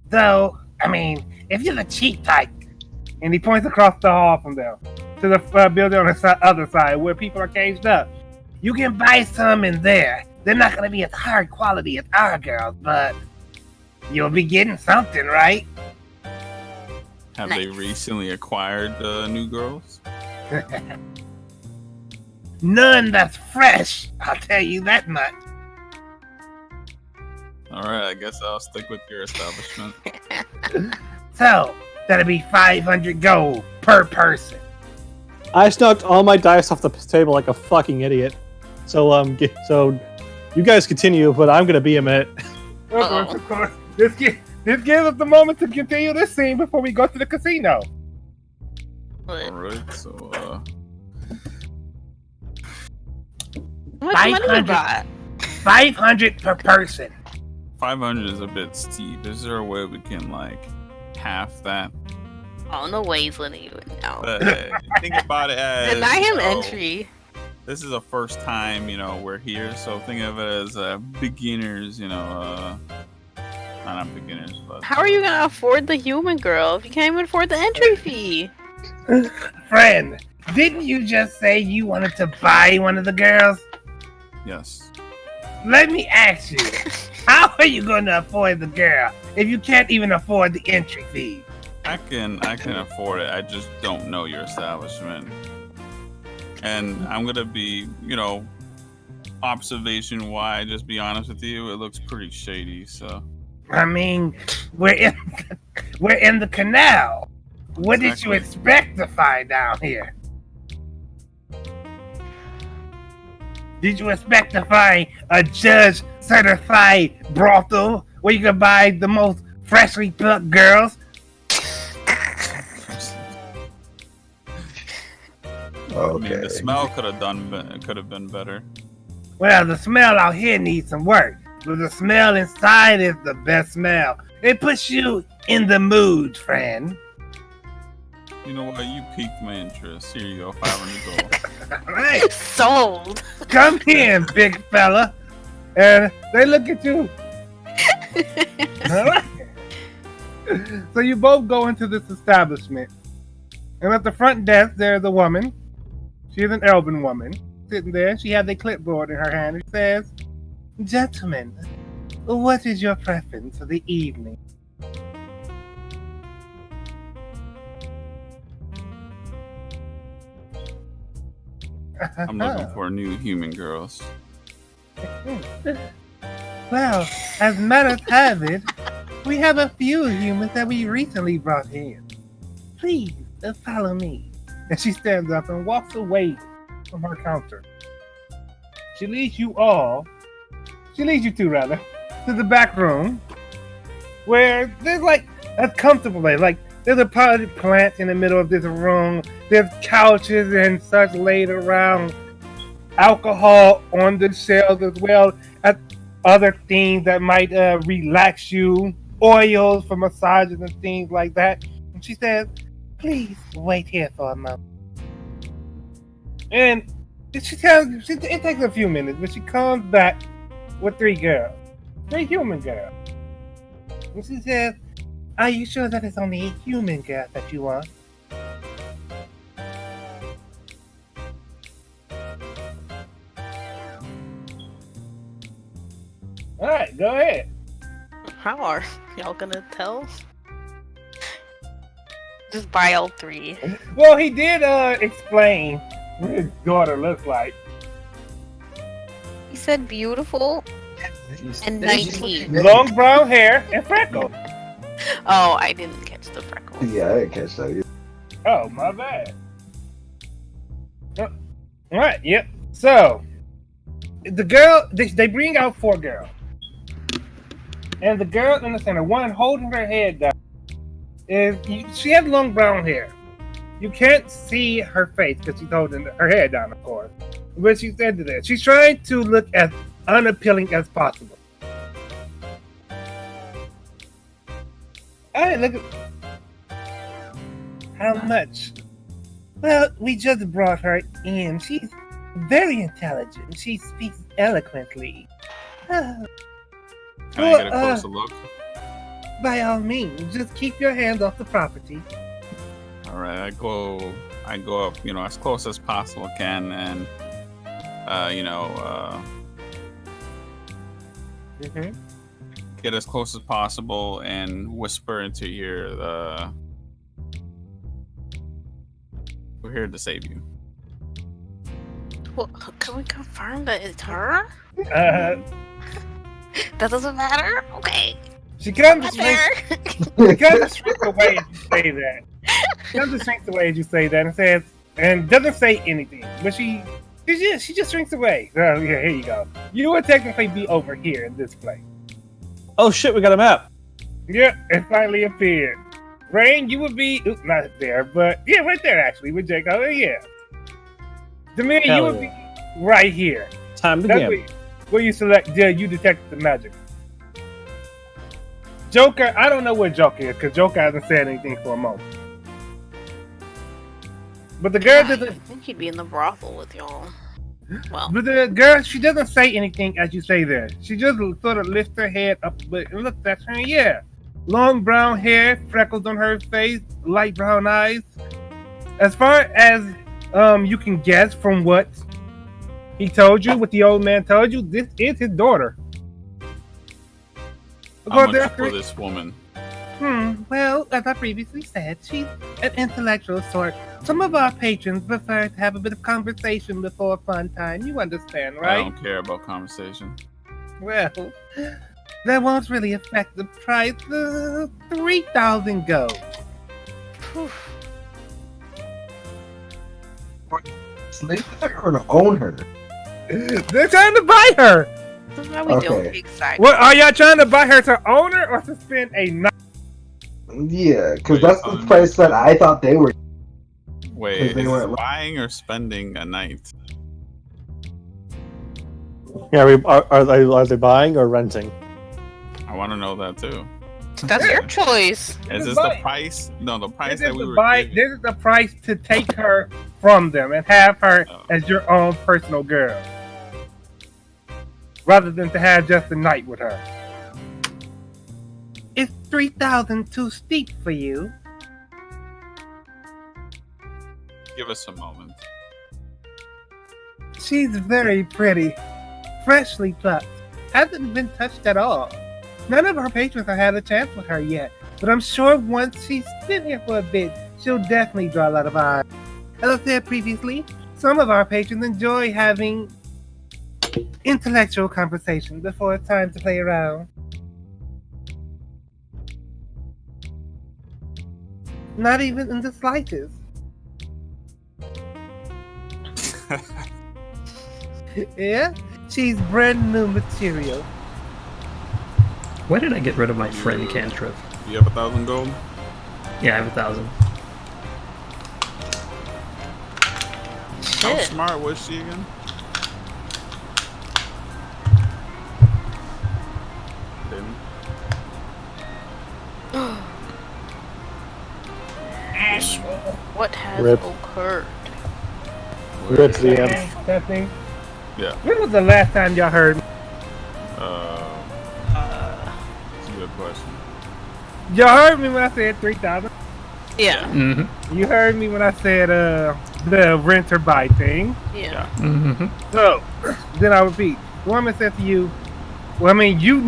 Though, I mean, if you're the cheap type, and he points across the hall from there to the building on the other side where people are caged up, you can buy some in there. They're not going to be as high quality as our girls, but you'll be getting something, right? Have they recently acquired new girls? None that's fresh, I'll tell you that much. Alright, I guess I'll stick with your establishment. So, that'll be 500 gold per person. I snuck all my dice off the table like a fucking idiot. So you guys continue, but I'm gonna be a minute. Of course. This gives us the moment to continue this scene before we go to the casino. Alright, so How much money you got? 500 per person. 500 is a bit steep. Is there a way we can like half that? Oh, no way he's letting you in now. Think about it as deny him entry. This is the first time we're here, so think of it as beginners. Not beginners, but how are you gonna afford the human girl if you can't even afford the entry fee? Friend, didn't you just say you wanted to buy one of the girls? Yes. Let me ask you, how are you going to afford the girl if you can't even afford the entry fee? I can afford it. I just don't know your establishment, and I'm gonna be, observation wise. Just be honest with you, it looks pretty shady. So. I mean, we're in the canal. What did you expect to find down here? Did you expect to find a judge-certified brothel where you can buy the most freshly plucked girls? I mean, the smell could have been better. Well, the smell out here needs some work, but the smell inside is the best smell. It puts you in the mood, friend. You know what? You piqued my interest. Here you go, 500 gold. Right. Sold. Come here, big fella. And they look at you. All right. So you both go into this establishment. And at the front desk, there's a woman. She's an elven woman. Sitting there. She has a clipboard in her hand. It says, "Gentlemen, what is your preference for the evening?" I'm looking for new human girls. Well, as matters have it, we have a few humans that we recently brought in. Please, follow me. And she stands up and walks away from her counter. She leads you two rather, to the back room, where there's like a comfortable place. Like, there's a potted plant in the middle of this room. There's couches and such laid around. Alcohol on the shelves as well as other things that might relax you. Oils for massages and things like that. And she says, "Please wait here for a moment." And it takes a few minutes, but she comes back with 3 girls. 3 human girls. And she says, "Are you sure that it's only a human girl that you want?" Alright, go ahead. How are y'all gonna tell? Just buy all 3. Well, he did explain what his daughter looks like. He said beautiful and 19. Long brown hair and freckles. Oh, I didn't catch the freckles. Yeah, I didn't catch that either. Oh, my bad. Alright, yep. So, the girl, they bring out 4 girls. And the girl in the center, one holding her head down, she has long brown hair. You can't see her face because she's holding her head down, of course. But she said that she's trying to look as unappealing as possible. Alright, look at how much. Well, we just brought her in. She's very intelligent. She speaks eloquently. Can I get a closer look? By all means, just keep your hands off the property. All right, I go up, as close as possible can, and get as close as possible and whisper into your ear, we're here to save you. Well, can we confirm that it's her? That doesn't matter? Okay. She kind of shrinks away as you say that. She kind of shrinks away as you say that and says, and doesn't say anything. But she just shrinks away. So, yeah, here you go. You would technically be over here in this place. Oh shit, we got a map. Yep, it finally appeared. Rain, you would be, not there, but yeah, right there actually with Jacob. Oh, yeah. Demir, you would be right here. Time to That's gamble. where you select. Yeah, you detect the magic. Joker, I don't know where Joker is because Joker hasn't said anything for a moment. But the girl I doesn't. think he'd be in the brothel with y'all. Well, But the girl, she doesn't say anything as you say there. She just sort of lifts her head up a bit and looks at her. Yeah, long brown hair, freckles on her face, light brown eyes. As far as you can guess from what he told you, what the old man told you, this is his daughter. How much for this woman? Well, as I previously said, she's an intellectual sort. Some of our patrons prefer to have a bit of conversation before a fun time. You understand, I right? don't care about conversation. Well, that won't really affect the price. 3,000 gold. Slave her or to own her? They're trying to buy her. that's why we don't take sides. What are y'all trying to buy her to own her or to spend a night? Yeah, because that's the price that I thought they were. Wait, is it buying or spending a night? Yeah, are they buying or renting? I want to know that too. That's your choice. Is this the price? No, the price that we were giving. This is the price to take her from them and have her as your own personal girl, rather than to have just a night with her. Is 3,000 too steep for you? Give us a moment. She's very pretty, freshly plucked, hasn't been touched at all. None of our patrons have had a chance with her yet, but I'm sure once she's been here for a bit, she'll definitely draw a lot of eyes. As I said previously, some of our patrons enjoy having intellectual conversation before it's time to play around. Not even in the slightest. Yeah, she's brand new material. Why did I get rid of my friend cantrip? You have 1,000 gold? Yeah, I have 1,000. How smart was she again? What has Rip. occurred? Rip the end. That thing? Yeah. When was the last time y'all heard me? That's a good question. Y'all heard me when I said 3,000? Yeah. Mm-hmm. You heard me when I said the rent or buy thing. Yeah. Mm-hmm. So, then I repeat. The woman said to you, well, I mean, you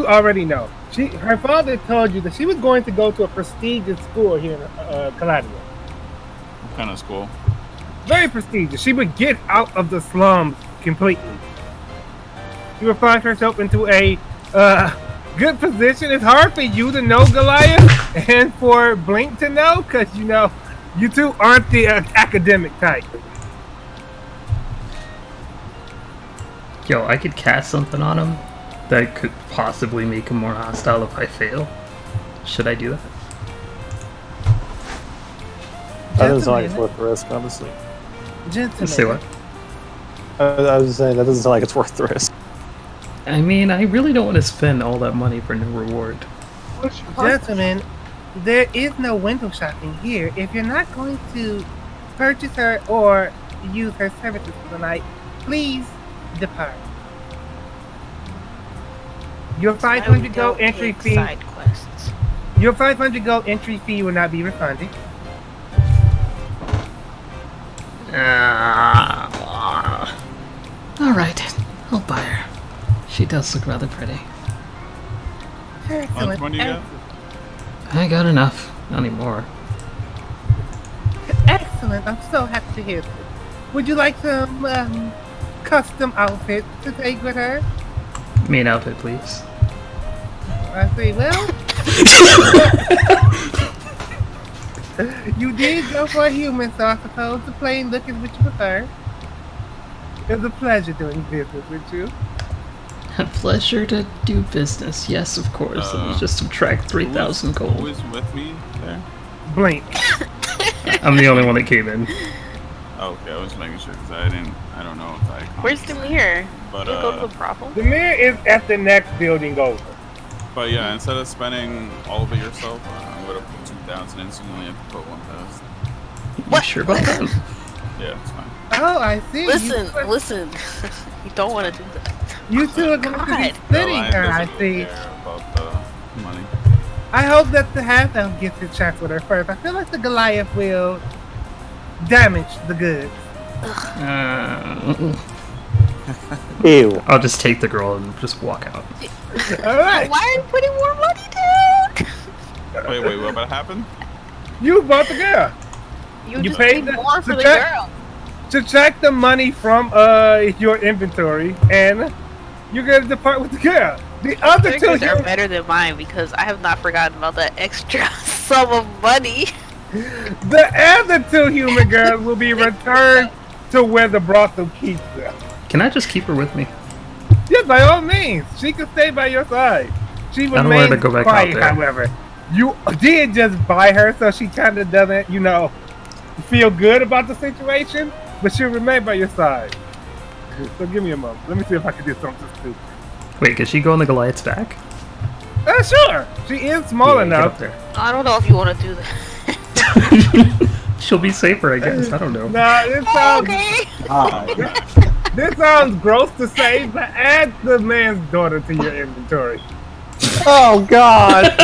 already know. Her father told you that she was going to go to a prestigious school here in Caladium. What kind of school? Very prestigious. She would get out of the slums completely. She would find herself into a good position. It's hard for you to know Goliath and for Blink to know because, you two aren't the academic type. Yo, I could cast something on him that could possibly make him more hostile if I fail. Should I do that? That doesn't sound like it's worth the risk, honestly. Gentlemen. Say what? I was just saying, that doesn't sound like it's worth the risk. I mean, I really don't want to spend all that money for no reward. Gentlemen, there is no window shopping here. If you're not going to purchase her or use her services for the night, please depart. Your 500 gold entry fee. Side quests. Your 500 gold entry fee will not be refunded. Alright, I'll buy her. She does look rather pretty. How much money you got? I got enough. Not anymore. Excellent. I'm so happy to hear this. Would you like some custom outfits to take with her? Main outfit, please. I say, well, you did go for a human, so I suppose the plain look is what you prefer. It's a pleasure doing business with you. A pleasure to do business. Yes, of course. Let me just subtract 3,000 Who gold. was with me there? Blink. I'm the only one that came in. Okay, I was making sure because I don't know if I. Where's Demir? But Did you go to the problem? Demir is at the next building over. But yeah, instead of spending all of it yourself, I'm gonna put 2,000 in, so you only have to put 1,000. You sure about that? Yeah, it's fine. Oh, I see. Listen. You don't want to do that. You two are going to be splitting her, I see. About the money. I hope that the half elf gets a chance with her first. I feel like the Goliath will damage the goods. Ew. I'll just take the girl and just walk out. Alright. Why are you putting more money down? Wait, what about happened? You bought the girl. You just paid more for the girl. Subtract the money from your inventory, and you're gonna depart with the girl. The other two are better than mine because I have not forgotten about that extra sum of money. The other two human girls will be returned to where the brothel keeps them. Can I just keep her with me? Yes, by all means. She can stay by your side. She I don't want her to remains go back quiet, out there. however. You did just buy her, so she kind of doesn't, feel good about the situation, but she'll remain by your side. So give me a moment. Let me see if I can do something stupid. Wait, can she go on the Goliath's back? Sure. She is small Yeah, enough. get up there. I don't know if you want to do that. She'll be safer, I guess. I don't know. Nah, it sounds Okay. This sounds gross to say, but add the man's daughter to your inventory. Oh God!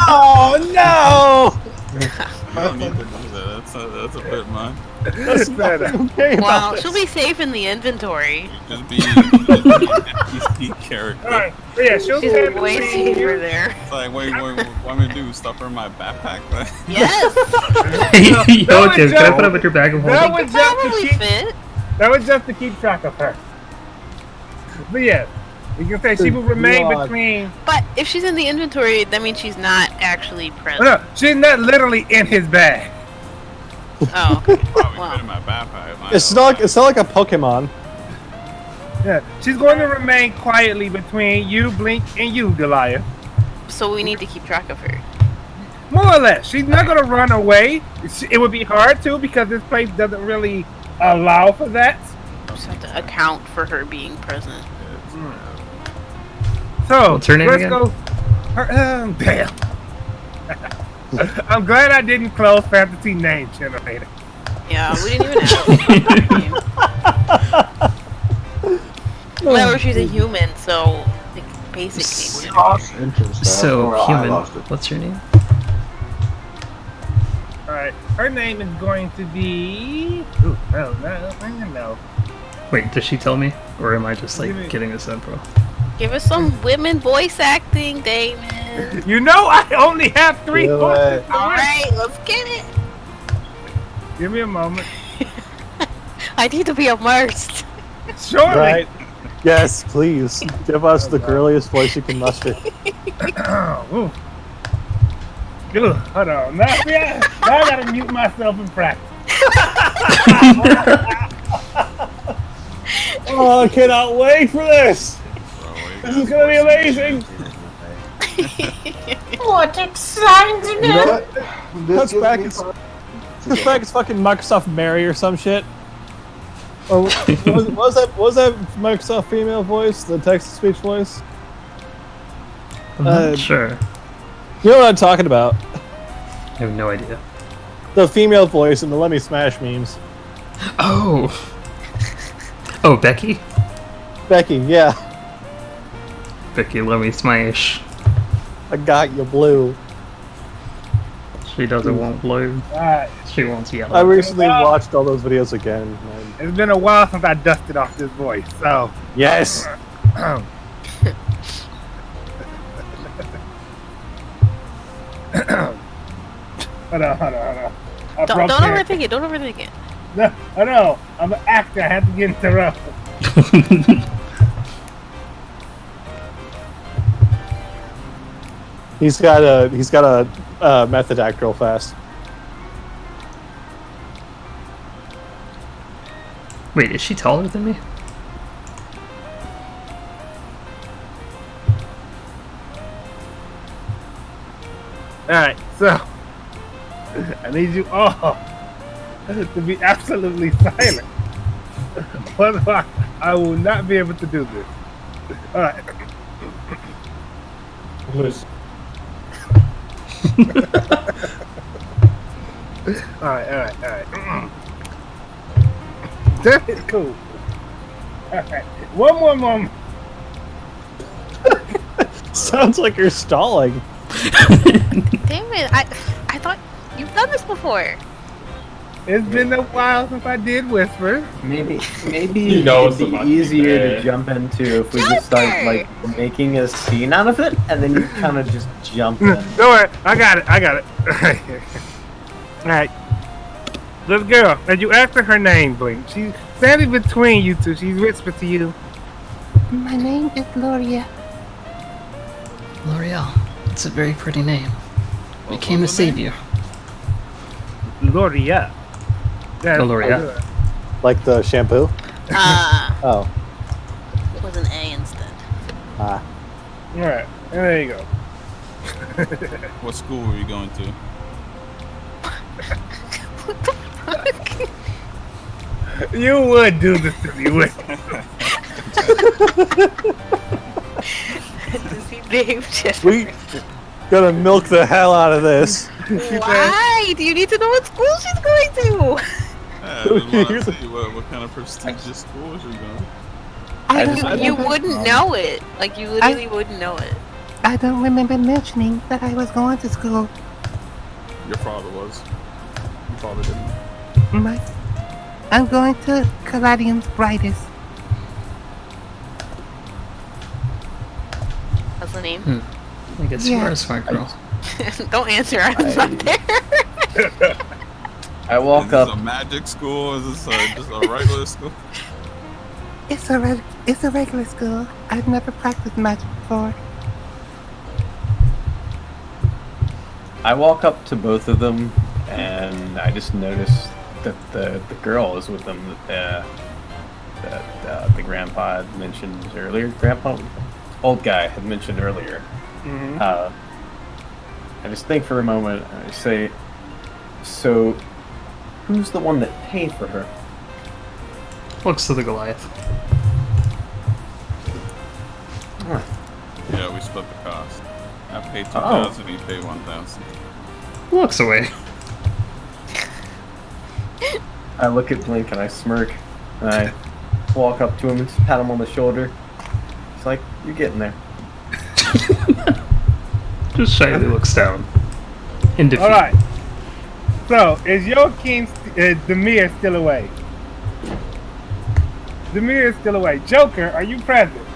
Oh no! You don't need to do that. That's a bit much. That's better. Okay Well, about she'll be safe in the inventory. Just be NPC character. Alright, yeah, she'll She's stand way between safer you. there. It's like, wait, what am I gonna do? Stuff her in my backpack? Yes. Yo, Kim, can I put up with your bag of That holding? would just to Probably keep, fit. that was just to keep track of her. But yes, you can say she will remain God. between. But if she's in the inventory, that means she's not actually present. No, she's not literally in his bag. Oh, okay. Probably Wow. fit in my backpack. it's not like a Pokemon. Yeah, she's going to remain quietly between you, Blink, and you, Goliath. So we need to keep track of her. More or less. She's not going to run away. It would be hard to because this place doesn't really allow for that. Just have to account for her being present. So, What's her name let's again? go. Damn. I'm glad I didn't close Fantasy Name Generator. Yeah, we didn't even have a name. Remember, she's a human, so like, basically. We lost interest. So, I human. lost it. What's your name? Alright, her name is going to be. Ooh, no. Wait, does she tell me? Or am I just like getting this info? Give us some women voice acting, Damon. You know I only have 3 Do voices. it. Alright, let's get it. Give me a moment. I need to be immersed. Surely. Right? Yes, please. Give us the girliest voice you can muster. Ooh. Ugh, hold on. Now I gotta mute myself in practice. Oh, I cannot wait for this! This is gonna be amazing! What exciting! You know what? This Cuts gives back, me it's, time- cuts back, it's fucking Microsoft Mary or some shit. Or what was that Microsoft female voice? The text-to-speech voice? I'm not sure. You know what I'm talking about. I have no idea. The female voice in the Let Me Smash memes. Oh! Oh, Becky? Becky, yeah. Becky, let me smash. I got you, blue. She doesn't want blue. Alright. She wants yellow. I recently watched all those videos again. And It's been a while since I dusted off this voice, so. yes! Hold on. Don't overthink it. Don't overthink it. No, I know. I'm an actor. I have to get into rough. He's got a method act real fast. Wait, is she taller than me? Alright, so. I need you all to be absolutely silent. Otherwise, I will not be able to do this. All right. Listen. All right. That is cool. All right. One more moment. Sounds like you're stalling. Damn it! I thought you've done this before. It's been a while since I did whisper. Maybe You know it'd be easier to jump into if we just start like making a scene out of it, and then you kind of just jump in. Don't worry, I got it. All right. This girl, and you asked her name, Blink. She's standing between you two. She's whispered to you. My name is Loria. L'Oreal. It's a very pretty name. We came to save you. Loria. L'Oreal. Like the shampoo? Oh. With an A instead. Ah. Alright, there you go. What school were you going to? What the fuck? You would do this to me, wouldn't Does he behave different? We gotta milk the hell out of this. Why? Do you need to know what school she's going to? I just want to see what kind of prestigious schools you're going to. You wouldn't know it. Like, you literally wouldn't know it. I don't remember mentioning that I was going to school. Your father was. Your father didn't. I'm going to Caladium's brightest. What's the name? I guess you are a smart girl. Don't answer. I'm not there. I walk Is up. this a magic school? Is this just a regular school? It's a regular school. I've never practiced magic before. I walk up to both of them, and I just notice that the girl is with them. That the grandpa had mentioned earlier. Grandpa, old guy had mentioned earlier. Mm-hmm. I just think for a moment. And I say, "So, who's the one that paid for her?" Looks to the Goliath. Yeah, we split the cost. I paid 2,000, he paid 1,000. Looks away. I look at Blink and I smirk, and I walk up to him and just pat him on the shoulder. It's like, "You're getting there." Just shyly looks down. In defeat. Alright. So, is Joaquin Demir still away? Demir is still away. Joker, are you present?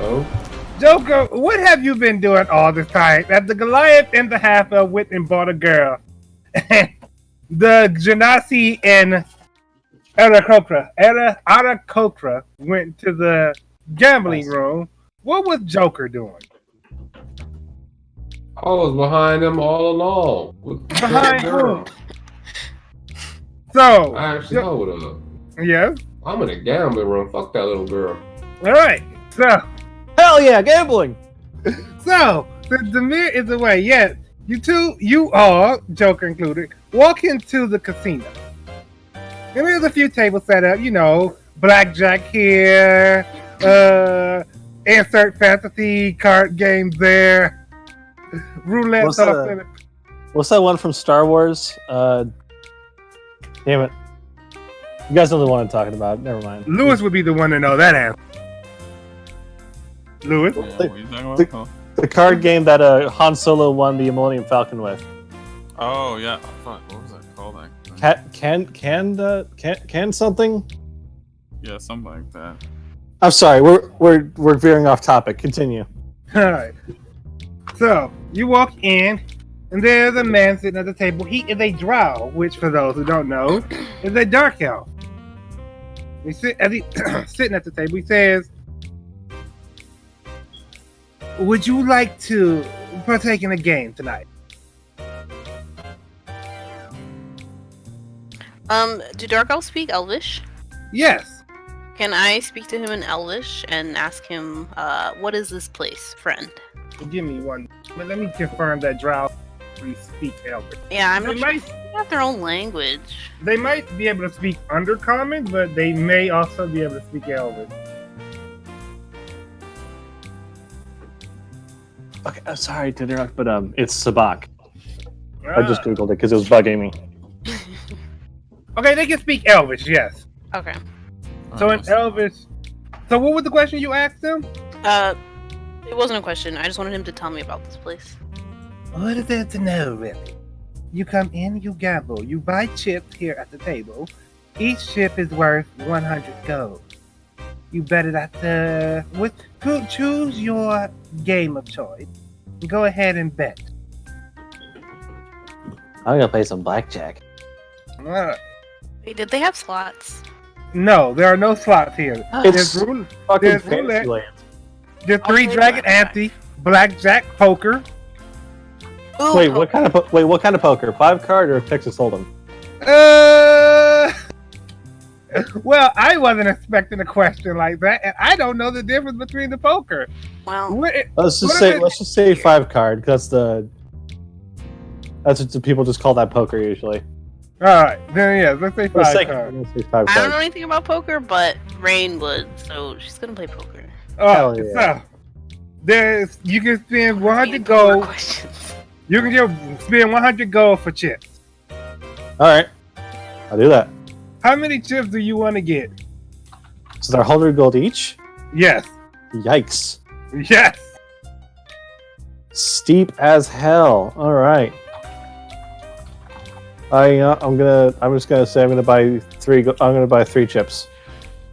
Oh. Joker, what have you been doing all this time? That the Goliath and the half-elf went and bought a girl. And the Genasi and Arakokra went to the gambling room. What was Joker doing? I was behind them all along. With the Behind girl. who? So, I actually hold up. Yes. I'm in a gambling room. Fuck that little girl. Alright, so. Hell yeah, gambling! So, the Demir is away. Yes, you all, Joker included, walk into the casino. And there's a few tables set up, blackjack here, insert fantasy card games there, roulette What's stuff in it. What's that one from Star Wars? Damn it. You guys know the one I'm talking about. Never mind. Lewis would be the one to know that answer. Lewis? Yeah, what are you talking about? The card game that Han Solo won the Millennium Falcon with. Oh, yeah. Fuck, what was that called? Can something? Yeah, something like that. I'm sorry, we're veering off topic. Continue. Alright. So, you walk in, and there's a man sitting at the table. He is a drow, which, for those who don't know, is a dark elf. As he's sitting at the table, he says, "Would you like to partake in a game tonight?" Do Dark Elves speak Elvish? Yes. Can I speak to him in Elvish and ask him, what is this place, friend? Give me one. But let me confirm that drow. actually speak Elvish. Yeah, I'm They not sure might, they have their own language. they might be able to speak Undercommon, but they may also be able to speak Elvish. Okay, I'm sorry to interrupt, but it's Sabak. I just googled it because it was bugging me. Okay, they can speak Elvish, yes. Okay. So in Elvish, so what was the question you asked him? It wasn't a question. I just wanted him to tell me about this place. What is there to know, really? You come in, you gamble, you buy chips here at the table. Each chip is worth 100 gold. You bet it at the... choose your game of choice. Go ahead and bet. I'm gonna play some blackjack. Alright. Wait, did they have slots? No, there are no slots here. It's There's roulette. fucking There's roulette. Fantasyland. There's I'll 3 play dragon blackjack. ante, blackjack, poker. Ooh, Wait, what kind of poker? 5-card or Texas Hold'em? Well, I wasn't expecting a question like that, and I don't know the difference between the poker. Wow. Let's just What say 5-card. That's what the people just call that poker usually. Alright, then yeah, let's say 5 Let's say cards. 5 I don't know cards. anything about poker, but Rain would, so she's gonna play poker. Hell yeah. So, you can spend 100 More gold. questions. You can spend 100 gold for chips. All right, I'll do that. How many chips do you want to get? So they're 100 gold each. Yes. Yikes! Yes. Steep as hell. All right. I'm just gonna say I'm gonna buy 3. I'm gonna buy 3 chips.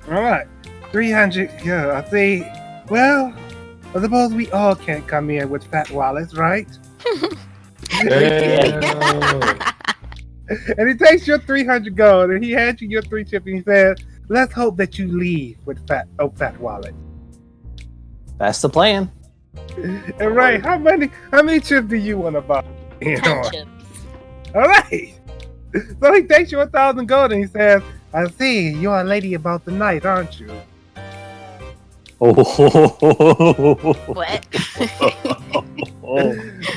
Alright. 300. Yeah, I see. Well, I suppose we all can't come in with fat wallets, right? And he takes your 300 gold and he hands you your 3 chips and he says, let's hope that you leave with fat wallet. That's the plan. And right, how many chips do you want to buy? 10 chips. Alright. So he takes you 1,000 gold and he says, I see, you're a lady about the night, aren't you? Oh. What?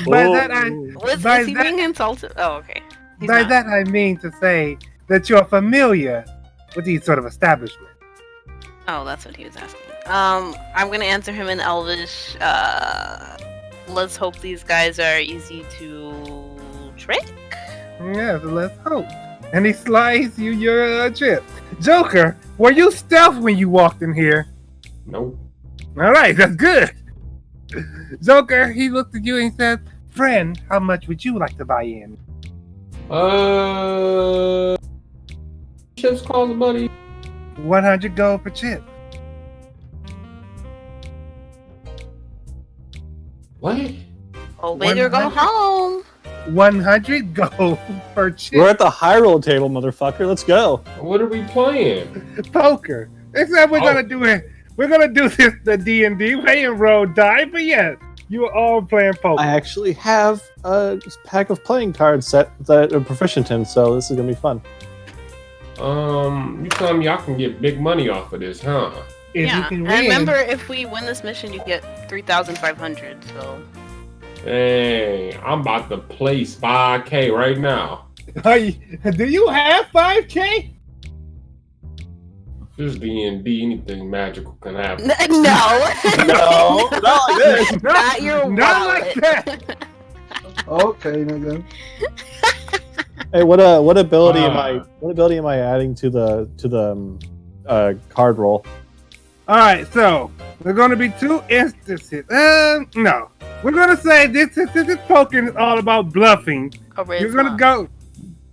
By that I Is he being insulted? Oh, okay. By that I mean to say that you're familiar with these sort of establishments. Oh, that's what he was asking. I'm gonna answer him in Elvish. Let's hope these guys are easy to trick. Yeah, so let's hope. And he slides you your chip. Joker, were you stealth when you walked in here? Nope. Alright, that's good. Joker, he looked at you and he said, friend, how much would you like to buy in? Chips cost money. 100 gold per chip. What? Obey or go home. 100 gold per chip. We're at the high roll table, motherfucker. Let's go. What are we playing? Poker. Except we're gonna do it. We're gonna do this the D&D way and roll die, but yes, you are all playing poker. I actually have a pack of playing cards that I'm proficient in, so this is gonna be fun. You telling me I can get big money off of this, huh? If Yeah, you can and win, remember, if we win this mission, you get 3,500. So Hey, I'm about to place 5K right now. do you have 5K? This D&D, anything magical can happen. no, No, not like this. not your wallet. Not like that. Okay, nigga. Hey, what ability am I adding to the card roll? All right, so there's going to be 2 instances. No, we're going to say this poker is all about bluffing. Charisma. You're going to go,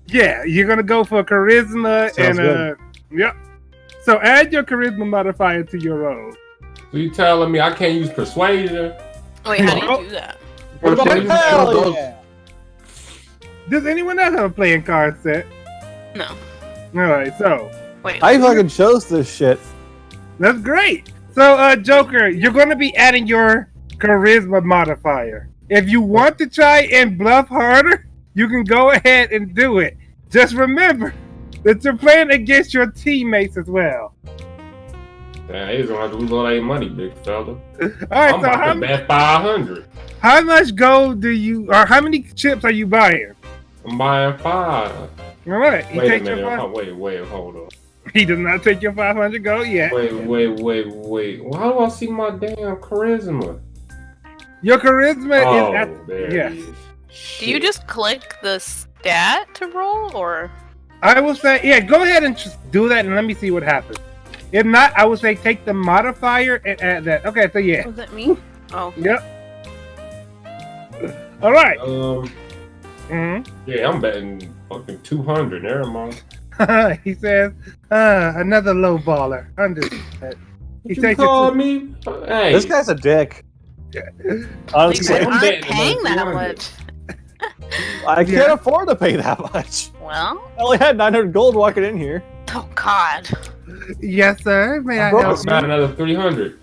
yeah, you're going to go for charisma. Sounds good. Yep. So add your charisma modifier to your roll. So you telling me I can't use persuasion? Wait, how do you do that? Hell yeah. Does anyone else have a playing card set? No. All right, so Wait. I fucking chose this shit. that's great. So, Joker, you're going to be adding your charisma modifier. If you want to try and bluff harder, you can go ahead and do it. Just remember that you're playing against your teammates as well. Damn, he's gonna have to lose all that money, big fella. All right, I'm so about to bet 500. How much gold or how many chips are you buying? I'm buying 5. All right. He Wait a takes minute. your Wait, hold on. He does not take your 500 gold yet. Wait. Well, how do I see my damn charisma? Your charisma Oh, is at there yes. it is. Do you just click the stat to roll, or? I will say, yeah, go ahead and just do that and let me see what happens. If not, I would say take the modifier and add that. Okay, so yeah. What does that mean? Oh. Yep. All right. Yeah, I'm betting fucking 200. Never mind. He says, another low baller. Understood. He You takes call it me? Hey. This guy's a dick. Honestly, I'm not paying that much. I can't afford to pay that much. Well, I only had 900 gold walking in here. Oh God. Yes, sir. May I Bro, help it's about you? another 300.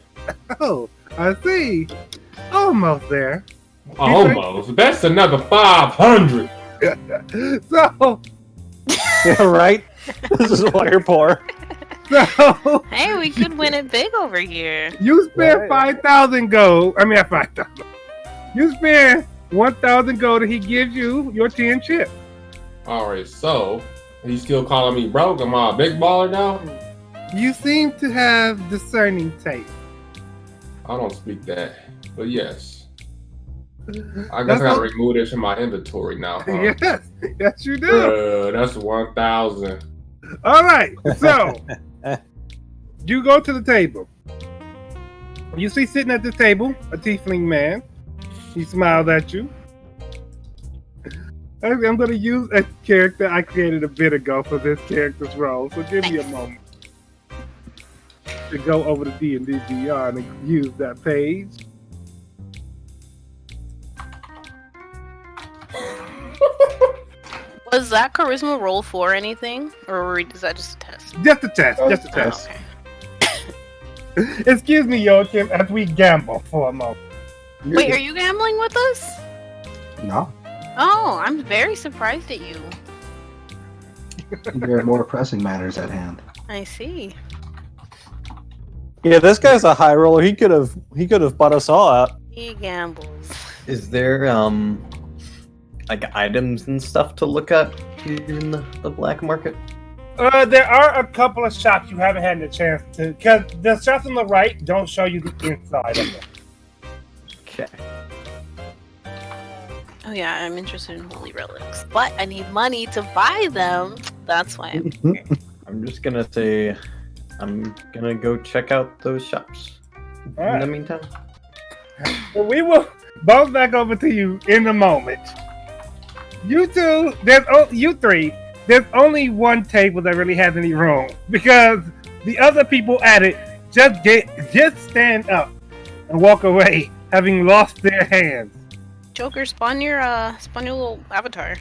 Oh, I see. Almost there. Almost. That's another 500. So. Yeah, right? This is why you're poor. So. Hey, we could win it big over here. You spend 5,000 gold. I mean, 5,000. You spend 1,000 gold and he gives you your 10 chips. Alright, so he's still calling me broke. Am I a big baller now? You seem to have discerning taste. I don't speak that, but yes. I guess I gotta remove this from my inventory now. Huh? Yes, you do. That's 1,000. All right, so you go to the table. You see sitting at the table a tiefling man. He smiled at you. I'm going to use a character I created a bit ago for this character's role, so give me a moment to go over to D&D Beyond and use that page. Was that charisma roll for anything, or is that just a test? Just a test. Just a test. Excuse me, Joachim, as we gamble for a moment. Wait, are you gambling with us? No. Oh, I'm very surprised at you. There are more pressing matters at hand. I see. Yeah, this guy's a high roller. He could have bought us all out. He gambles. Is there like items and stuff to look at here in the black market? There are a couple of shops you haven't had the chance to, because the shops on the right don't show you the inside of them. Okay. Oh yeah, I'm interested in holy relics, but I need money to buy them. That's why I'm here. I'm just gonna say, I'm gonna go check out those shops. In the meantime. Well, we will bounce back over to you in a moment. You two, you three, there's only one table that really has any room because the other people at it just stand up and walk away, having lost their hands. Joker, spawn your little avatar.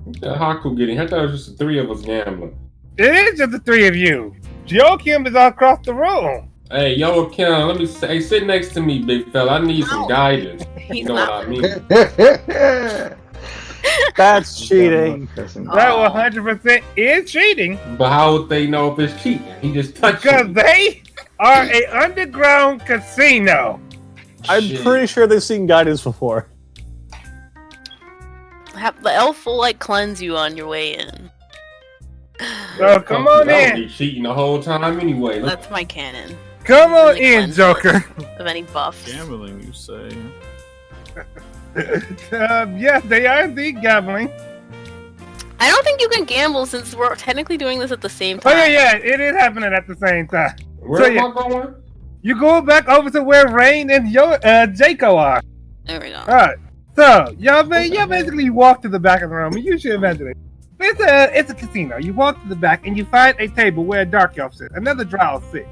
What the Haku getting? I thought it was just the 3 of us gambling. It is just the 3 of you. Joachim is all across the room. Hey, Joachim, let me say, hey, sit next to me, big fella. I need some guidance. You know what I mean? That's cheating. That 100% is cheating. But how would they know if it's cheating? He just touched Because they are a underground casino. I'm pretty sure they've seen guidance before. The elf will like cleanse you on your way in. So come on I would in. be cheating the whole time anyway. That's my canon. Come on in, Joker. Of any buffs. Gambling, you say? Yes, they are indeed gambling. I don't think you can gamble since we're technically doing this at the same time. Oh yeah, it is happening at the same time. Where am I going? You go back over to where Rain and Jaco are. There we go. Alright. So, y'all basically walk to the back of the room. You should imagine it. It's a casino. You walk to the back and you find a table where a dark elf sits. Another drow sits.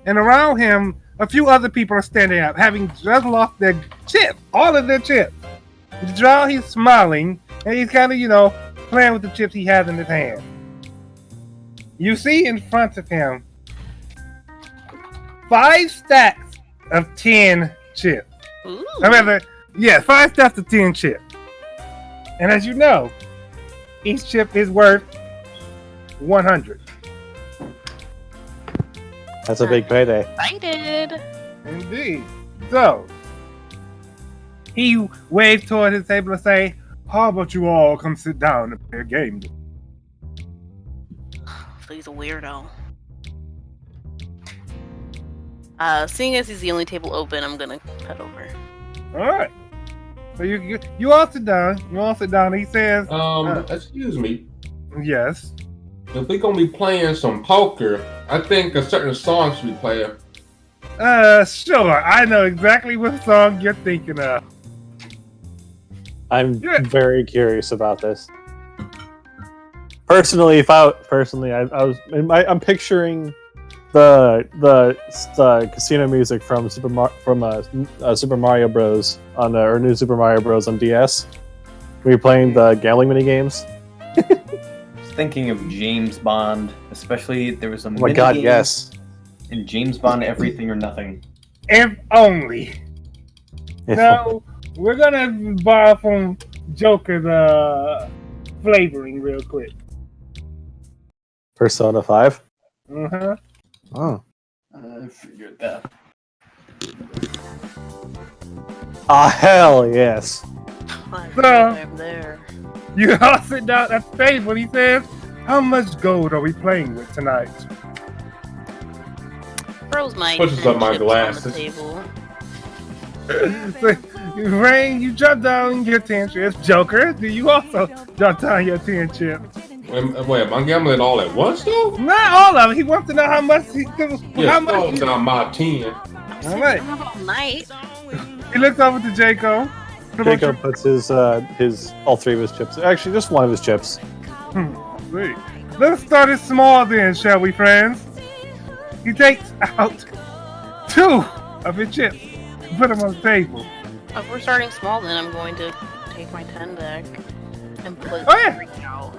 And around him, a few other people are standing up, having just lost their chips. All of their chips. The drow, he's smiling, and he's kind of, playing with the chips he has in his hand. You see in front of him 5 stacks of 10 chips. Ooh. 5 stacks of 10 chips. And as you know, each chip is worth 100. That's a big payday. Excited. Indeed. So, he waved toward his table and say, "How about you all come sit down and play a game?" So he's a weirdo. Seeing as he's the only table open, I'm gonna head over. All right. So you all sit down. You all sit down. He says, excuse me. Yes. If we're gonna be playing some poker, I think a certain song should be playing. Sure. I know exactly what song you're thinking of. I'm very curious about this. Personally, I'm picturing the casino music from Super Mario Bros. Or New Super Mario Bros. On DS. Were you playing the gambling mini games? Thinking of James Bond, especially there was a. Oh my god, yes. In James Bond, Everything or Nothing. If only. No, we're gonna borrow from Joker's flavoring real quick. Persona 5. Uh-huh. Oh. I figured that. Ah, hell yes. So, I'm there. You all sit down at the table. He says, "How much gold are we playing with tonight?" Throws my Pushes up my chips glasses. on the table. So, Rain, you jump down your 10 chips. Joker, do you also jump down your 10 chips? Wait, am I gambling all at once though? Not all of it. He wants to know how much he can. Yeah, how much? down my 10. All right. All night. He looks over to Jacob. Jacob puts his all three of his chips. Actually, just one of his chips. Sweet. Let's start it small then, shall we, friends? He takes out 2 of his chips and put them on the table. If we're starting small, then I'm going to take my 10 back and put Oh, yeah. 3 out.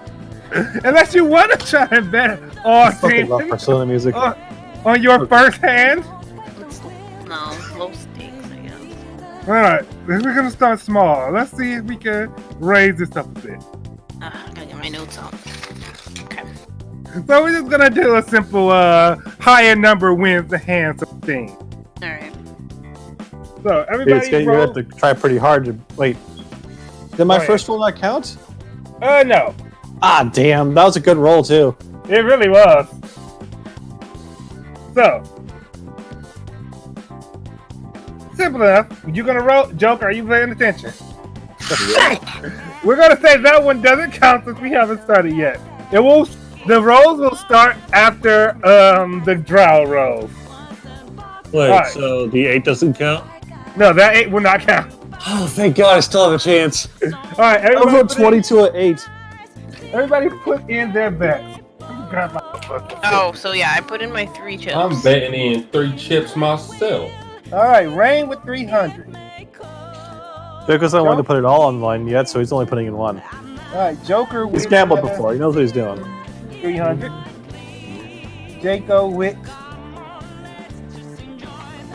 Unless you want to try and bet all I fucking 10 love Persona music. on your first hand. No, low stakes, I guess. Alright, we're going to start small. Let's see if we can raise this up a bit. I gotta get my notes out. Okay. So we're just going to do a simple higher number wins the hand sort of thing. Alright. So everybody You have to try pretty hard to... Wait. Did my first roll not count? No. Ah, damn. That was a good roll, too. It really was. So, simple enough. You're gonna roll. Joker, are you paying attention? We're gonna say that one doesn't count since we haven't started yet. It will. The rolls will start after the drow rolls. Wait, Right. so the 8 doesn't count? No, that 8 will not count. Oh, thank God, I still have a chance. All right, I'm everybody. from 22 at 8. Everybody put in their bets. Grab my book. Oh, so yeah, I put in my 3 chips. I'm betting in 3 chips myself. All right, Rain with 300. Joker's not willing to put it all on the line yet, so he's only putting in 1. All right, Joker with He's gambled before. He knows what he's doing. 300. Jacob with.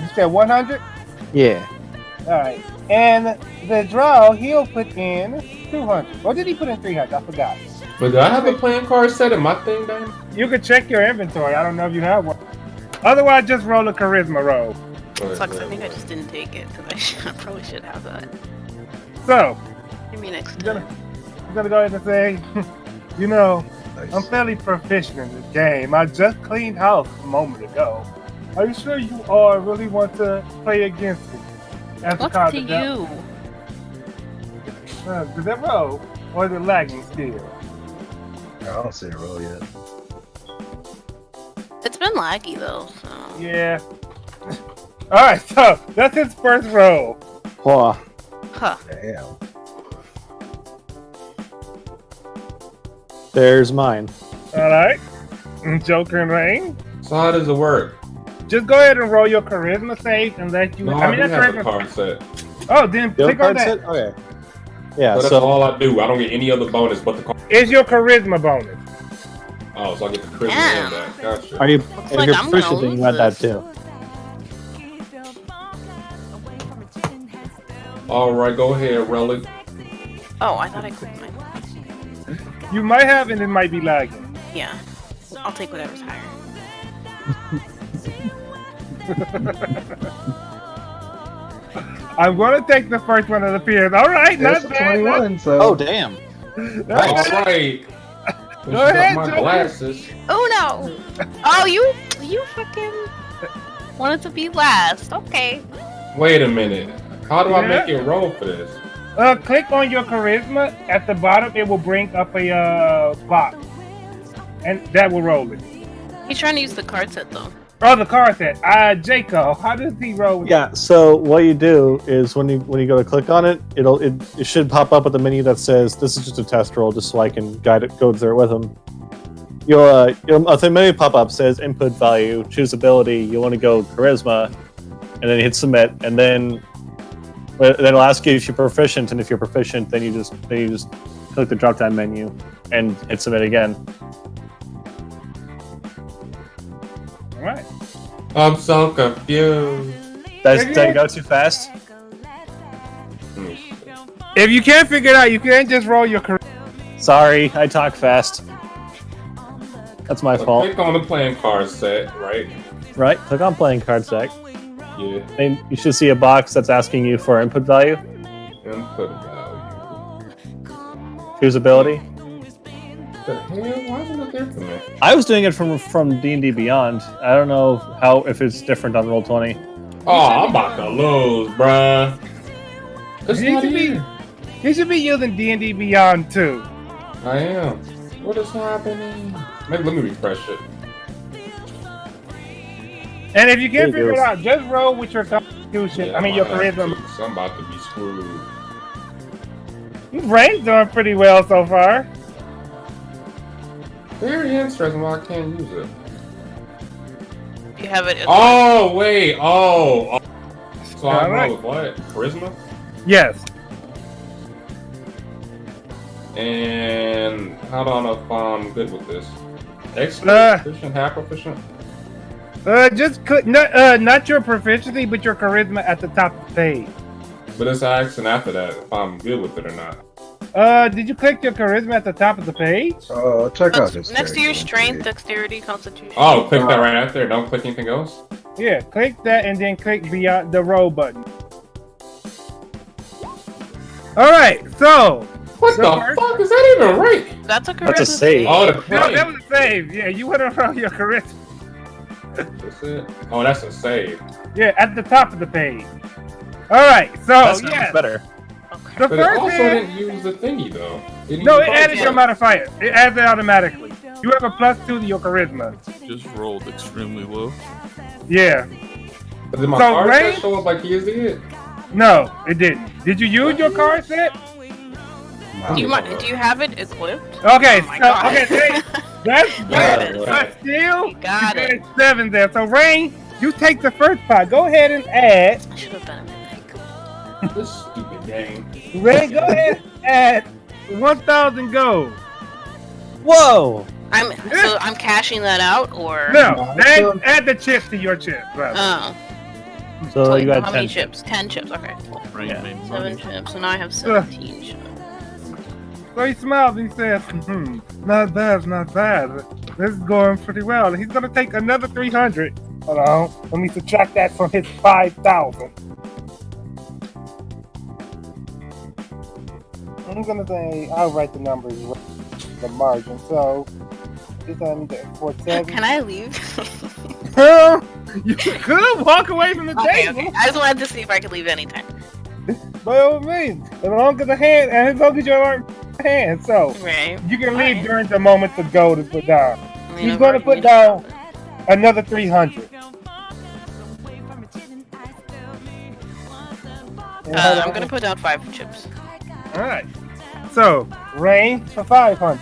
You said 100? Yeah. Alright. And the draw, he'll put in 200. Or did he put in 300? I forgot. But do I have a playing card set in my thing, Dan? You can check your inventory. I don't know if you have one. Otherwise, just roll a charisma roll. Sucks, I think I just didn't take it, because I probably should have that. So, Give me next I'm gonna go ahead and say, you know, I'm fairly proficient in this game. I just cleaned house a moment ago. Are you sure you all really want to play against me? As What's card to of devil? you? Did that roll? Or is it lagging still? I don't see a roll yet. It's been laggy, though, so... Yeah. Alright, so that's his first roll. Whoa. Huh. Damn. There's mine. Alright. Joker and Rain. So how does it work? Just go ahead and roll your charisma save and let you. No, I mean, do that's have a card set. Oh, then You have click a on card that. set? Okay. Yeah, So that's all I do. I don't get any other bonus but the card. It's your charisma bonus. Oh, so I get the charisma Damn. and that. Gotcha. Are you, Looks if like you're I'm proficient, gonna then you add that lose too. Alright, go ahead, Relic. Oh, I thought I clicked mine. You might have, and it might be lagging. Yeah. I'll take whatever's higher. I'm going to take the first one that appears. All right, That's not bad. 21, so. Oh damn! All right. Go ahead, my Joker. glasses. Oh no! Oh, you fucking wanted to be last. Okay. Wait a minute. How do I Yeah. make it roll for this? Click on your charisma. At the bottom, it will bring up a box. And that will roll it. He's trying to use the card set though. Oh, the card set. Jaco, how does he roll with Yeah. So what you do is when you go to click on it, it should pop up with a menu that says this is just a test roll, just so I can go through it with him. A menu pop up says input value, choose ability. You want to go charisma, and then you hit submit, and then it'll ask you if you're proficient, and if you're proficient, then you just click the drop down menu and hit submit again. All right. I'm so confused. Did I go too fast? If you can't figure it out, you can't just roll your charisma. Sorry, I talk fast. That's my fault. Click on the playing card set, right? Right, click on playing card set. Yeah. And you should see a box that's asking you for input value. Input value. Choose ability. The hell? Why isn't it there for me? I was doing it from D&D Beyond. I don't know if it's different on Roll20. Oh, I'm about to lose, bruh. It's He not should be- here. You should be using D&D Beyond too. I am. What is happening? Let me refresh it. And if you can't There you figure it go. out, just roll with your constitution. Yeah, your I'm about charisma. to- So I'm about to be screwed. Rain's doing pretty well so far. Very interesting why I can't use it. You have it. Oh, wait. Oh. So I Alright. roll with what? Charisma? Yes. And how do I know if I'm good with this? Expert, proficient, half proficient? Just click not your proficiency, but your charisma at the top of the page. But it's asking after that if I'm good with it or not. Did you click your charisma at the top of the page? Check out this. Next to your strength, dexterity, constitution. Oh, click that right after. Don't click anything else? Yeah, click that and then click beyond the roll button. Alright, so. What the fuck? Is that even right? That's a charisma. That's a save. Oh, the No, plane. that was a save. Yeah, you want to roll your charisma. That's it? Oh, that's a save. Yeah, at the top of the page. Alright, so That's yeah. better. The But it first also thing. didn't use the thingy, though. No, it added your modifier. It adds it automatically. You have a +2 to your charisma. Just rolled extremely low. Yeah. But did my So, card Ray- set show up like his did? No, it didn't. Did you use your card set? Do you have it equipped? Okay, Oh my so, God. okay, that's Yeah. but still, You got it. got 7 there. So, Rain, you take the first pot. Go ahead and add. I should have done it. This stupid game. Rain, go ahead and add 1,000 gold. Whoa! I'm cashing that out, or No, add the chips to your chips, brother. Oh. So you got how 10. many chips? 10 chips. Okay. Cool. Rain Yeah. made 7 money. chips, and now I have 17 chips. So he smiles and he says, not bad, not bad. This is going pretty well. And he's going to take another 300. Hold on. Let me subtract that from his 5,000. I'm going to say, I'll write the numbers, the margin. So, this I need to 47. Can I leave? You could walk away from the Okay, table. okay. I just wanted to see if I could leave anytime. By all means, as long as the hand, and as long as you aren't hand, so Right. you can leave Alright. during the moment the gold is put down. I mean, He's I've going to already put down another 300. I'm gonna put down 5 chips. All right. So, Rain for 500.